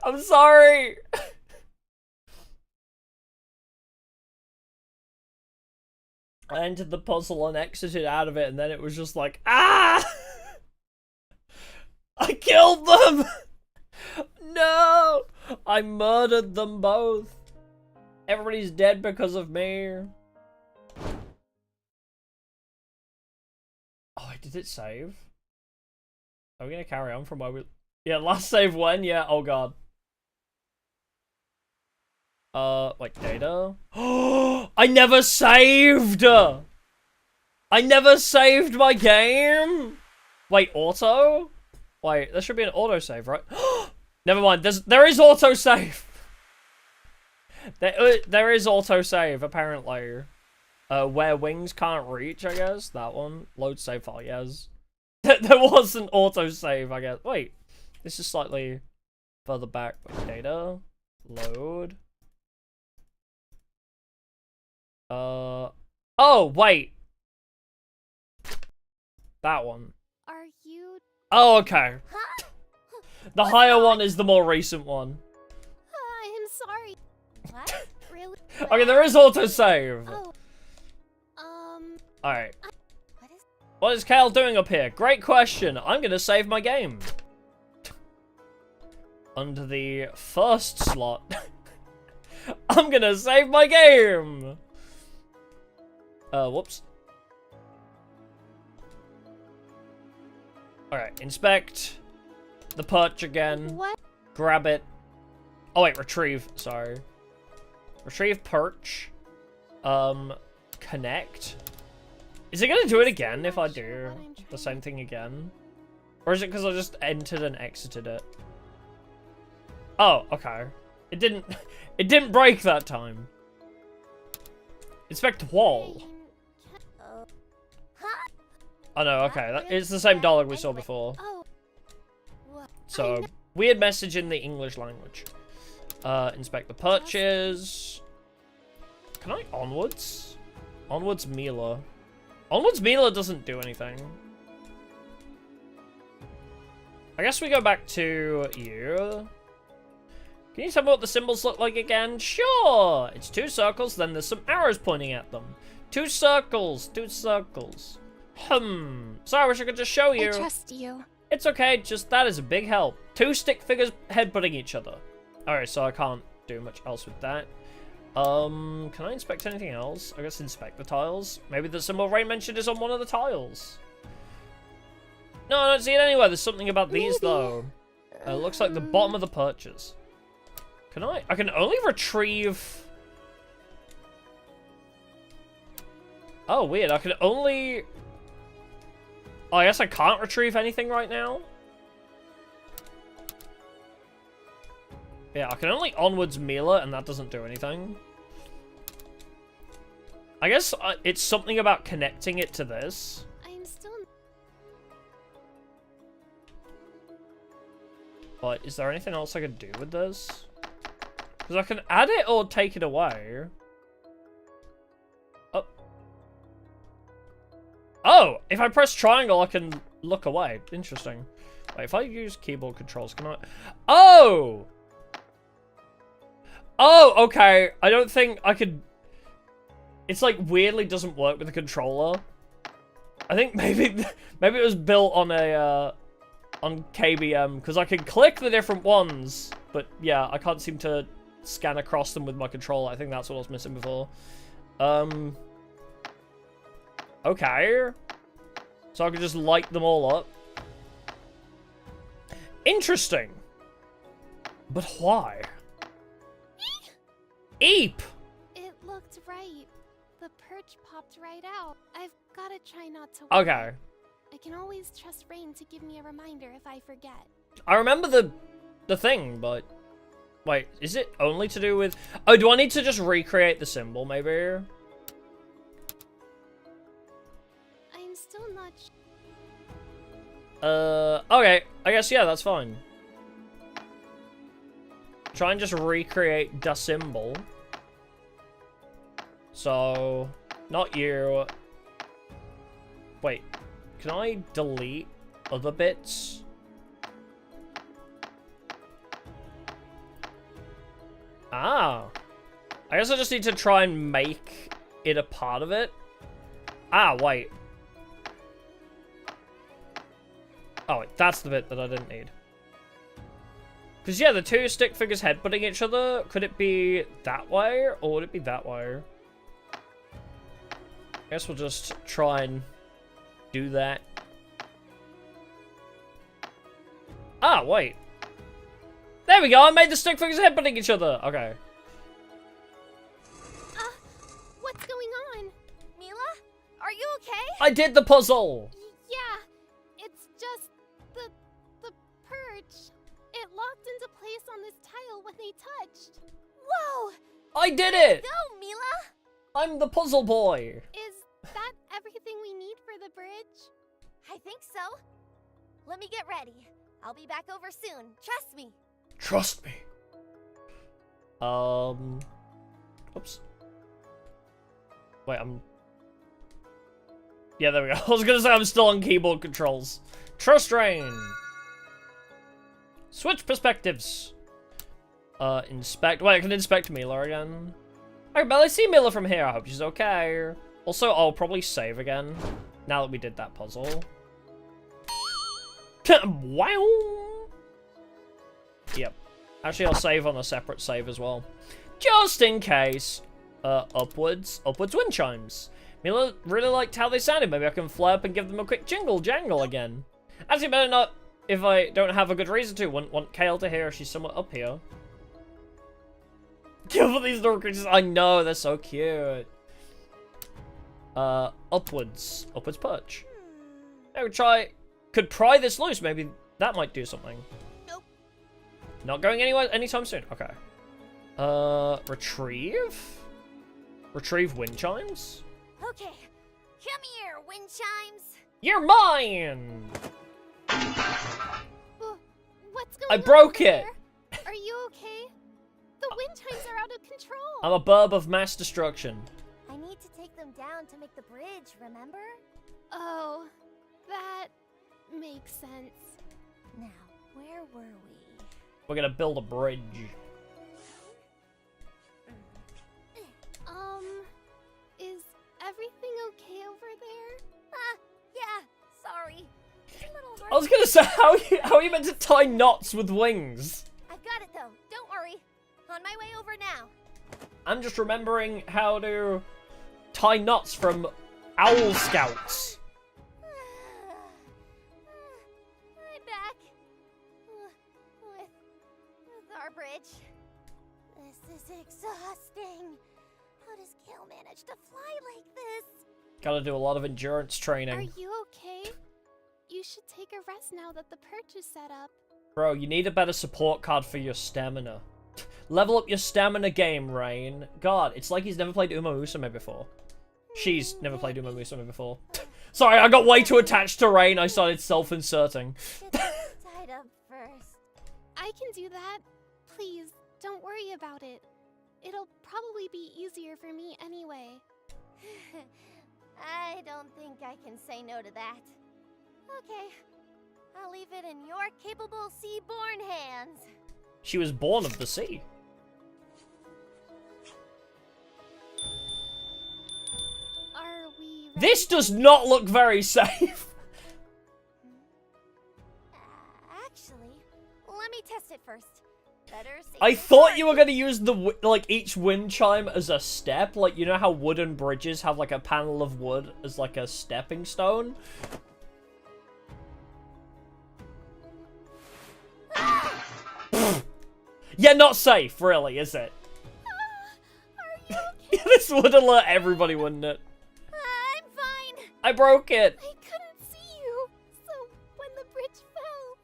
I'm sorry. I entered the puzzle and exited out of it, and then it was just like, ah! I killed them! No! I murdered them both. Everybody's dead because of me. Oh, did it save? Are we gonna carry on from where we... Yeah, last save when? Yeah, oh god. Like data? Oh, I never saved! I never saved my game! Wait, auto? Wait, there should be an auto save, right? Never mind, there is auto save! There is auto save, apparently. Where wings can't reach, I guess. That one. Load save file, yes. There was an auto save, I guess. Wait, this is slightly further back. Wait, data. Load. Oh, wait. That one. Are you... Oh, okay. Huh? The higher one is the more recent one. I'm sorry. What? Really? Okay, there is autosave. Oh. Alright. What is... What is Kale doing up here? Great question. I'm gonna save my game. Under the first slot. I'm gonna save my game! Whoops. Alright, inspect. The perch again. What? Grab it. Oh wait, retrieve, sorry. Retrieve perch. Connect. Is it gonna do it again if I do the same thing again? Or is it because I just entered and exited it? Oh, okay. It didn't break that time. Inspect wall. Huh? Oh no, okay. It's the same dialogue we saw before. Oh. What? So, weird message in the English language. Inspect the perches. Can I onwards? Onwards Mila. Onwards Mila doesn't do anything. I guess we go back to you. Can you tell me what the symbols look like again? Sure! It's 2 circles, then there's some arrows pointing at them. 2 circles, 2 circles. Sorry, I wish I could just show you. I trust you. It's okay, just that is a big help. 2 stick figures headbutting each other. Alright, so I can't do much else with that. Can I inspect anything else? I guess inspect the tiles. Maybe the symbol Ray mentioned is on one of the tiles. No, I don't see it anywhere. There's something about these, though. Looks like the bottom of the perches. Can I can only retrieve... Oh, weird. I can only... Oh, I guess I can't retrieve anything right now. Yeah, I can only onwards Mila, and that doesn't do anything. I guess it's something about connecting it to this. I'm still... But is there anything else I could do with this? Because I can add it or take it away. Oh. Oh! If I press triangle, I can look away. Interesting. Wait, if I use keyboard controls, can I... Oh! Oh, okay. I don't think I could... It's like weirdly doesn't work with the controller. I think maybe it was built on a on KBM because I can click the different ones, but yeah, I can't seem to scan across them with my controller. I think that's what I was missing before. Okay. So I can just light them all up. Interesting. But why? Eep! It looked right. The perch popped right out. I've gotta try not to... Okay. I can always trust Rain to give me a reminder if I forget. I remember the thing, but... Wait, is it only to do with... Oh, do I need to just recreate the symbol, maybe? I'm still not... Okay. I guess, yeah, that's fine. Try and just recreate the symbol. So, not you. Wait, can I delete other bits? Ah. I guess I just need to try and make it a part of it. Ah, wait. Oh, wait, that's the bit that I didn't need. Because, yeah, the 2 stick figures headbutting each other, could it be that way, or would it be that way? I guess we'll just try and do that. Ah, wait. There we go, I made the stick figures headbutting each other. Okay. What's going on? Mila? Are you okay? I did the puzzle! Yeah, it's just the perch. It locked into place on this tile when they touched. Whoa! I did it! Go, Mila! I'm the puzzle boy! Is that everything we need for the bridge? I think so. Let me get ready. I'll be back over soon. Trust me. Trust me. Oops. Wait, Yeah, there we go. I was gonna say I'm still on keyboard controls. Trust Rain. Switch perspectives. Inspect. Wait, I can inspect Mila again. I can barely see Mila from here. I hope she's okay. Also, I'll probably save again. Now that we did that puzzle. Wow. Yep. Actually, I'll save on a separate save as well. Just in case. Upwards wind chimes. Mila really liked how they sounded. Maybe I can fly up and give them a quick jingle jangle again. Actually, better not if I don't have a good reason to. Want Kale to hear she's somewhat up here. Kill for these little creatures. I know, they're so cute. Upwards perch. I could pry this loose. Maybe that might do something. Nope. Not going anywhere anytime soon. Okay. Retrieve wind chimes? Okay, come here, wind chimes. You're mine! What's going on? I broke over it! there? Are you okay? The wind chimes are out of control. I'm a burb of mass destruction. I need to take them down to make the bridge, remember? Oh, that makes sense. Now, where were we? We're gonna build a bridge. Is everything okay over there? Yeah, sorry. It's a little hard. I was gonna say, how are you meant to tie knots with wings? I've got it though, don't worry. On my way over now. I'm just remembering how to tie knots from Owl Scouts. I'm back. With our bridge. This is exhausting. How does Kale manage to fly like this? Gotta do a lot of endurance Are training. you okay? You should take a rest now that the perch is set up. Bro, you need a better support card for your stamina. Level up your stamina game, Rain. God, it's like he's never played Uma Musume before. She's never played Uma Musume before. Sorry, I got way too attached to Rain. I started self-inserting. Tied up first. I can do that. Please, don't worry about it. It'll probably be easier for me anyway. I don't think I can say no to that. Okay, I'll leave it in your capable sea-born hands. She was born of the sea. Are we ready? This does not look very safe. Actually, let me test it first. Better safe I than thought sorry. you were gonna use the each wind chime as a step, like you know how wooden bridges have like a panel of wood as like a stepping stone. Yeah, not safe, really, is it? Are you okay? This would alert everybody, wouldn't it? I'm fine. I broke it. I couldn't see you, so when the bridge fell,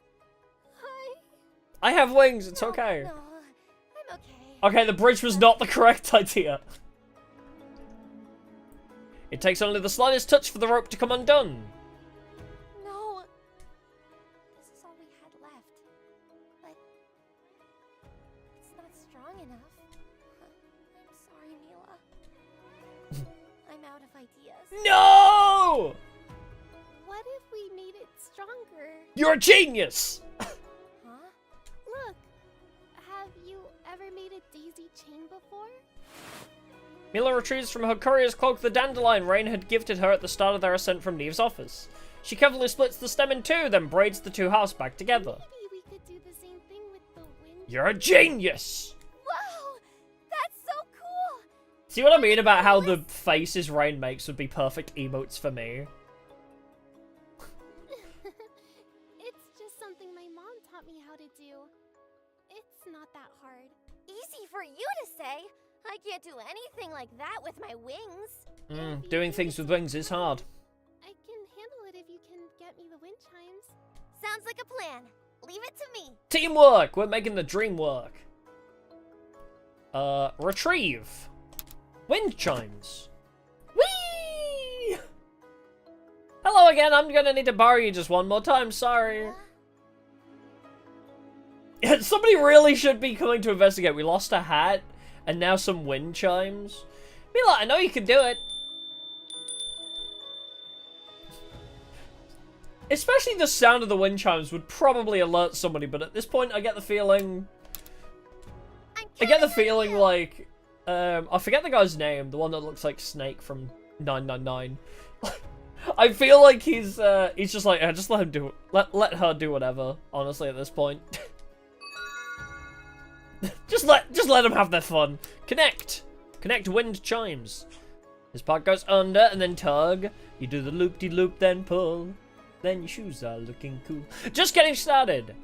I have wings. It's okay. No, I'm okay. Okay, the bridge was not the correct idea. It takes only the slightest touch for the rope to come undone. No. This is all we had left. But it's not strong enough. I'm sorry, Mila. I'm out of ideas. No! what if we made it stronger? You're a genius! Huh? Look, have you ever made a daisy chain before? Mila retrieves from her courier's cloak the dandelion Rain had gifted her at the start of their ascent from Neve's office. She carefully splits the stem in two, then braids the two halves back together. Maybe we could do the same thing with the wind. You're a genius! Whoa! That's so cool! See what I mean about how the faces Rain makes would be perfect emotes for me? It's just something my mom taught me how to do. It's not that hard. Easy for you to say. I can't do anything like that with my wings. Doing things with wings is hard. I can handle it if you can get me the wind chimes. Sounds like a plan. Leave it to me. Teamwork! We're making the dream work. Retrieve. Wind chimes. Whee! Hello again, I'm gonna need to borrow you just one more time, sorry. Somebody really should be coming to investigate. We lost a hat, and now some wind chimes. Mila, I know you can do it. Especially the sound of the wind chimes would probably alert somebody, but at this point I get the feeling... like... I forget the guy's name, the one that looks like Snake from 999. I feel like he's just like, just let him do it. Let her do whatever, honestly, at this point. just let them have their fun. Connect wind chimes. This part goes under and then tug. You do the loop-de-loop, then pull. Then your shoes are looking cool. Just getting started.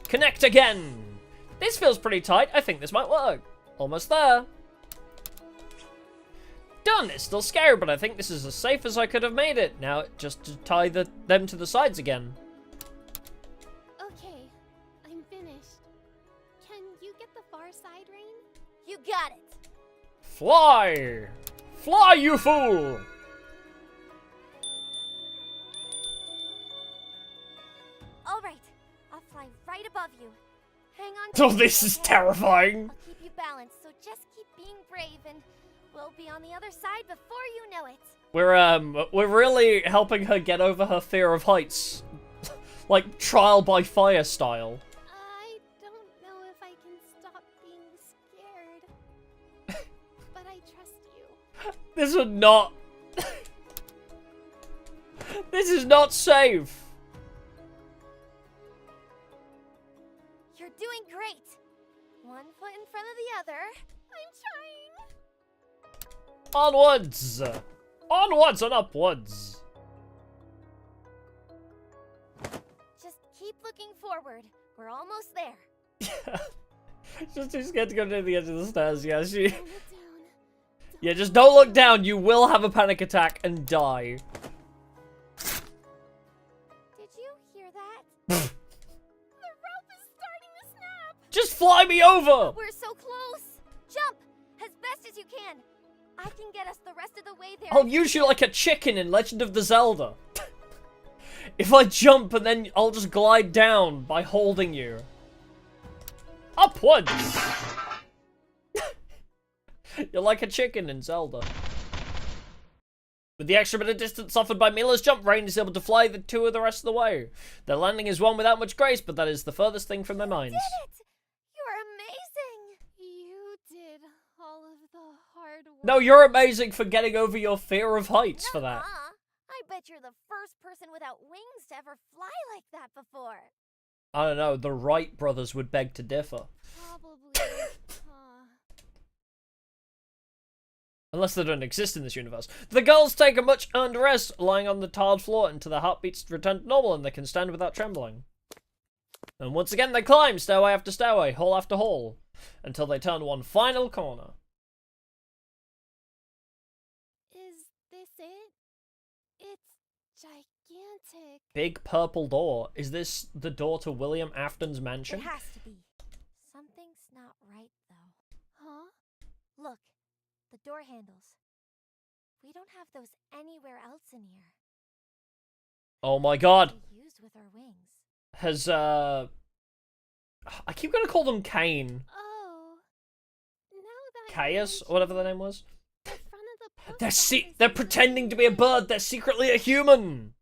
Connect again. This feels pretty tight. I think this might work. Almost there. Done. It's still scary, but I think this is as safe as I could have made it. Now, just to tie them to the sides again. Okay, I'm finished. Can you get the far side, Rain? You got it. Fly! Fly, you fool! All right, I'll fly right above you. Hang on. Oh, tight, this is okay? terrifying. I'll keep you balanced, so just keep being brave, and we'll be on the other side before you know it. We're really helping her get over her fear of heights. Like, trial by fire style. I don't know if I can stop being scared. But I trust you. This would not... This is not safe. You're doing great. One foot in front of the other. I'm trying. Onwards! Onwards and upwards! Just keep looking forward. We're almost there. Just too scared to go to the edge of the stairs, yeah, she... Don't look down. Yeah, just don't look down, you will have a panic attack and die. Did you hear that? The rope is starting to snap. Just fly me over! We're so close. Jump as best as you can. I can get us the rest of the way there. I'll use you like a chicken in Legend of the Zelda. If I jump and then I'll just glide down by holding you. Upwards! You're like a chicken in Zelda. With the extra bit of distance offered by Mila's jump, Rain is able to fly the two of the rest of the way. Their landing is one without much grace, but that is the furthest thing from their minds. Did it! You're amazing. You did all of the hard work. No, you're amazing for getting over your fear of heights for that. Nuh-uh. I bet you're the first person without wings to ever fly like that before. I don't know, the Wright brothers would beg to differ. Probably. Unless they don't exist in this universe. The girls take a much earned rest, lying on the tiled floor until their heartbeats return to normal and they can stand without trembling. And once again they climb, stairway after stairway, hall after hall, until they turn one final corner. Is this it? It's gigantic. Big purple door. Is this the door to William Afton's mansion? It has to be. Something's not right, though. Huh? Look, the door handles. We don't have those anywhere else in here. Oh my god. We use with our wings. Has, I keep gonna call them Kane. Oh. Now that Caius, you or whatever their mention name was. the front of the post They're office they're is pretending to be a red. bird. They're secretly a human.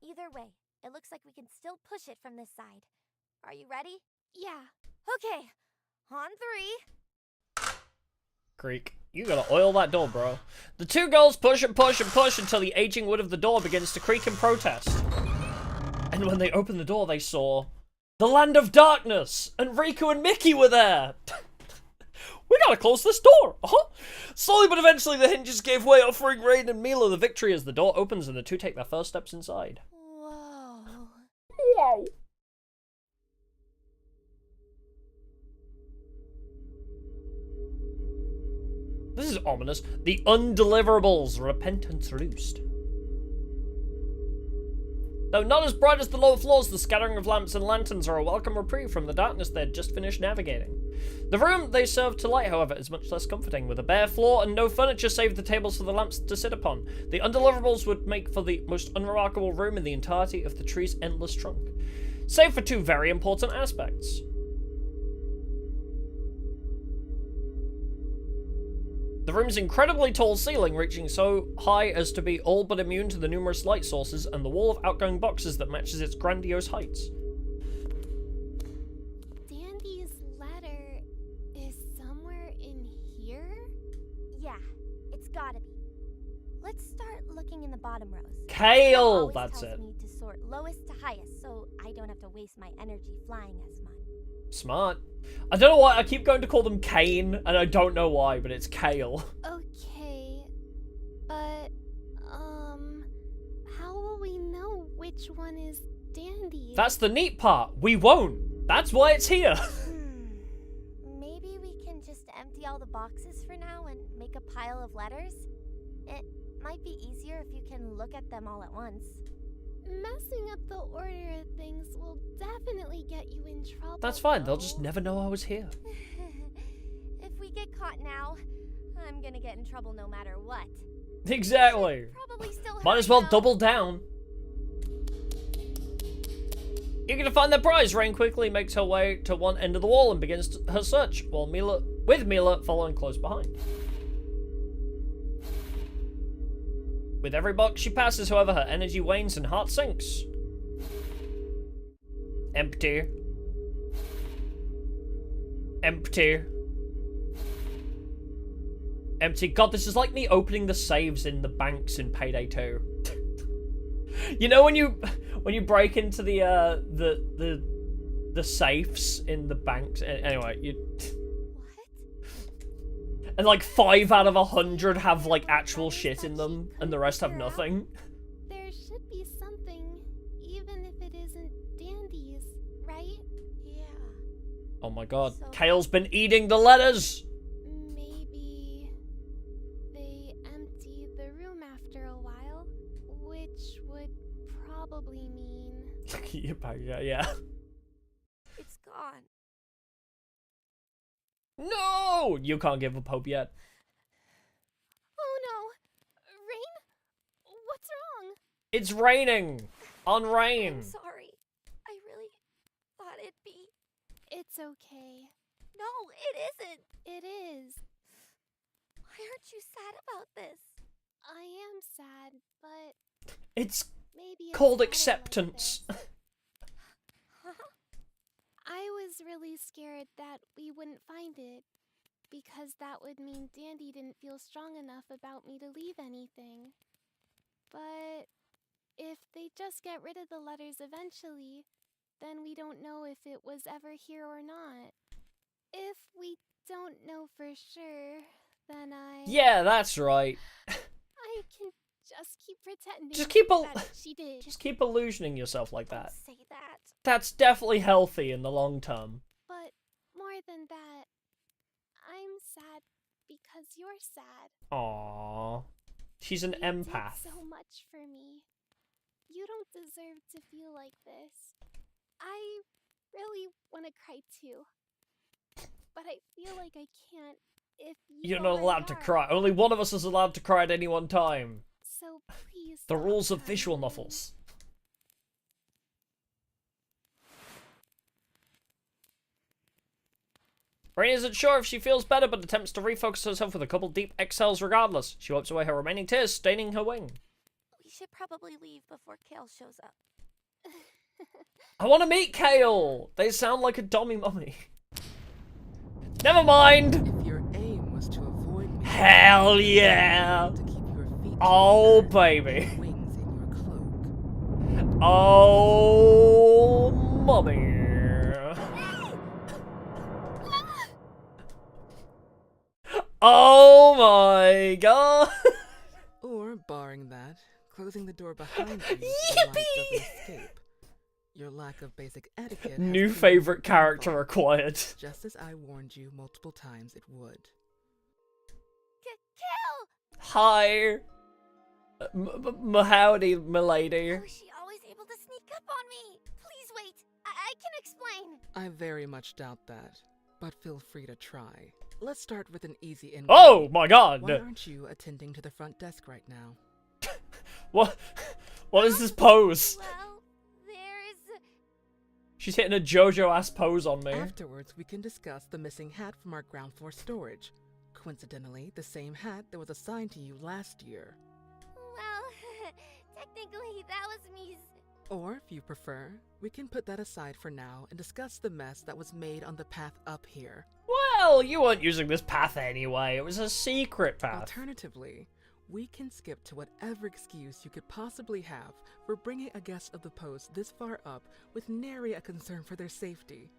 Either way, it looks like we can still push it from this side. Are you ready? Yeah. Okay, on 3. Creak. You gotta oil that door, bro. The two girls push and push and push until the aging wood of the door begins to creak in protest. And when they opened the door, they saw the Land of Darkness, and Riku and Mickey were there. We gotta close this door. Slowly but eventually, the hinges gave way, offering Rain and Mila the victory as the door opens and the two take their first steps inside. Whoa. Wow. This is ominous. The Undeliverables, Repentance Roost. Though not as bright as the lower floors, the scattering of lamps and lanterns are a welcome reprieve from the darkness they had just finished navigating. The room they serve to light, however, is much less comforting, with a bare floor and no furniture save the tables for the lamps to sit upon. The Undeliverables would make for the most unremarkable room in the entirety of the tree's endless trunk, save for two very important aspects. The room's incredibly tall ceiling, reaching so high as to be all but immune to the numerous light sources and the wall of outgoing boxes that matches its grandiose heights. Dandy's letter is somewhere in here? Yeah, it's gotta be. Let's start looking in the bottom rows. Kale! Always That's tells it. me to sort lowest to highest, so I don't have to waste my energy flying as much. Smart. I don't know why, I keep going to call them Kane, and I don't know why, but it's Kale. Okay, but, how will we know which one is Dandy? That's the neat part. We won't. That's why it's here. Maybe we can just empty all the boxes for now and make a pile of letters? It might be easier if you can look at them all at once. Messing up the order of things will definitely get you in trouble. That's fine. They'll though. just never know I was here. If we get caught now, I'm gonna get in trouble no matter what. Exactly. Probably still Might as hurry, well though. double down. Eager to find their prize, Rain quickly makes her way to one end of the wall and begins her search, while Mila following close behind. With every box she passes, however, her energy wanes and heart sinks. Empty. Empty. Empty. God, this is like me opening the saves in the banks in Payday 2. You know when you break into the safes in the banks? Anyway, you. And like 5 out of 100 have like actual shit in them, and the rest have nothing. There should be something, even if it isn't Dandy's, right? Yeah. Oh my god, So- Kale's been eating the letters! Maybe they emptied the room after a while, which would probably mean... Yeah. It's gone. No! You can't give up hope yet. Oh no! Rain? What's wrong? It's raining! On rain! I'm sorry. I really thought it'd be... It's okay. No, it isn't. It is. Why aren't you sad about this? I am sad, but It's maybe it's called better like acceptance. this. I was really scared that we wouldn't find it, because that would mean Dandy didn't feel strong enough about me to leave anything. But if they just get rid of the letters eventually, then we don't know if it was ever here or not. If we don't know for sure, then Yeah, that's right. I can just keep pretending Just keep that she did. Just keep illusioning yourself like that. Don't say that. That's definitely healthy in the long term. But more than that, I'm sad because you're sad. Aww. She's an You empath. did so much for me. You don't deserve to feel like this. I really want to cry too. But I feel like I can't if you You're not already allowed to are. cry. Only one of us is allowed to cry at any one time. So please The stop rules of crying. visual novels. Rain isn't sure if she feels better, but attempts to refocus herself with a couple deep exhales regardless. She wipes away her remaining tears, staining her wing. We should probably leave before Kale shows up. I want to meet Kale! They sound like a dummy mummy. Never mind! If your aim was to avoid me, Hell yeah! to keep your feet to Oh, the earth baby. and wings in your cloak. Oh, mummy. Oh my god. Or, barring that, closing the door behind you so light doesn't escape. Your lack of basic etiquette has New proven favorite your downfall, character acquired. just as I warned you multiple times it would. Kale! Hi. Howdy, milady. How is she always able to sneak up on me? Please wait. I can explain. I very much doubt that, but feel free to try. Let's start with an easy inquiry. Oh my god. Why aren't you attending to the front desk right now? What is this pose? Well, there's... She's hitting a JoJo ass pose on me. Afterwards, we can discuss the missing hat from our ground floor storage. coincidentally the same hat that was assigned to you last year. Well, technically that was me's. Or, if you prefer, we can put that aside for now and discuss the mess that was made on the path up here. Well, you weren't using this path anyway. It was a secret path. Alternatively, we can skip to whatever excuse you could possibly have for bringing a guest of the post this far up with nary a concern for their safety,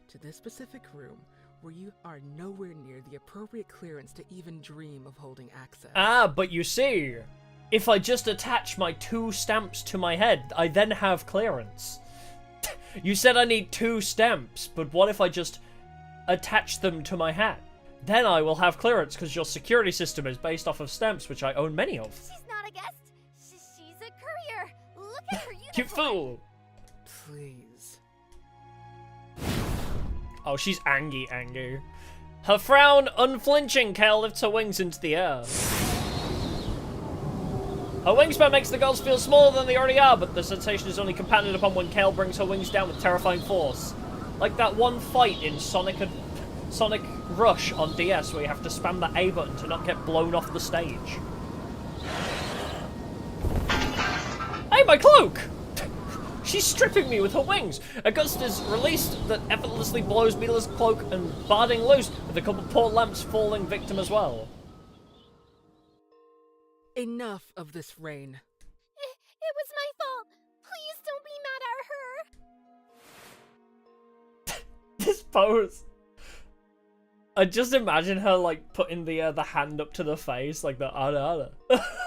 to this specific room where you are nowhere near the appropriate clearance to even dream of holding access. Ah, but you see, if I just attach my 2 stamps to my head, I then have clearance. You said I need 2 stamps, but what if I just attach them to my hat? Then I will have clearance, because your security system is based off of stamps, which I own many of. She's not a guest. She's a courier. Look at her uniform. You fool! Please. Oh, she's angry. Her frown unflinching, Kale lifts her wings into the air. Her wingspan makes the girls feel smaller than they already are, but the sensation is only compounded upon when Kale brings her wings down with terrifying force. Like that one fight in Sonic Rush on DS where you have to spam the A button to not get blown off the stage. Hey, my cloak! She's stripping me with her wings. A gust is released that effortlessly blows Mila's cloak and barding loose, with a couple port lamps falling victim as well. Enough of this, Rain. It was my fault. Please don't be mad at her. This pose. I just imagine her like putting the hand up to the face, like the ada.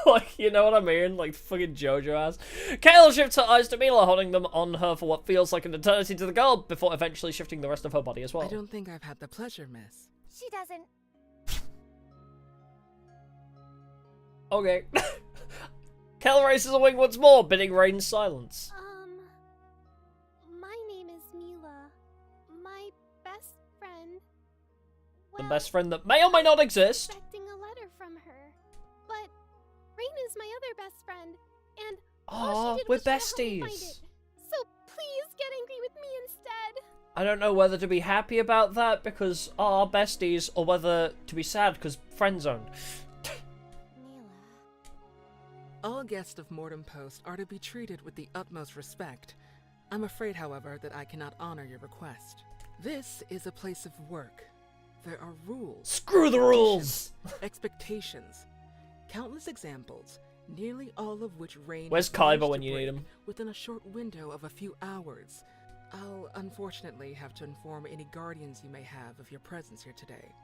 Like, you know what I mean? Like fucking JoJo ass. Kale shifts her eyes to Mila, holding them on her for what feels like an eternity to the girl, before eventually shifting the rest of her body as well. I don't think I've had the pleasure, miss. She doesn't. Okay. Kale raises a wing once more, bidding Rain silence. My name is Mila. My best friend. The best friend that may or may not exist. Expecting a letter from her, but Rain is my other best friend, and Aw, all she did we're was try to help me find besties. it. So please get angry with me instead. I don't know whether to be happy about that because our besties, or whether to be sad because friend zoned. Mila. All guests of Mortem Post are to be treated with the utmost respect. I'm afraid, however, that I cannot honor your request. This is a place of work. There are rules. Screw the rules! Expectations. Countless examples, nearly all of which Rain Where's has managed Kaiba when to you need break him? within a short window of a few hours. I'll unfortunately have to inform any guardians you may have of your presence here today.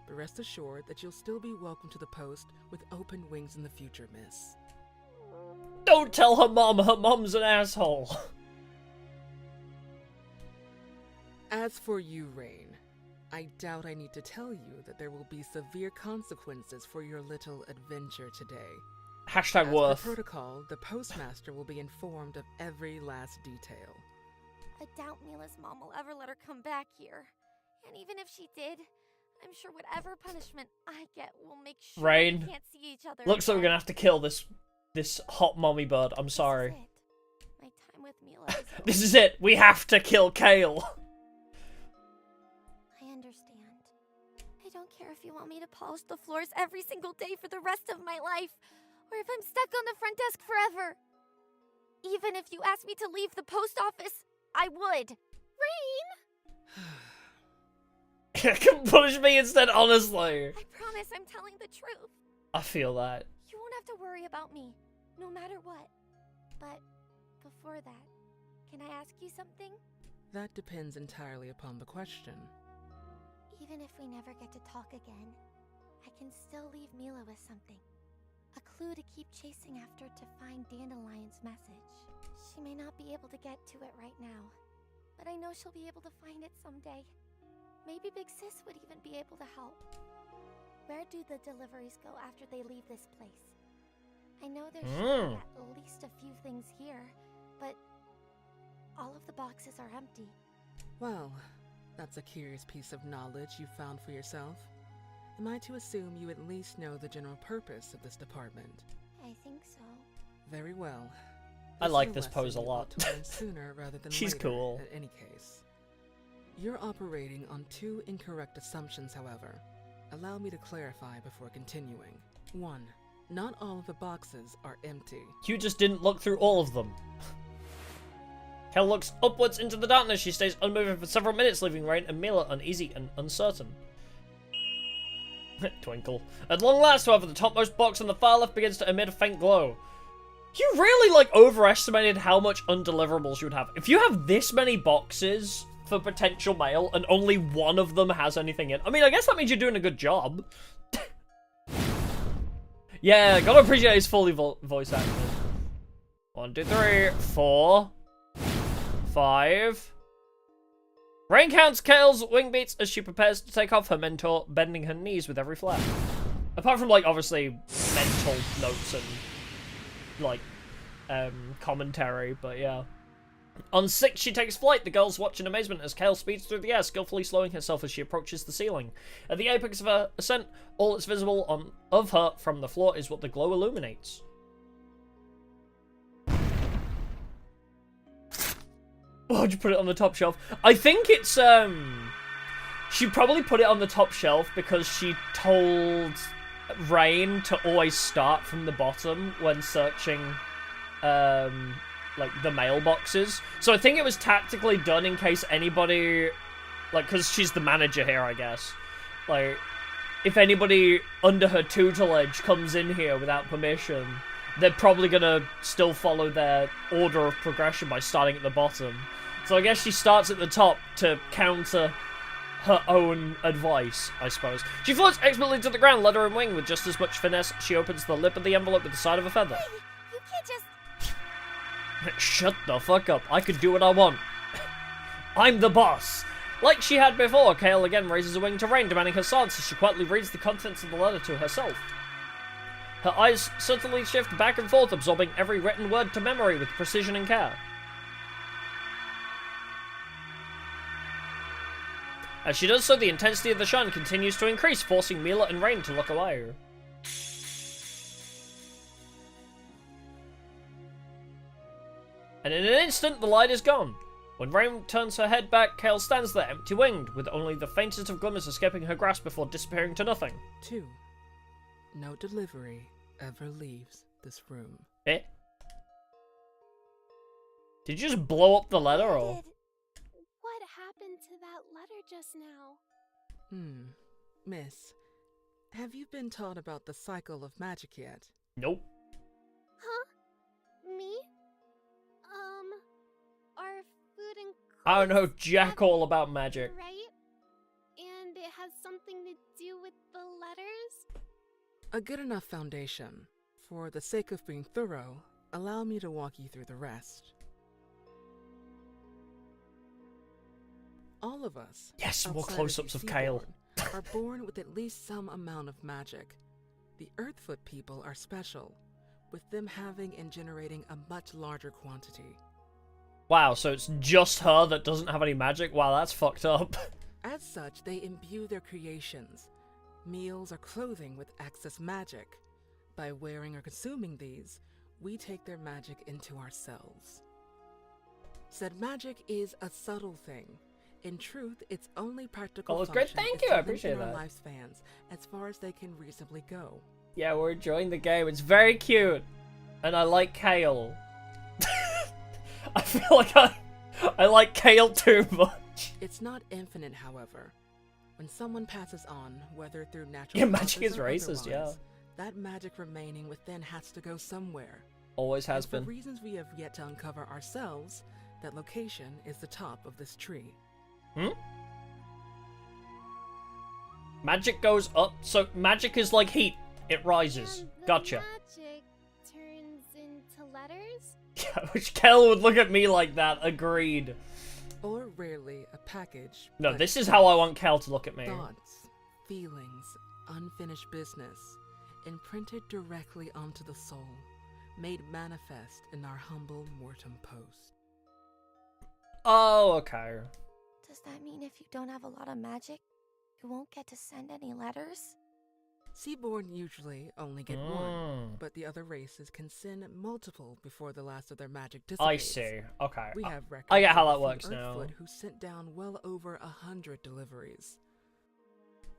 But rest assured that you'll still be welcome to the post with open wings in the future, miss. Don't tell her mom's an asshole. As for you, Rain, I doubt I need to tell you that there will be severe consequences for your little adventure today. Hashtag As worth. per protocol, the postmaster will be informed of every last detail. I doubt Mila's mom will ever let her come back here. And even if she did, I'm sure whatever punishment I get will make sure Rain, we can't see each other looks like we're again. gonna have to kill this hot mommy bird. I'm This is sorry. it. My time with Mila is over. This is it. We have to kill Kale. I understand. I don't care if you want me to polish the floors every single day for the rest of my life, or if I'm stuck on the front desk forever. Even if you asked me to leave the post office, I would. Rain! Can punish me instead, honestly. I promise I'm telling the truth. I feel that. You won't have to worry about me, no matter what. But before that, can I ask you something? That depends entirely upon the question. Even if we never get to talk again, I can still leave Mila with something. A clue to keep chasing after to find Dandelion's message. She may not be able to get to it right now, but I know she'll be able to find it someday. Maybe Big Sis would even be able to help. Where do the deliveries go after they leave this place? I know there should be at least a few things here, but all of the boxes are empty. Well, that's a curious piece of knowledge you found for yourself. Am I to assume you at least know the general purpose of this department? I think so. Very well. I like is this lesson pose a you lot. ought to learn sooner rather than She's later, cool. In any case. You're operating on two incorrect assumptions, however. Allow me to clarify before continuing. 1. Not all of the boxes are empty. You just didn't look through all of them. Kel looks upwards into the darkness. She stays unmoving for several minutes, leaving Rain and Mila uneasy and uncertain. Twinkle. At long last, however, the topmost box on the far left begins to emit a faint glow. You really, like, overestimated how much undeliverables you would have. If you have this many boxes for potential mail and only one of them has anything in, I mean, I guess that means you're doing a good job. Yeah, gotta appreciate he's fully voice acted. 1, 2, 3, 4, 5. Rain counts Kale's wing beats as she prepares to take off, her mentor bending her knees with every flap. Apart from, like, obviously mental notes and, like, commentary, but yeah. On 6, she takes flight. The girls watch in amazement as Kale speeds through the air, skillfully slowing herself as she approaches the ceiling. At the apex of her ascent, all that's visible of her from the floor is what the glow illuminates. Why'd you put it on the top shelf? I think it's, she probably put it on the top shelf because she told Rain to always start from the bottom when searching, like, the mailboxes. So I think it was tactically done in case anybody, like, because she's the manager here, I guess. Like, if anybody under her tutelage comes in here without permission, they're probably gonna still follow their order of progression by starting at the bottom. So I guess she starts at the top to counter her own advice, I suppose. She floats expertly to the ground, letter and wing, with just as much finesse. She opens the lip of the envelope with the side of a feather. Hey, you can't just... Shut the fuck up. I could do what I want. I'm the boss. Like she had before, Kale again raises a wing to Rain, demanding her silence as she quietly reads the contents of the letter to herself. Her eyes subtly shift back and forth, absorbing every written word to memory with precision and care. As she does so, the intensity of the shine continues to increase, forcing Mila and Rain to look away. And in an instant, the light is gone. When Rain turns her head back, Kale stands there, empty-winged, with only the faintest of glimmers escaping her grasp before disappearing to nothing. 2. No delivery ever leaves this room. Eh? Did you just blow up the letter, or...? What happened to that letter just now? Miss, have you been taught about the cycle of magic yet? Nope. Huh? Me? Our food and I don't know clothes jack have- all about magic. Right? And it has something to do with the letters? A good enough foundation. For the sake of being thorough, allow me to walk you through the rest. All of us, Yes, more outside close-ups you of Kale. seaborn, are born with at least some amount of magic. The Earthfoot people are special, with them having and generating a much larger quantity. Wow, so it's just her that doesn't have any magic? Wow, that's fucked up. As such, they imbue their creations, meals or clothing, with excess magic. By wearing or consuming these, we take their magic into ourselves. Said magic is a subtle thing. In truth, its only practical Oh, it's great. function Thank is you. I to lengthen appreciate our that. lifespans as far as they can reasonably go. Yeah, we're enjoying the game. It's very cute. And I like Kale. I feel like I like Kale too much. It's not infinite, however. When someone passes on, whether through natural Yeah, magic causes is or racist, yeah. otherwise, that magic remaining within has to go somewhere. Always has And for been. reasons we have yet to uncover ourselves, that location is the top of this tree. Hmm? Magic goes up, so magic is like heat. It rises. And the Gotcha. magic turns into letters? Yeah, which Kel would look at me like that. Agreed. Or rarely a package. No, but this is how I want Kel to look at me. thoughts, feelings, unfinished business, imprinted directly onto the soul, made manifest in our humble mortem post. Oh, okay. Does that mean if you don't have a lot of magic, you won't get to send any letters? Seaborn usually only get one, but the other races can send multiple before the last of their magic dissipates. I see. Okay. We have records I get how that from works now. Earthfoot who sent down well over 100 deliveries.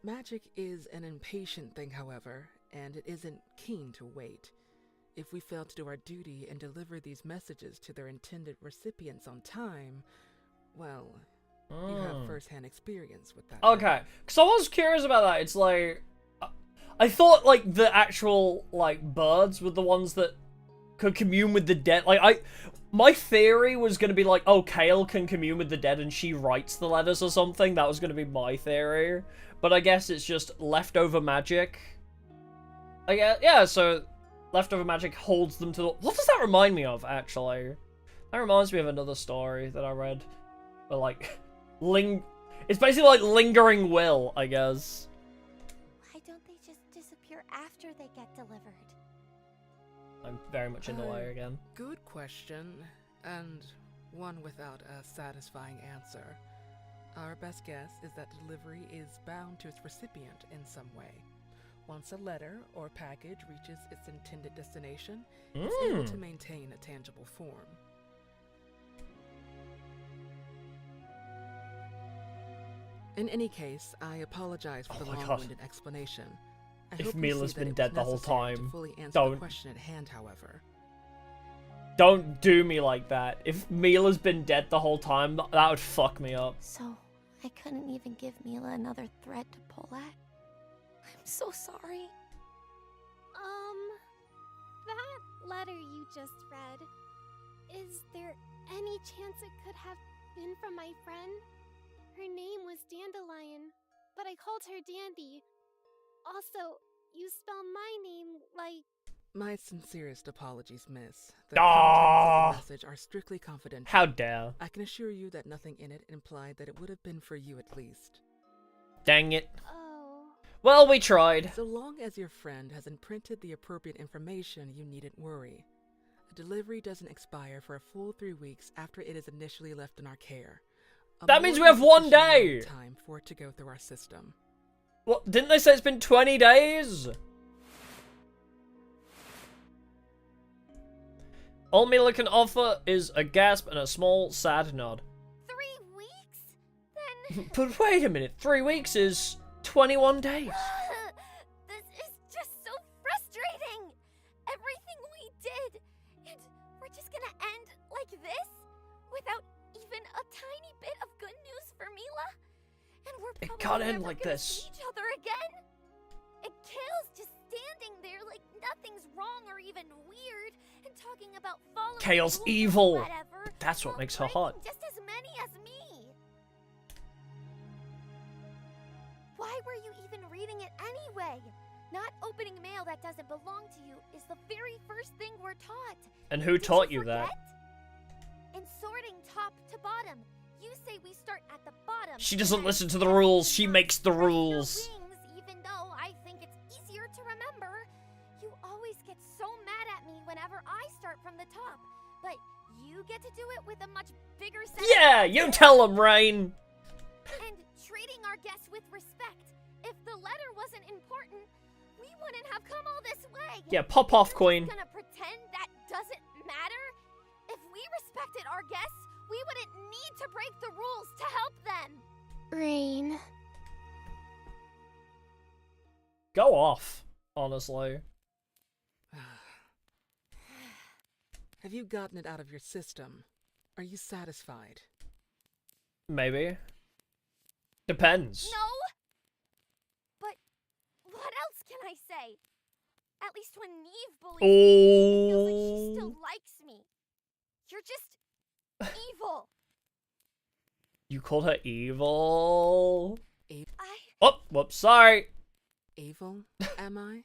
Magic is an impatient thing, however, and it isn't keen to wait. If we fail to do our duty and deliver these messages to their intended recipients on time, well, you have first-hand experience with that. Okay, because I was curious about that. It's like, I thought like the actual like birds were the ones that could commune with the dead. Like my theory was gonna be like, oh, Kale can commune with the dead and she writes the letters or something. That was gonna be my theory, but I guess it's just leftover magic. I guess, yeah. So leftover magic holds them to the. What does that remind me of? Actually, that reminds me of another story that I read, where like. It's basically like lingering will, I guess. Why don't they just disappear after they get delivered? I'm very much in the way again. Good question, and one without a satisfying answer. Our best guess is that delivery is bound to its recipient in some way. Once a letter or package reaches its intended destination, it's able to maintain a tangible form. In any case, I apologize for the long-winded explanation. If Mila's been dead the whole time, the don't. question at hand, however. Don't do me like that. If Mila's been dead the whole time, that would fuck me up. So, I couldn't even give Mila another thread to pull at? I'm so sorry. That letter you just read, is there any chance it could have been from my friend? Her name was Dandelion, but I called her Dandy. Also, you spell my name like... My sincerest apologies, miss. The contents of the message are strictly confidential. How dare. I can assure you that nothing in it implied that it would have been for you at least. Dang it. Oh. Well, we tried. So long as your friend has imprinted the appropriate information, you needn't worry. A delivery doesn't expire for a full 3 weeks after it is initially left in our care. That means we have 1 day! Time for it to go through our system. What? Didn't they say it's been 20 days? All Mila can offer is a gasp and a small, sad nod. 3 weeks? Then... But wait a minute, 3 weeks is 21 days. This is just so frustrating! Everything we did, and we're just gonna end like this? Without even a tiny bit of good news for Mila? And we're It probably can't end never like gonna this. see each other again? And Kale's just standing there like nothing's wrong or even weird, and talking about following Kale's rules or evil. whatever, That's what while makes her breaking hot. just as many as me. Why were you even reading it anyway? Not opening mail that doesn't belong to you is the very first thing we're taught. And who Did taught you forget? that? In sorting top to bottom, you say we start at the bottom. She doesn't and listen to then the rules, she first makes the press your rules. wings, even though I think it's easier to remember. You always get so mad at me whenever I start from the top, but you get to do it with a much bigger set of Yeah, you tell him, Rain. And treating our guests with respect. If the letter wasn't important, we wouldn't have come all this way. Yeah, pop off, You're Queen. just gonna pretend that doesn't matter? If we respected our guests, we wouldn't need to break the rules to help them. Rain. Go off, honestly. Have you gotten it out of your system? Are you satisfied? Maybe. Depends. No? But what else can I say? At least when Neve bullies me, it feels like she still likes me. You're just evil. You called her evil? A- Oh, whoops, sorry. Evil, am I?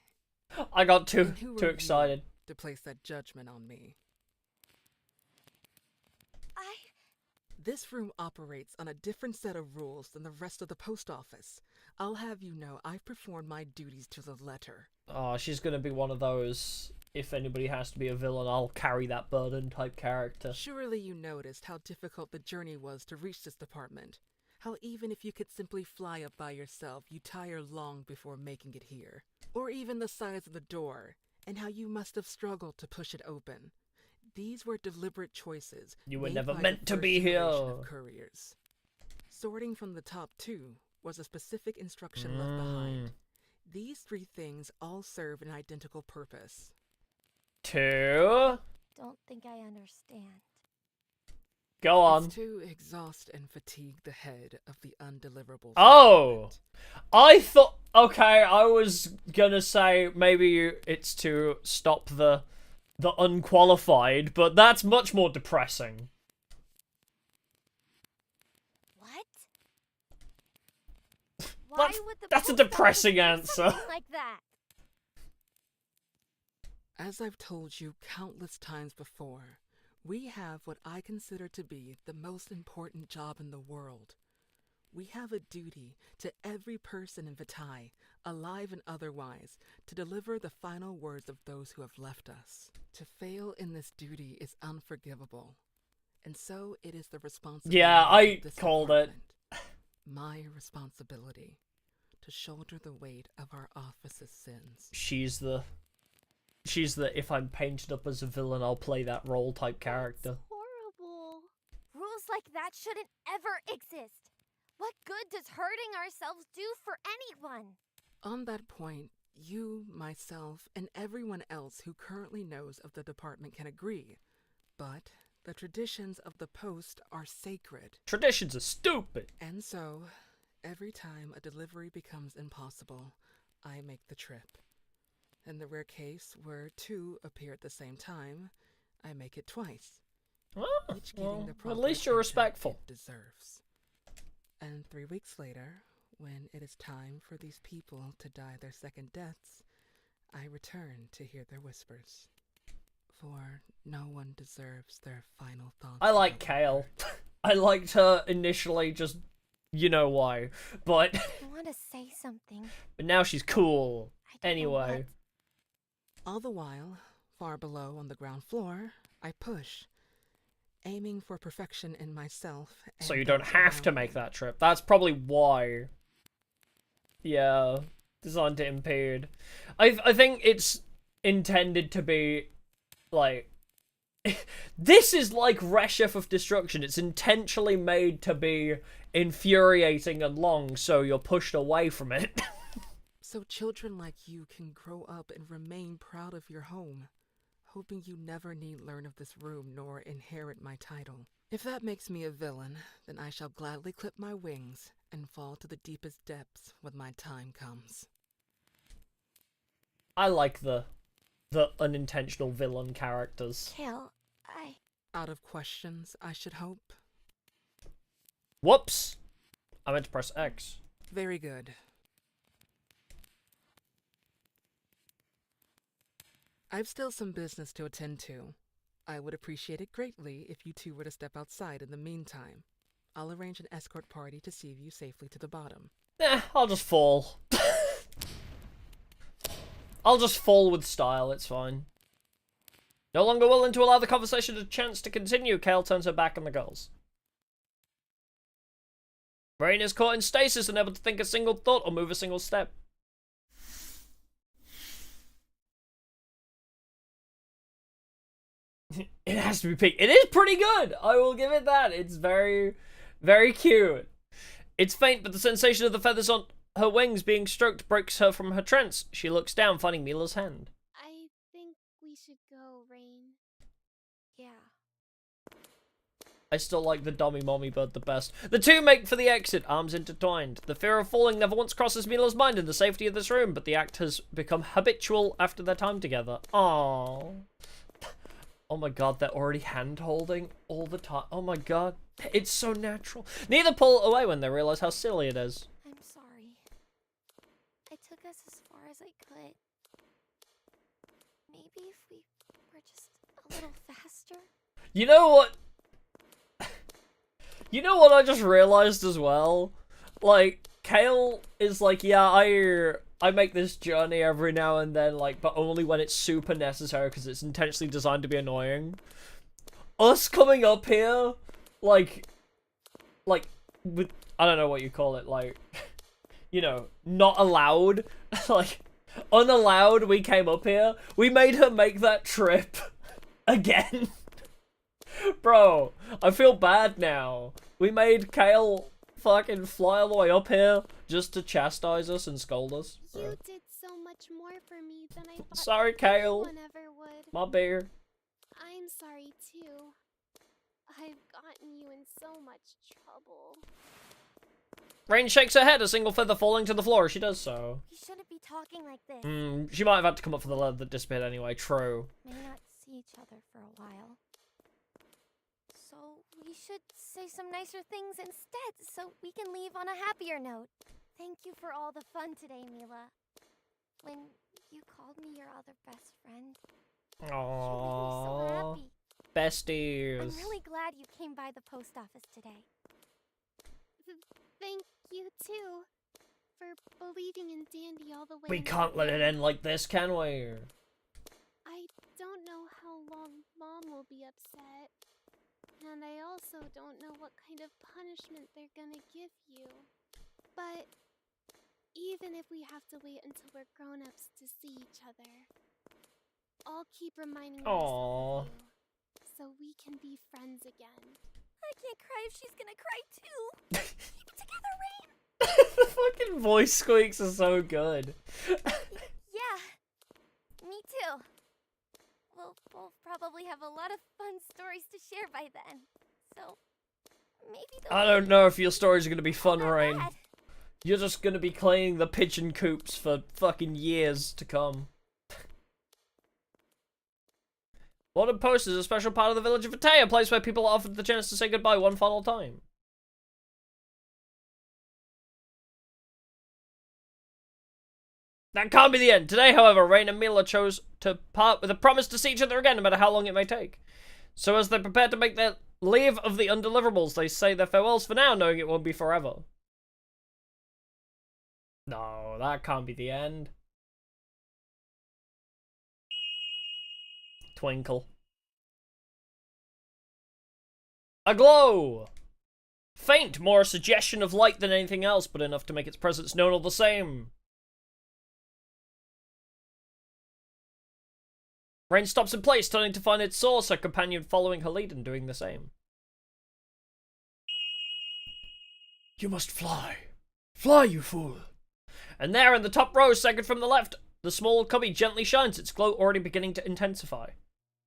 I got too And who too are you excited. to place that judgment on me? This room operates on a different set of rules than the rest of the post office. I'll have you know I've performed my duties to the letter. Oh, she's gonna be one of those, if anybody has to be a villain, I'll carry that burden type character. Surely you noticed how difficult the journey was to reach this department. How even if you could simply fly up by yourself, you tire long before making it here. Or even the size of the door, and how you must have struggled to push it open. These were deliberate choices. You were made never by meant the to first be generation here. of couriers. Sorting from the top two, was a specific instruction left behind. These 3 things all serve an identical purpose. 2. Don't think I understand. Go on. It's to exhaust and fatigue the head of the undeliverable. Oh! I thought... Okay, I was gonna say maybe it's to stop the unqualified, but that's much more depressing. What? Why would the That's a post office depressing do answer. something like that? As I've told you countless times before, we have what I consider to be the most important job in the world. We have a duty to every person in Vitae, alive and otherwise, to deliver the final words of those who have left us. To fail in this duty is unforgivable, and so it is the responsibility I of this called it. department, my responsibility, to shoulder the weight of our office's sins. She's the if I'm painted up as a villain, I'll play that role type character. That's horrible. Rules like that shouldn't ever exist. What good does hurting ourselves do for anyone? On that point, you, myself, and everyone else who currently knows of the department can agree. But the traditions of the post are sacred. Traditions are stupid. And so, every time a delivery becomes impossible, I make the trip. In the rare case where 2 appear at the same time, I make it twice. Oh, Each getting well, the at proper least you're attention respectful. it deserves. And 3 weeks later, when it is time for these people to die their second deaths, I return to hear their whispers. For no one deserves their final thoughts. I like Kale. I liked her initially, just you know why. But I want to say something. but now she's cool. I don't know Anyway. what. All the while, far below on the ground floor, I push, aiming for perfection in myself. So and you don't those have to around make me. that trip. That's probably why. Yeah, designed to impede. I think it's intended to be like this is like Reshef of Destruction. It's intentionally made to be infuriating and long, so you're pushed away from it. So children like you can grow up and remain proud of your home, hoping you never need learn of this room nor inherit my title. If that makes me a villain, then I shall gladly clip my wings and fall to the deepest depths when my time comes. I like the unintentional villain characters. Kale, Out of questions, I should hope. Whoops! I meant to press X. Very good. I've still some business to attend to. I would appreciate it greatly if you 2 were to step outside in the meantime. I'll arrange an escort party to see you safely to the bottom. I'll just fall. I'll just fall with style, it's fine. No longer willing to allow the conversation a chance to continue, Kale turns her back on the girls. Brain is caught in stasis, unable to think a single thought or move a single step. It has to be peak. It is pretty good. I will give it that. It's very, very cute. It's faint, but the sensation of the feathers on her wings being stroked breaks her from her trance. She looks down, finding Mila's hand. I think we should go, Rain. yeah. I still like the dummy mommy bird the best. The 2 make for the exit, arms intertwined. The fear of falling never once crosses Mila's mind in the safety of this room, but the act has become habitual after their time together. Aww. Oh my god, they're already hand-holding all the time. Oh my god. It's so natural. Neither pull away when they realize how silly it is. I'm sorry. I took us as far as I could. Maybe if we were just a little faster? You know what? You know what I just realized as well? Like, Kale is like, yeah, I make this journey every now and then, like, but only when it's super necessary because it's intentionally designed to be annoying. Us coming up here, like, with, I don't know what you call it, like, you know, not allowed, like, unallowed, we came up here, we made her make that trip again. Bro, I feel bad now. We made Kale fucking fly all the way up here just to chastise us and scold us. You did so much more for me than I thought Sorry, Kale. anyone ever would. My beer. I'm sorry too. I've gotten you in so much trouble. Rain shakes her head, a single feather falling to the floor. She does so. We shouldn't be talking like this. She might have had to come up for the letter that disappeared anyway. True. May not see each other for a while. So we should say some nicer things instead so we can leave on a happier note. Thank you for all the fun today, Mila. When you called me your other best friend, you made me so Aww. happy. Besties. I'm really glad you came by the post office today. Thank you too for believing in Dandy all the way. We can't let it end like this, can we? I don't know how long Mom will be upset. And I also don't know what kind of punishment they're gonna give you. But even if we have to wait until we're grown-ups to see each other, I'll keep reminding myself of you so we can be friends again. I can't cry if she's gonna cry too. Keep it together, Rain. The fucking voice squeaks are so good. Yeah, me too. We'll both probably have a lot of fun stories to share by then. So, maybe I don't know if your stories are gonna be fun, not Rain. bad. You're just gonna be cleaning the pigeon coops for fucking years to come. Wanted Post is a special part of the village of Vitae, a place where people are offered the chance to say goodbye one final time. That can't be the end. Today, however, Rain and Mila chose to part with a promise to see each other again, no matter how long it may take. So as they prepare to make their leave of the undeliverables, they say their farewells for now, knowing it won't be forever. No, that can't be the end. Twinkle. A glow! Faint, more a suggestion of light than anything else, but enough to make its presence known all the same. Rain stops in place, turning to find its source, her companion following her lead and doing the same. You must fly. Fly, you fool. And there in the top row, second from the left, the small cubby gently shines, its glow already beginning to intensify.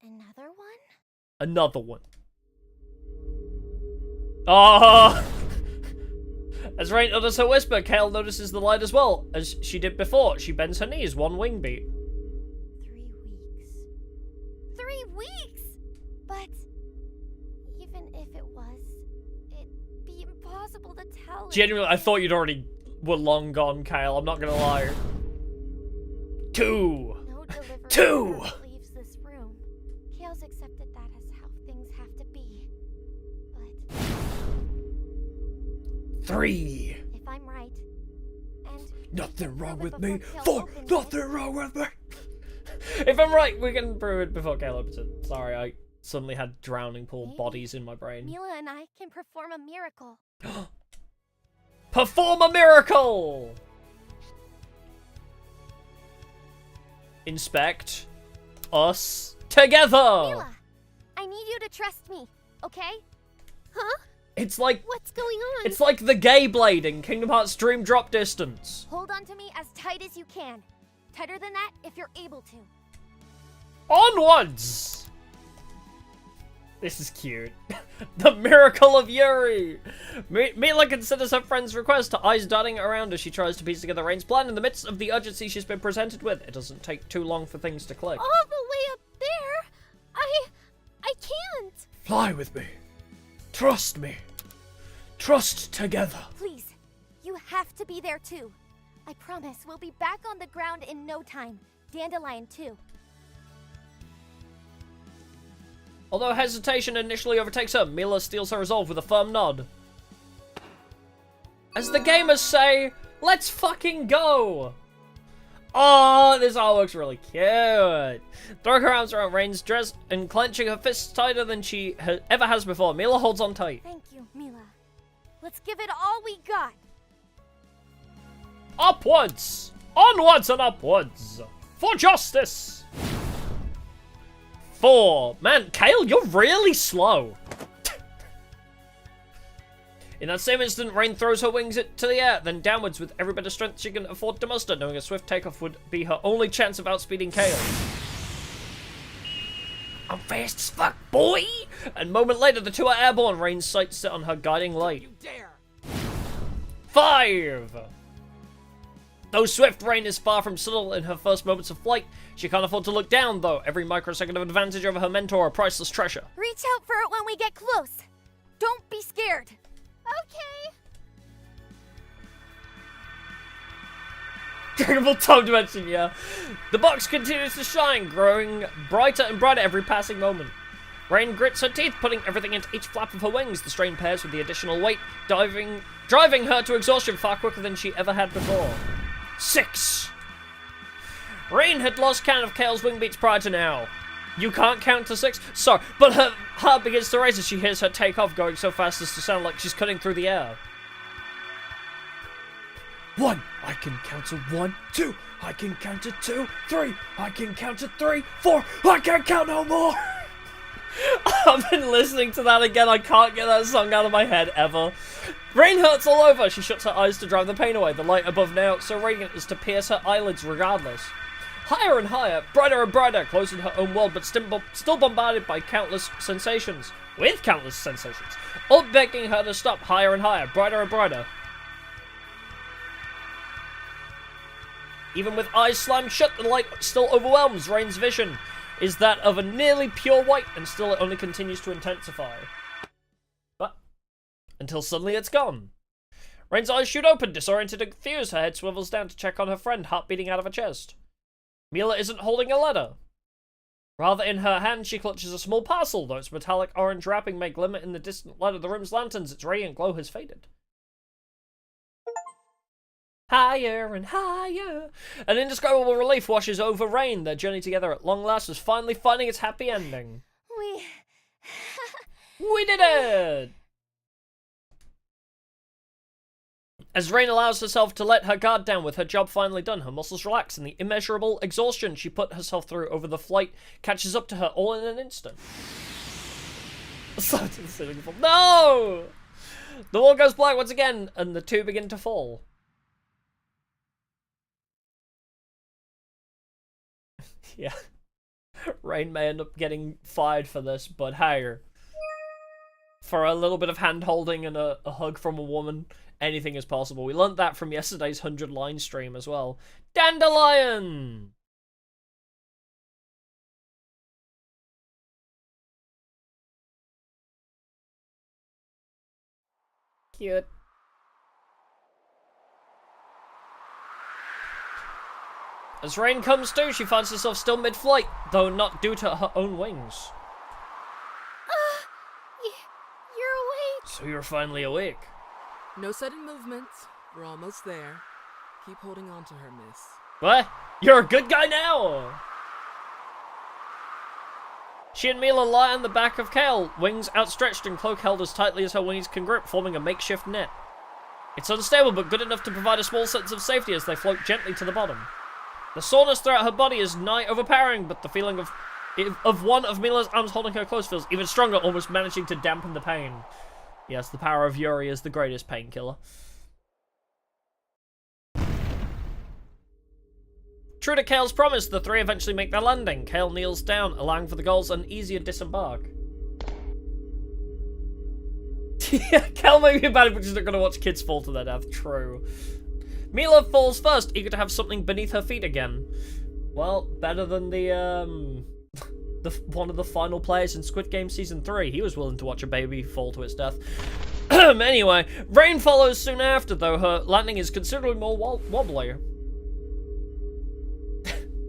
Another one? Another one. Ah! As Rain utters her whisper, Kale notices the light as well. As she did before, she bends her knees, one wing beat. 3 weeks. 3 weeks! But even if it was, it'd be impossible to tell. Genuinely, I thought you'd already were long gone, Kale. I'm not gonna lie. 2. No delivery 2. ever leaves this room. Kale's accepted that as how things have to be. But 3. if I'm right, and Nothing prove wrong it with me. before Kale 4. opens Nothing it. wrong with me. If I'm right, we can prove it before Kale opens it. Sorry, I suddenly had drowning pool Maybe bodies in my brain. Mila and I can perform a miracle. Perform a miracle! Inspect us together! Mila, I need you to trust me, okay? Huh? It's like What's going on? it's like the gay blade in Kingdom Hearts Dream Drop Distance. Hold on to me as tight as you can. Tighter than that if you're able to. Onwards! This is cute. The miracle of Yuri! Mila considers her friend's request, her eyes darting around as she tries to piece together Rain's plan in the midst of the urgency she's been presented with. It doesn't take too long for things to click. all the way up there. I can't. Fly with me. Trust me. Trust together. Please, you have to be there too. I promise we'll be back on the ground in no time. Dandelion too. Although hesitation initially overtakes her, Mila steals her resolve with a firm nod. As the gamers say, let's fucking go! Oh, this all looks really cute. Throwing her arms around Rain's dress and clenching her fists tighter than she ever has before, Mila holds on tight. Thank you, Mila. Let's give it all we got. Upwards! Onwards and upwards! For justice! 4. Man, Kale, you're really slow. In that same instant, Rain throws her wings to the air, then downwards with every bit of strength she can afford to muster, knowing a swift takeoff would be her only chance of outspeeding Kale. I'm fast as fuck, boy! And a moment later, the two are airborne. Rain's sights set on her guiding light. You dare! 5! Though swift, Rain is far from subtle in her first moments of flight. She can't afford to look down, though. Every microsecond of advantage over her mentor, a priceless treasure. Reach out for it when we get close. Don't be scared. Okay. Terrible time dimension, yeah. The box continues to shine, growing brighter and brighter every passing moment. Rain grits her teeth, putting everything into each flap of her wings. The strain pairs with the additional weight, driving her to exhaustion far quicker than she ever had before. 6. Rain had lost count of Kale's wing beats prior to now. You can't count to 6? Sorry, but her heart begins to race as she hears her take off, going so fast as to sound like she's cutting through the air. 1. I can count to 1, 2. I can count to 2, 3. I can count to 3, 4. I can't count no more. I've been listening to that again. I can't get that song out of my head ever. Rain hurts all over. She shuts her eyes to drive the pain away. The light above now so radiant as to pierce her eyelids regardless. Higher and higher, brighter and brighter, close in her own world, but still bombarded by countless sensations. With countless sensations. All begging her to stop. Higher and higher, brighter and brighter. Even with eyes slammed shut, the light still overwhelms. Rain's vision is that of a nearly pure white, and still it only continues to intensify. But until suddenly it's gone. Rain's eyes shoot open, disoriented and confused. Her head swivels down to check on her friend, heart beating out of her chest. Mila isn't holding a letter. Rather, in her hand, she clutches a small parcel, though its metallic orange wrapping may glimmer in the distant light of the room's lanterns. Its radiant glow has faded. Higher and higher. An indescribable relief washes over Rain. Their journey together at long last is finally finding its happy ending. We did it! As Rain allows herself to let her guard down with her job finally done, her muscles relax and the immeasurable exhaustion she put herself through over the flight catches up to her all in an instant. No! The wall goes black once again and the two begin to fall. Yeah. Rain may end up getting fired for this, but hey. For a little bit of hand-holding and a hug from a woman, anything is possible. We learnt that from yesterday's 100-line stream as well. Dandelion! Cute. As Rain comes to, she finds herself still mid-flight, though not due to her own wings. You're awake. So you're finally awake. No sudden movements. We're almost there. Keep holding on to her, miss. What? You're a good guy now! She and Mila lie on the back of Kale, wings outstretched and cloak held as tightly as her wings can grip, forming a makeshift net. It's unstable, but good enough to provide a small sense of safety as they float gently to the bottom. The soreness throughout her body is nigh overpowering, but the feeling of one of Mila's arms holding her close feels even stronger, almost managing to dampen the pain. Yes, the power of Yuri is the greatest painkiller. True to Kale's promise, the three eventually make their landing. Kale kneels down, allowing for the girls an easier disembark. Kale may be bad, but she's not going to watch kids fall to their death. True. Mila falls first, eager to have something beneath her feet again. Well, better than the one of the final players in Squid Game Season 3. He was willing to watch a baby fall to its death. Anyway, Rain follows soon after, though her landing is considerably more wobbly.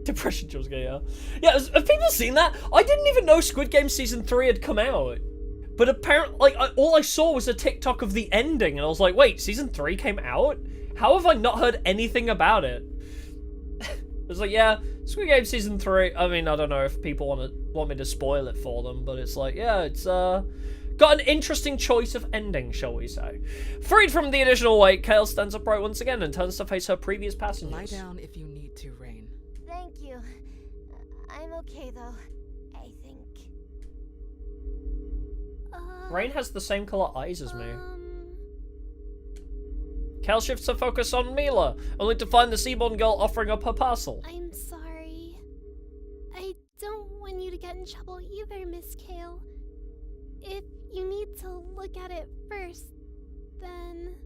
Depression jump scare, yeah. Yeah, have people seen that? I didn't even know Squid Game Season 3 had come out. But apparently, all I saw was a TikTok of the ending, and I was like, wait, Season 3 came out? How have I not heard anything about it? It was like, yeah, Squid Game Season 3, I mean, I don't know if people want me to spoil it for them, but it's like, yeah, it's got an interesting choice of ending, shall we say. Freed from the additional weight, Kale stands upright once again and turns to face her previous passengers. Lie down if you need to, Rain. Thank you. I'm okay, though. I think. Rain has the same color eyes as me. Kale shifts her focus on Mila, only to find the Seaborn girl offering up her parcel. I'm sorry. I don't want you to get in trouble either, Miss Kale. If you need to look at it first, then...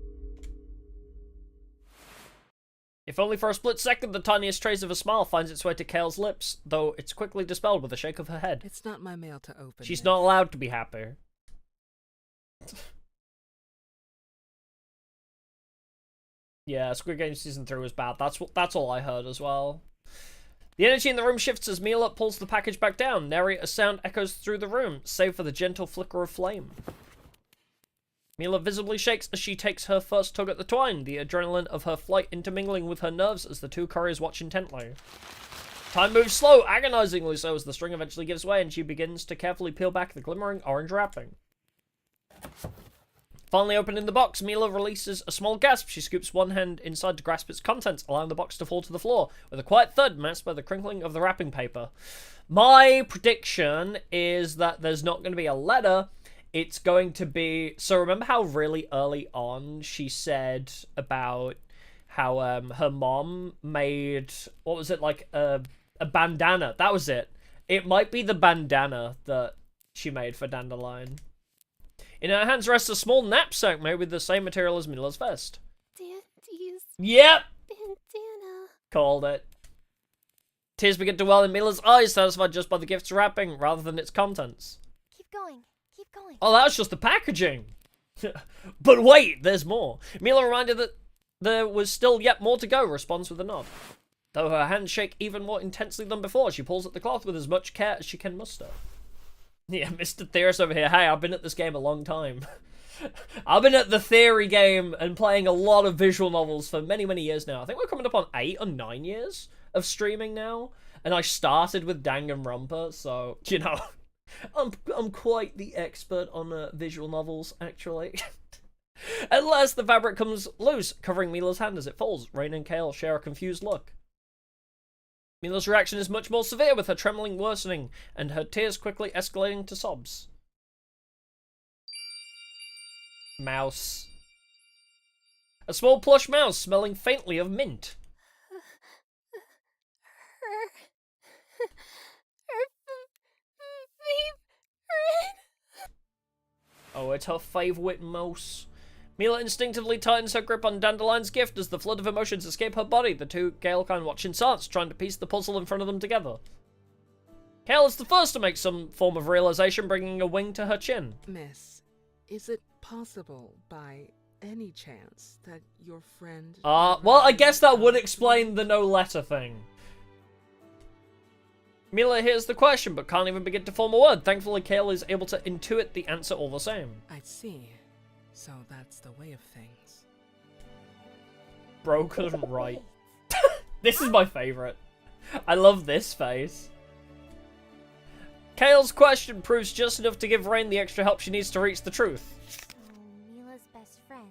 If only for a split second, the tiniest trace of a smile finds its way to Kale's lips, though it's quickly dispelled with a shake of her head. It's not my mail to open. She's Miss. not allowed to be happy. Yeah, Squid Game Season 3 was bad. That's all I heard as well. The energy in the room shifts as Mila pulls the package back down. Nary a sound echoes through the room, save for the gentle flicker of flame. Mila visibly shakes as she takes her first tug at the twine, the adrenaline of her flight intermingling with her nerves as the two couriers watch intently. Time moves slow, agonizingly so, as the string eventually gives way and she begins to carefully peel back the glimmering orange wrapping. Finally opening the box, Mila releases a small gasp. She scoops one hand inside to grasp its contents, allowing the box to fall to the floor, with a quiet thud masked by the crinkling of the wrapping paper. My prediction is that there's not going to be a letter. It's going to be... So remember how really early on she said about how her mom made... What was it, like a bandana? That was it. It might be the bandana that she made for Dandelion. In her hands rests a small knapsack made with the same material as Mila's vest. Dandy's Yep! bandana. Called it. Tears begin to well in Mila's eyes, satisfied just by the gift's wrapping, rather than its contents. Keep going. Keep going. Oh, that was just the packaging! But wait, there's more. Mila, reminded that there was still yet more to go, responds with a nod. Though her hands shake even more intensely than before, she pulls at the cloth with as much care as she can muster. Yeah, Mr. Theorist over here. Hey, I've been at this game a long time. I've been at the theory game and playing a lot of visual novels for many, many years now. I think we're coming up on 8 or 9 years of streaming now. And I started with Danganronpa, so, you know, I'm quite the expert on visual novels, actually. At last, the fabric comes loose, covering Mila's hand as it falls. Rain and Kale share a confused look. Mila's reaction is much more severe, with her trembling worsening, and her tears quickly escalating to sobs. Mouse. A small plush mouse smelling faintly of mint. Oh, it's her favourite mouse. Mila instinctively tightens her grip on Dandelion's gift as the flood of emotions escape her body. The two Galekind watch in silence, trying to piece the puzzle in front of them together. Kale is the first to make some form of realization, bringing a wing to her chin. Miss, is it possible, by any chance, that your friend... Well, I guess that would explain the no letter thing. Mila hears the question, but can't even begin to form a word. Thankfully, Kale is able to intuit the answer all the same. I see. So that's the way of things. Bro couldn't write. This is my favourite. I love this face. Kale's question proves just enough to give Rain the extra help she needs to reach the truth. So, Mila's best friend,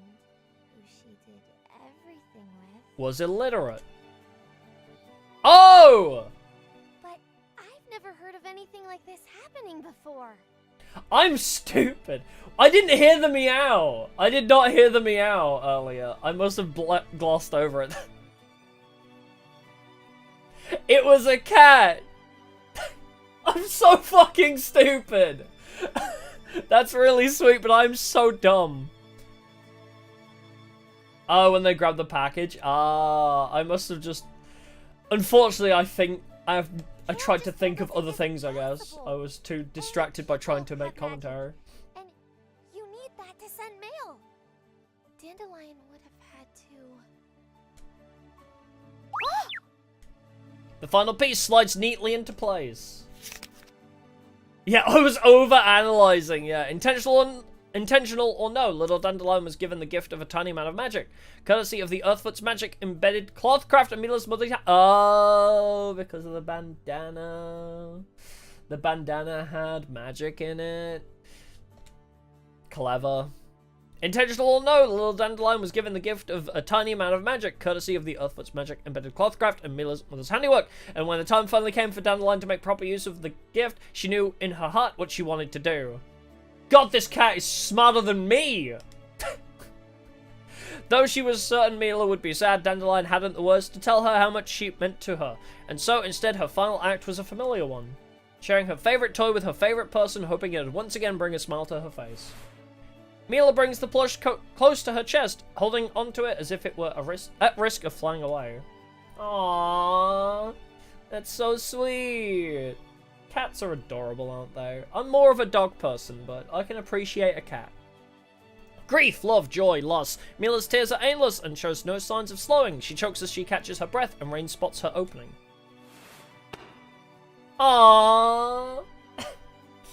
who she did everything with... Was illiterate. Oh! But I've never heard of anything like this happening before. I'm stupid. I didn't hear the meow. I did not hear the meow earlier. I must have glossed over it. It was a cat. I'm so fucking stupid. That's really sweet, but I'm so dumb. Oh, when they grab the package? I must have just... Unfortunately, I think I tried to think of other things, I guess. I was too distracted by trying to make commentary. And you need that to send mail. Dandelion would have had to... The final piece slides neatly into place. Yeah, I was over-analyzing, yeah. Intentional or no, little Dandelion was given the gift of a tiny amount of magic, courtesy of the Earthfoot's magic embedded clothcraft and Mila's mother. Oh, because of the bandana. The bandana had magic in it. Clever. Intentional or no, little Dandelion was given the gift of a tiny amount of magic, courtesy of the Earthfoot's magic embedded clothcraft and Mila's mother's handiwork. And when the time finally came for Dandelion to make proper use of the gift, she knew in her heart what she wanted to do. God, this cat is smarter than me! Though she was certain Mila would be sad, Dandelion hadn't the words to tell her how much she meant to her, and so instead her final act was a familiar one. Sharing her favourite toy with her favourite person, hoping it would once again bring a smile to her face. Mila brings the plush close to her chest, holding onto it as if it were at risk of flying away. Aww, that's so sweet. Cats are adorable, aren't they? I'm more of a dog person, but I can appreciate a cat. Grief, love, joy, loss. Mila's tears are aimless and shows no signs of slowing. She chokes as she catches her breath, and Rain spots her opening. Aww,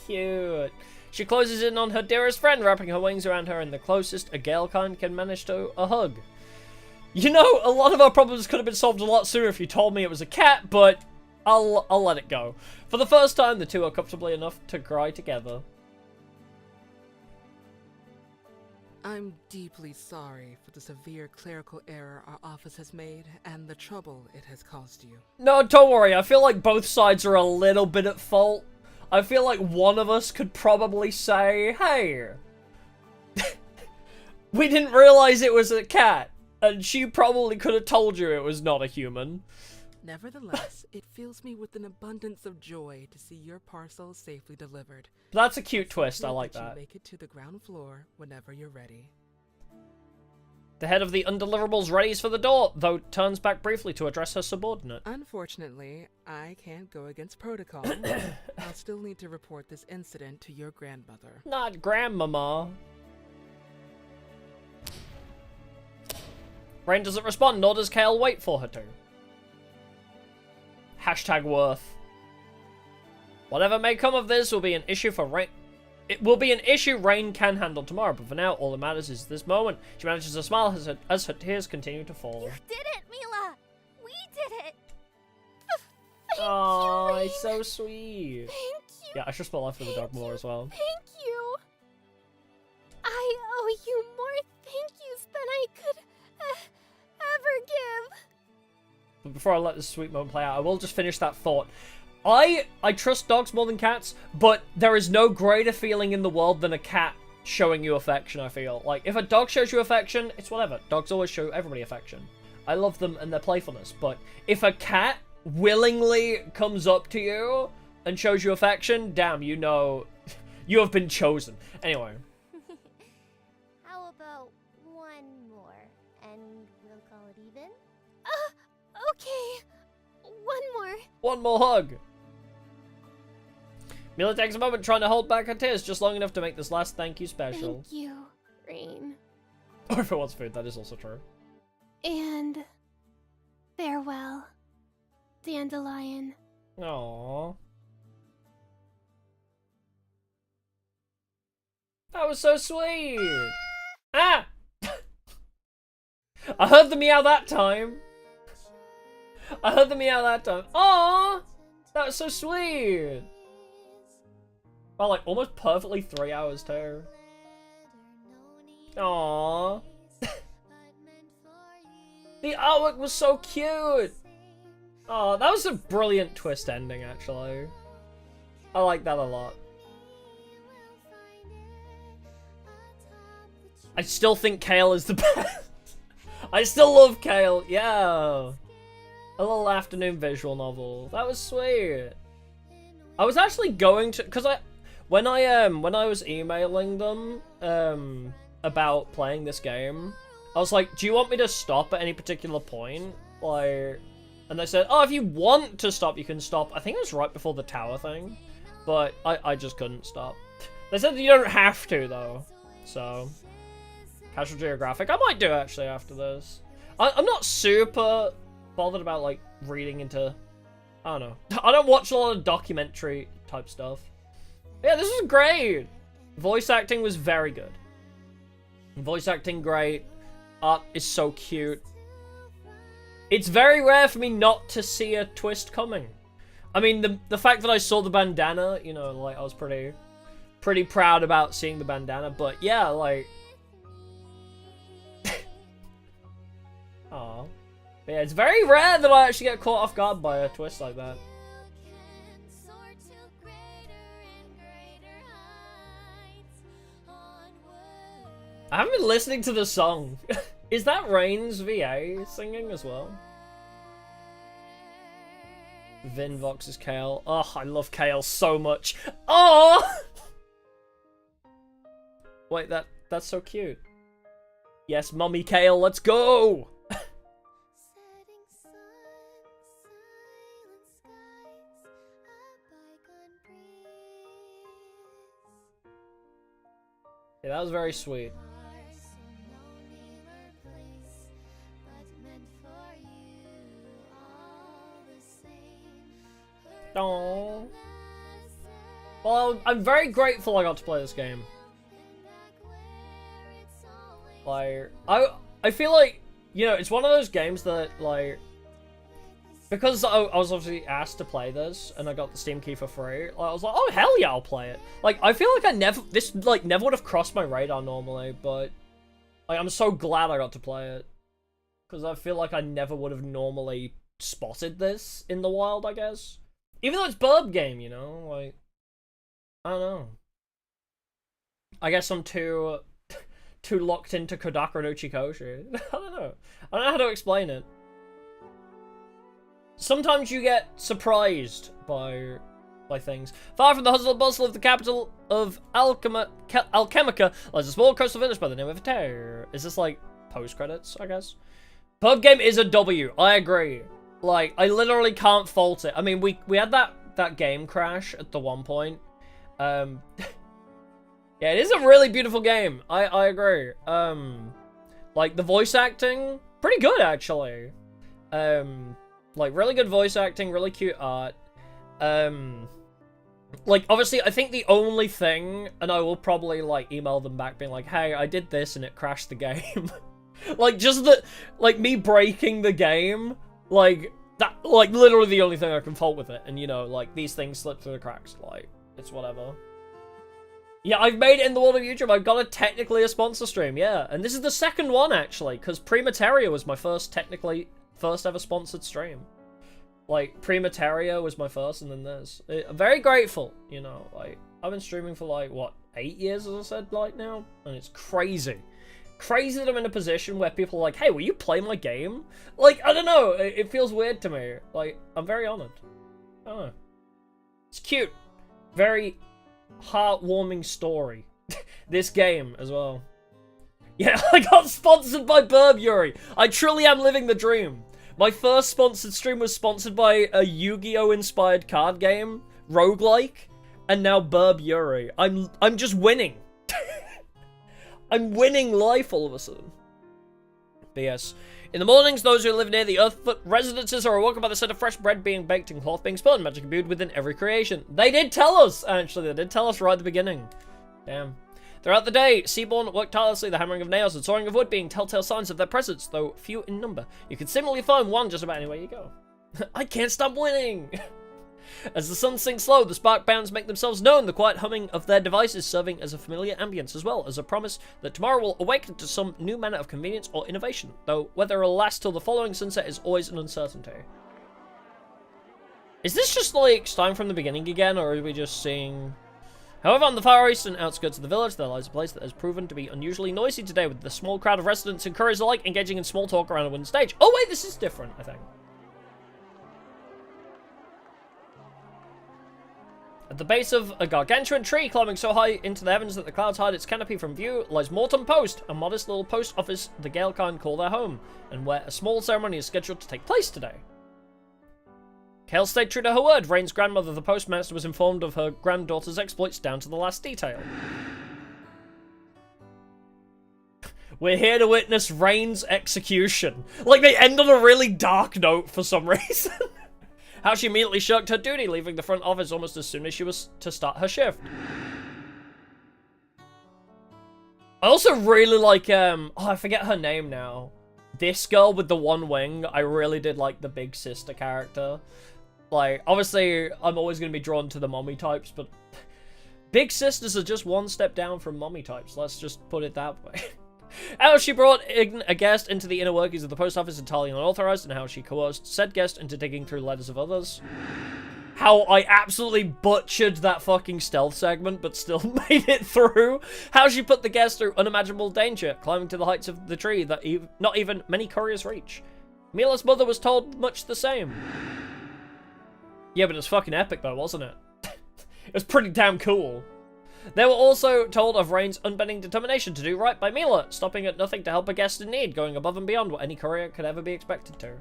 cute. She closes in on her dearest friend, wrapping her wings around her in the closest a Gale kind can manage to a hug. You know, a lot of our problems could have been solved a lot sooner if you told me it was a cat, but I'll let it go. For the first time, the two are comfortably enough to cry together. I'm deeply sorry for the severe clerical error our office has made and the trouble it has caused you. No, don't worry. I feel like both sides are a little bit at fault. I feel like one of us could probably say, hey, we didn't realize it was a cat. And she probably could have told you it was not a human. Nevertheless, it fills me with an abundance of joy to see your parcel safely delivered. That's a cute twist. I like You that. make it to the ground floor whenever you're ready. The head of the undeliverables readies for the door, though turns back briefly to address her subordinate. Unfortunately, I can't go against protocol. I'll still need to report this incident to your grandmother. Not grandmama. Rain doesn't respond, nor does Kale wait for her to. Hashtag worth. Whatever may come of this will be an issue for Rain. It will be an issue Rain can handle tomorrow, but for now, all that matters is this moment. She manages to smile as her tears continue to fall. You did it, Mila! We did it! Oh, Rain. it's so sweet. Thank you! Yeah, I should spell life with the dog more as well. Thank you. I owe you more thank yous than I could ever give. But before I let this sweet moment play out, I will just finish that thought. I trust dogs more than cats, but there is no greater feeling in the world than a cat showing you affection, I feel. Like, if a dog shows you affection, it's whatever. Dogs always show everybody affection. I love them and their playfulness, but if a cat willingly comes up to you and shows you affection, damn, you know, you have been chosen. Anyway. How about one more, and we'll call it even? Okay. One more. One more hug. Mila takes a moment trying to hold back her tears just long enough to make this last thank you special. Thank you, Rain. Or if it wants food, that is also true. And farewell, Dandelion. Aww. That was so sweet. Ah! I heard the meow that time. Aww! That was so sweet. Oh, like almost perfectly 3 hours too. Aww. The artwork was so cute. Oh, that was a brilliant twist ending, actually. I like that a lot. I still think Kale is the best. I still love Kale, yeah. A little afternoon visual novel. That was sweet. I was actually going to, cause when I was emailing them about playing this game, I was like, do you want me to stop at any particular point? Like, and they said, oh, if you want to stop, you can stop. I think it was right before the tower thing, but I just couldn't stop. They said you don't have to though, so. Casual Geographic. I might do it actually after this. I'm not super bothered about like reading into, I don't know. I don't watch a lot of documentary type stuff. Yeah, this was great. Voice acting was very good. Voice acting great. Art is so cute. It's very rare for me not to see a twist coming. I mean, the fact that I saw the bandana, you know, like I was pretty proud about seeing the bandana, but yeah, like. Aw. But yeah, it's very rare that I actually get caught off guard by a twist like that. I haven't been listening to the song. Is that Rain's VA singing as well? Vinvox is Kale. Oh, I love Kale so much. Oh! Wait, that's so cute. Yes, Mummy Kale, let's go! Setting sun, silent skies, a bygone breeze. Yeah, that was very sweet. So no name or place, but meant for you all the same. Aww. Well, I'm very grateful I got to play this game. Like, I feel like, you know, it's one of those games that, like, because I was obviously asked to play this, and I got the Steam key for free, I was like, oh, hell yeah, I'll play it. Like, I feel like this never would have crossed my radar normally, but, like, I'm so glad I got to play it. Because I feel like I never would have normally spotted this in the wild, I guess. Even though it's BIRB game, you know, like, I don't know. I guess I'm too locked into Kodaka no Chikoshi. I don't know. I don't know how to explain it. Sometimes you get surprised by things. Far from the hustle and bustle of the capital of Alchemica lies a small coastal village by the name of Terre. Is this like post-credits, I guess? Pub game is a W. I agree. Like, I literally can't fault it. I mean, we had that game crash at the one point. Yeah, it is a really beautiful game. I agree. Like, the voice acting, pretty good, actually. Like, really good voice acting, really cute art. Like, obviously, I think the only thing, and I will probably, like, email them back being like, hey, I did this and it crashed the game. Like, just like, me breaking the game, like, that, like, literally the only thing I can fault with it. And, you know, like, these things slip through the cracks. Like, it's whatever. Yeah, I've made it in the world of YouTube. I've got technically a sponsor stream, yeah. And this is the second one, actually, because Premateria was my first ever sponsored stream. Like, Premateria was my first, and then this. I'm very grateful, you know. Like, I've been streaming for, like, what, 8 years, as I said, like, now? And it's crazy. Crazy that I'm in a position where people are like, hey, will you play my game? Like, I don't know. It feels weird to me. Like, I'm very honored. I don't know. It's cute. Very heartwarming story. This game as well. Yeah, I got sponsored by BIRB, Yuri. I truly am living the dream. My first sponsored stream was sponsored by a Yu-Gi-Oh inspired card game, roguelike, and now BIRB Yuri. I'm just winning. I'm winning life all of a sudden. But yes. In the mornings, those who live near the Earthfoot residences are awoken by the scent of fresh bread being baked and cloth being spun, and magic imbued within every creation. They did tell us, actually. They did tell us right at the beginning. Damn. Throughout the day, Seaborn work tirelessly, the hammering of nails and sawing of wood being telltale signs of their presence, though few in number. You can similarly find one just about anywhere you go. I can't stop winning! As the sun sinks low, the spark bands make themselves known, the quiet humming of their devices serving as a familiar ambience, as well as a promise that tomorrow will awaken to some new manner of convenience or innovation, though whether it'll last till the following sunset is always an uncertainty. Is this just like starting from the beginning again, or are we just seeing... However, on the far eastern outskirts of the village, there lies a place that has proven to be unusually noisy today, with the small crowd of residents and couriers alike engaging in small talk around a wooden stage. Oh wait, this is different, I think. At the base of a gargantuan tree climbing so high into the heavens that the clouds hide its canopy from view lies Morton Post, a modest little post office the Galekind call their home, and where a small ceremony is scheduled to take place today. Kale stayed true to her word. Rain's grandmother, the postmaster, was informed of her granddaughter's exploits down to the last detail. We're here to witness Rain's execution. Like, they end on a really dark note for some reason. How she immediately shirked her duty, leaving the front office almost as soon as she was to start her shift. I also really like, oh, I forget her name now. This girl with the one wing, I really did like the big sister character. Like, obviously, I'm always going to be drawn to the mommy types, but big sisters are just one step down from mommy types. Let's just put it that way. How she brought a guest into the inner workings of the post office entirely unauthorized, and how she coerced said guest into digging through letters of others. how I absolutely butchered that fucking stealth segment, but still made it through. How she put the guest through unimaginable danger, climbing to the heights of the tree that not even many couriers reach. Mila's mother was told much the same. Yeah, but it was fucking epic though, wasn't it? It was pretty damn cool. They were also told of Rain's unbending determination to do right by Mila, stopping at nothing to help a guest in need, going above and beyond what any courier could ever be expected to.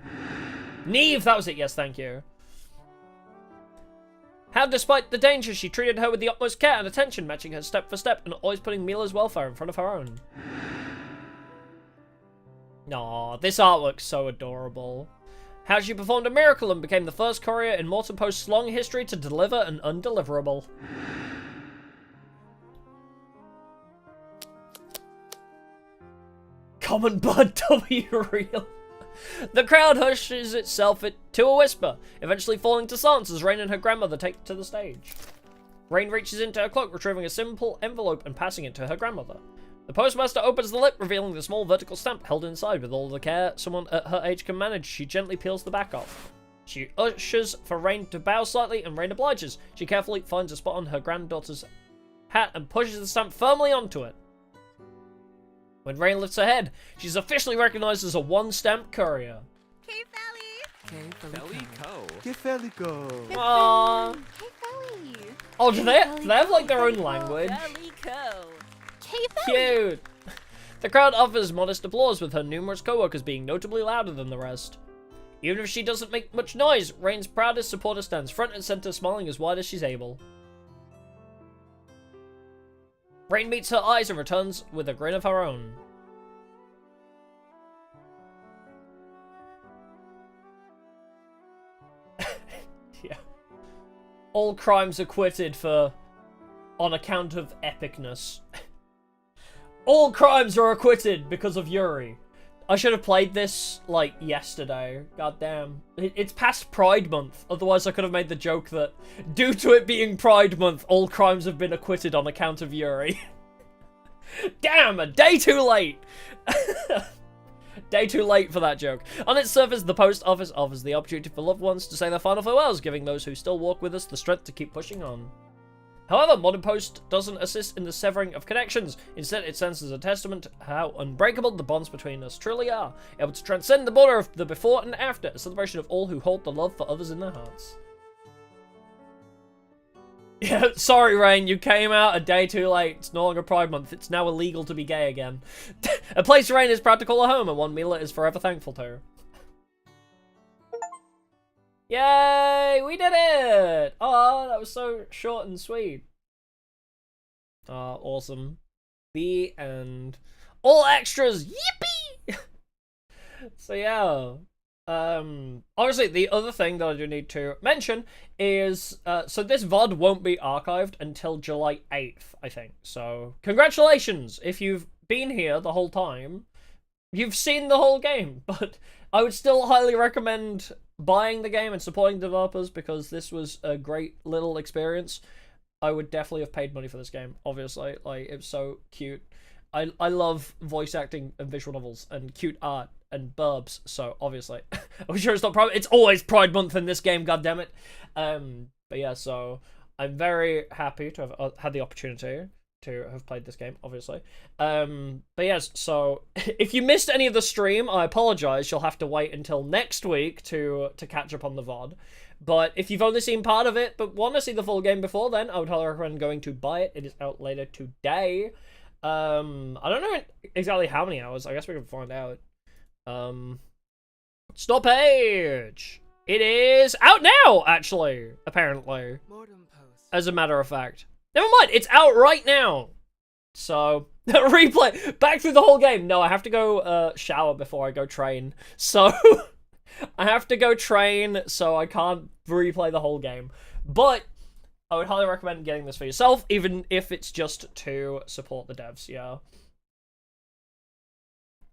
Neve, that was it, yes, thank you. How, despite the danger, she treated her with the utmost care and attention, matching her step for step and always putting Mila's welfare in front of her own. Aw, this artwork's so adorable. How she performed a miracle and became the first courier in Morton Post's long history to deliver an undeliverable. Common Bud W real. The crowd hushes itself to a whisper, eventually falling to silence as Rain and her grandmother take to the stage. Rain reaches into her cloak, retrieving a simple envelope and passing it to her grandmother. The postmaster opens the lip, revealing the small vertical stamp held inside. With all the care someone at her age can manage, she gently peels the back off. She ushers for Rain to bow slightly, and Rain obliges. She carefully finds a spot on her granddaughter's hat and pushes the stamp firmly onto it. When Rain lifts her head, she's officially recognized as a one-stamp courier. Que felico. Aww. Oh, do they have like their own language? Cute. The crowd offers modest applause, with her numerous co-workers being notably louder than the rest. Even if she doesn't make much noise, Rain's proudest supporter stands front and center, smiling as wide as she's able. Rain meets her eyes and returns with a grin of her own. Yeah. All crimes acquitted on account of epicness. All crimes are acquitted because of Yuri. I should have played this, like, yesterday. God damn. It's past Pride Month. Otherwise, I could have made the joke that, due to it being Pride Month, all crimes have been acquitted on account of Yuri. Damn, a day too late! Day too late for that joke. On its surface, the post office offers the opportunity for loved ones to say their final farewells, giving those who still walk with us the strength to keep pushing on. However, Modern Post doesn't assist in the severing of connections. Instead, it stands as a testament to how unbreakable the bonds between us truly are, able to transcend the border of the before and after, a celebration of all who hold the love for others in their hearts. Yeah, sorry, Rain, you came out a day too late. It's no longer Pride Month. It's now illegal to be gay again. A place Rain is proud to call a home, and one Mila is forever thankful to. Yay! We did it! Oh, that was so short and sweet. Oh, awesome. The end. All extras! Yippee! So yeah. Obviously, the other thing that I do need to mention is, so this VOD won't be archived until July 8th, I think. So, congratulations! If you've been here the whole time, you've seen the whole game, but I would still highly recommend buying the game and supporting developers, because this was a great little experience. I would definitely have paid money for this game, obviously. Like, it was so cute. I love voice acting and visual novels and cute art and burbs, so obviously I'm sure it's not Pride. It's always Pride Month in this game, goddammit. But yeah, so I'm very happy to have had the opportunity to have played this game, obviously. But yes, so if you missed any of the stream, I apologize. You'll have to wait until next week to catch up on the VOD. But if you've only seen part of it but want to see the full game before then, I would highly recommend going to buy it. It is out later today. I don't know exactly how many hours. I guess we can find out. Stop page. It is out now, actually, apparently. As a matter of fact. Never mind, it's out right now. So, replay. Back through the whole game. No, I have to go shower before I go train. So, I have to go train, so I can't replay the whole game. But I would highly recommend getting this for yourself, even if it's just to support the devs, yeah.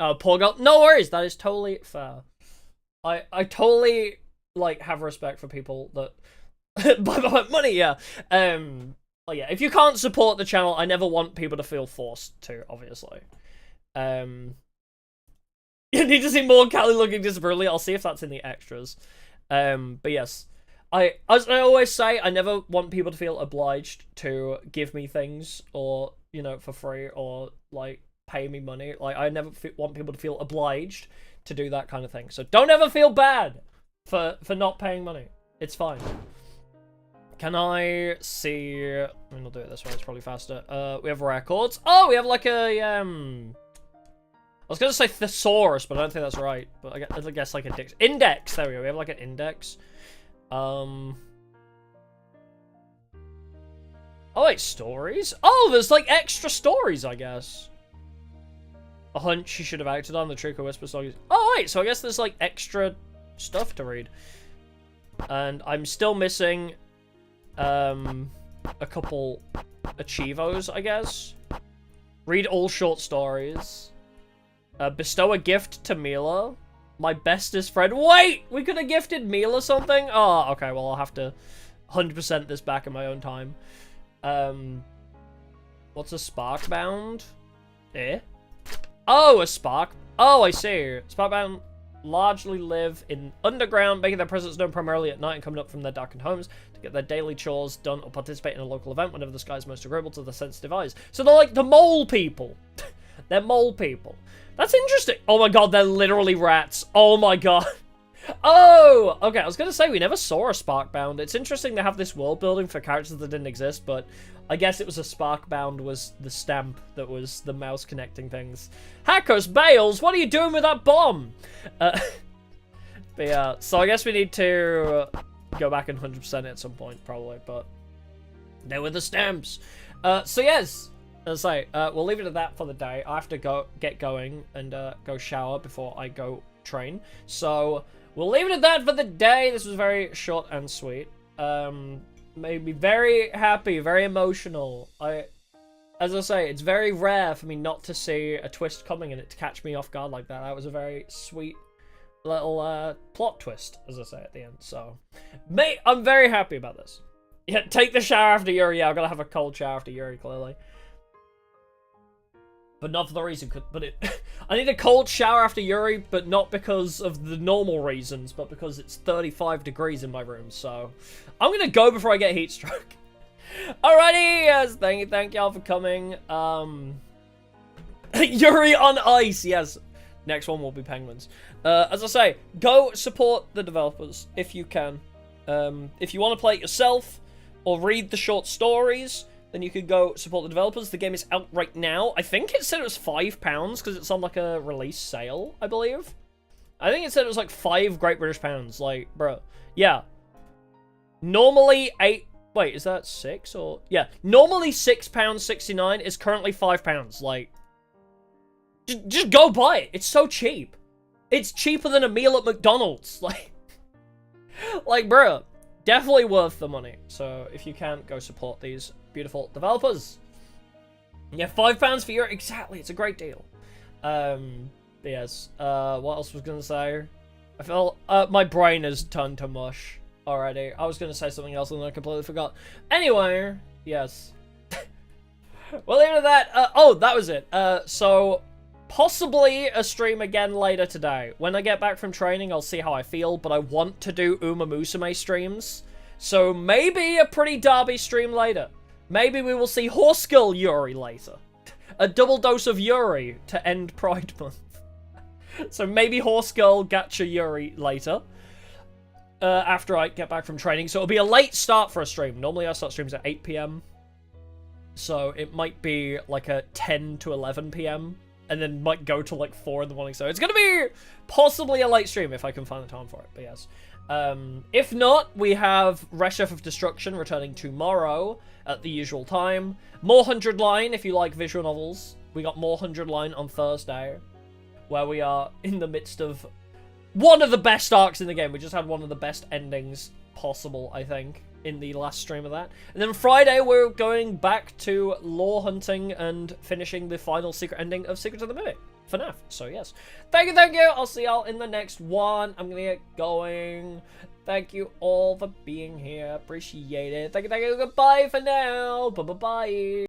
Oh, poor girl. No worries, that is totally fair. I totally, like, have respect for people that buy money, yeah. Well, yeah, if you can't support the channel, I never want people to feel forced to, obviously. You need to see more Callie looking disability. I'll see if that's in the extras. But yes. as I always say, I never want people to feel obliged to give me things or, you know, for free or, like, pay me money. Like, I never want people to feel obliged to do that kind of thing. So don't ever feel bad for not paying money. It's fine. Can I see... I mean, I'll do it this way. It's probably faster. We have records. Oh, we have like a... I was going to say thesaurus, but I don't think that's right. But I guess like a index. There we go. We have like an index. Oh, wait, stories? Oh, there's like extra stories, I guess. A hunch she should have acted on, the trick or whisper stories. Oh, wait, so I guess there's like extra stuff to read. And I'm still missing a couple achievos, I guess. Read all short stories. Bestow a gift to Mila. My bestest friend. Wait! We could have gifted Mila something? Oh, okay, well, I'll have to 100% this back in my own time. What's a sparkbound? Eh? Oh, a spark. Oh, I see. Sparkbound largely live in underground, making their presence known primarily at night and coming up from their darkened homes to get their daily chores done or participate in a local event whenever the sky is most agreeable to the sensitive eyes. So they're like the mole people. They're mole people. That's interesting. Oh my god, they're literally rats. Oh my god. Oh! Okay, I was going to say, we never saw a Sparkbound. It's interesting to have this world building for characters that didn't exist, but I guess it was a Sparkbound was the stamp that was the mouse connecting things. Hackers, Bales, what are you doing with that bomb? But yeah, so I guess we need to go back and 100% it at some point, probably, but there were the stamps. So yes, as I say, we'll leave it at that for the day. I have to get going and go shower before I go train. So we'll leave it at that for the day. This was very short and sweet. Made me very happy, very emotional. As I say, it's very rare for me not to see a twist coming and it to catch me off guard like that. That was a very sweet little plot twist, as I say at the end. So, mate, I'm very happy about this. Yeah, take the shower after Yuri. Yeah, I've got to have a cold shower after Yuri, clearly. But not for the reason, I need a cold shower after Yuri, but not because of the normal reasons, but because it's 35 degrees in my room, so I'm gonna go before I get heat stroke. Alrighty, yes, thank y'all for coming. Yuri on ice, yes. Next one will be penguins. As I say, go support the developers if you can. If you want to play it yourself or read the short stories, then you could go support the developers. The game is out right now. I think it said it was £5 because it's on like a release sale, I believe. I think it said it was like £5 Great British pounds. Like, bro, yeah. Normally wait, is that 6 or yeah? Normally £6.69 is currently £5. Like, just go buy it. It's so cheap. It's cheaper than a meal at McDonald's. Like, bro, definitely worth the money. So if you can, go support these beautiful developers. Yeah, £5 for Europe. Exactly, it's a great deal. Yes. What else was gonna say? I felt my brain has turned to mush already. I was gonna say something else and then I completely forgot. Anyway, yes. We'll leave it at that. Oh, that was it. So possibly a stream again later today. When I get back from training, I'll see how I feel, but I want to do Uma Musume streams. So maybe a Pretty Derby stream later. Maybe we will see Horse Girl Yuri later. A double dose of Yuri to end Pride Month. So maybe Horse Girl Gacha Yuri later. After I get back from training. So it'll be a late start for a stream. Normally I start streams at 8 PM. So it might be like a 10 to 11 PM. And then might go to like 4 in the morning. So it's going to be possibly a late stream if I can find the time for it. But yes. If not, we have Reshef of Destruction returning tomorrow at the usual time. More 100 Line if you like visual novels. We got more 100 Line on Thursday, where we are in the midst of one of the best arcs in the game. We just had one of the best endings possible, I think, in the last stream of that. And then Friday, we're going back to lore hunting and finishing the final secret ending of Secret of the Mimic. FNAF. So yes, thank you. I'll see y'all in the next one. I'm gonna get going. Thank you all for being here. Appreciate it. Thank you. Goodbye for now. Bye.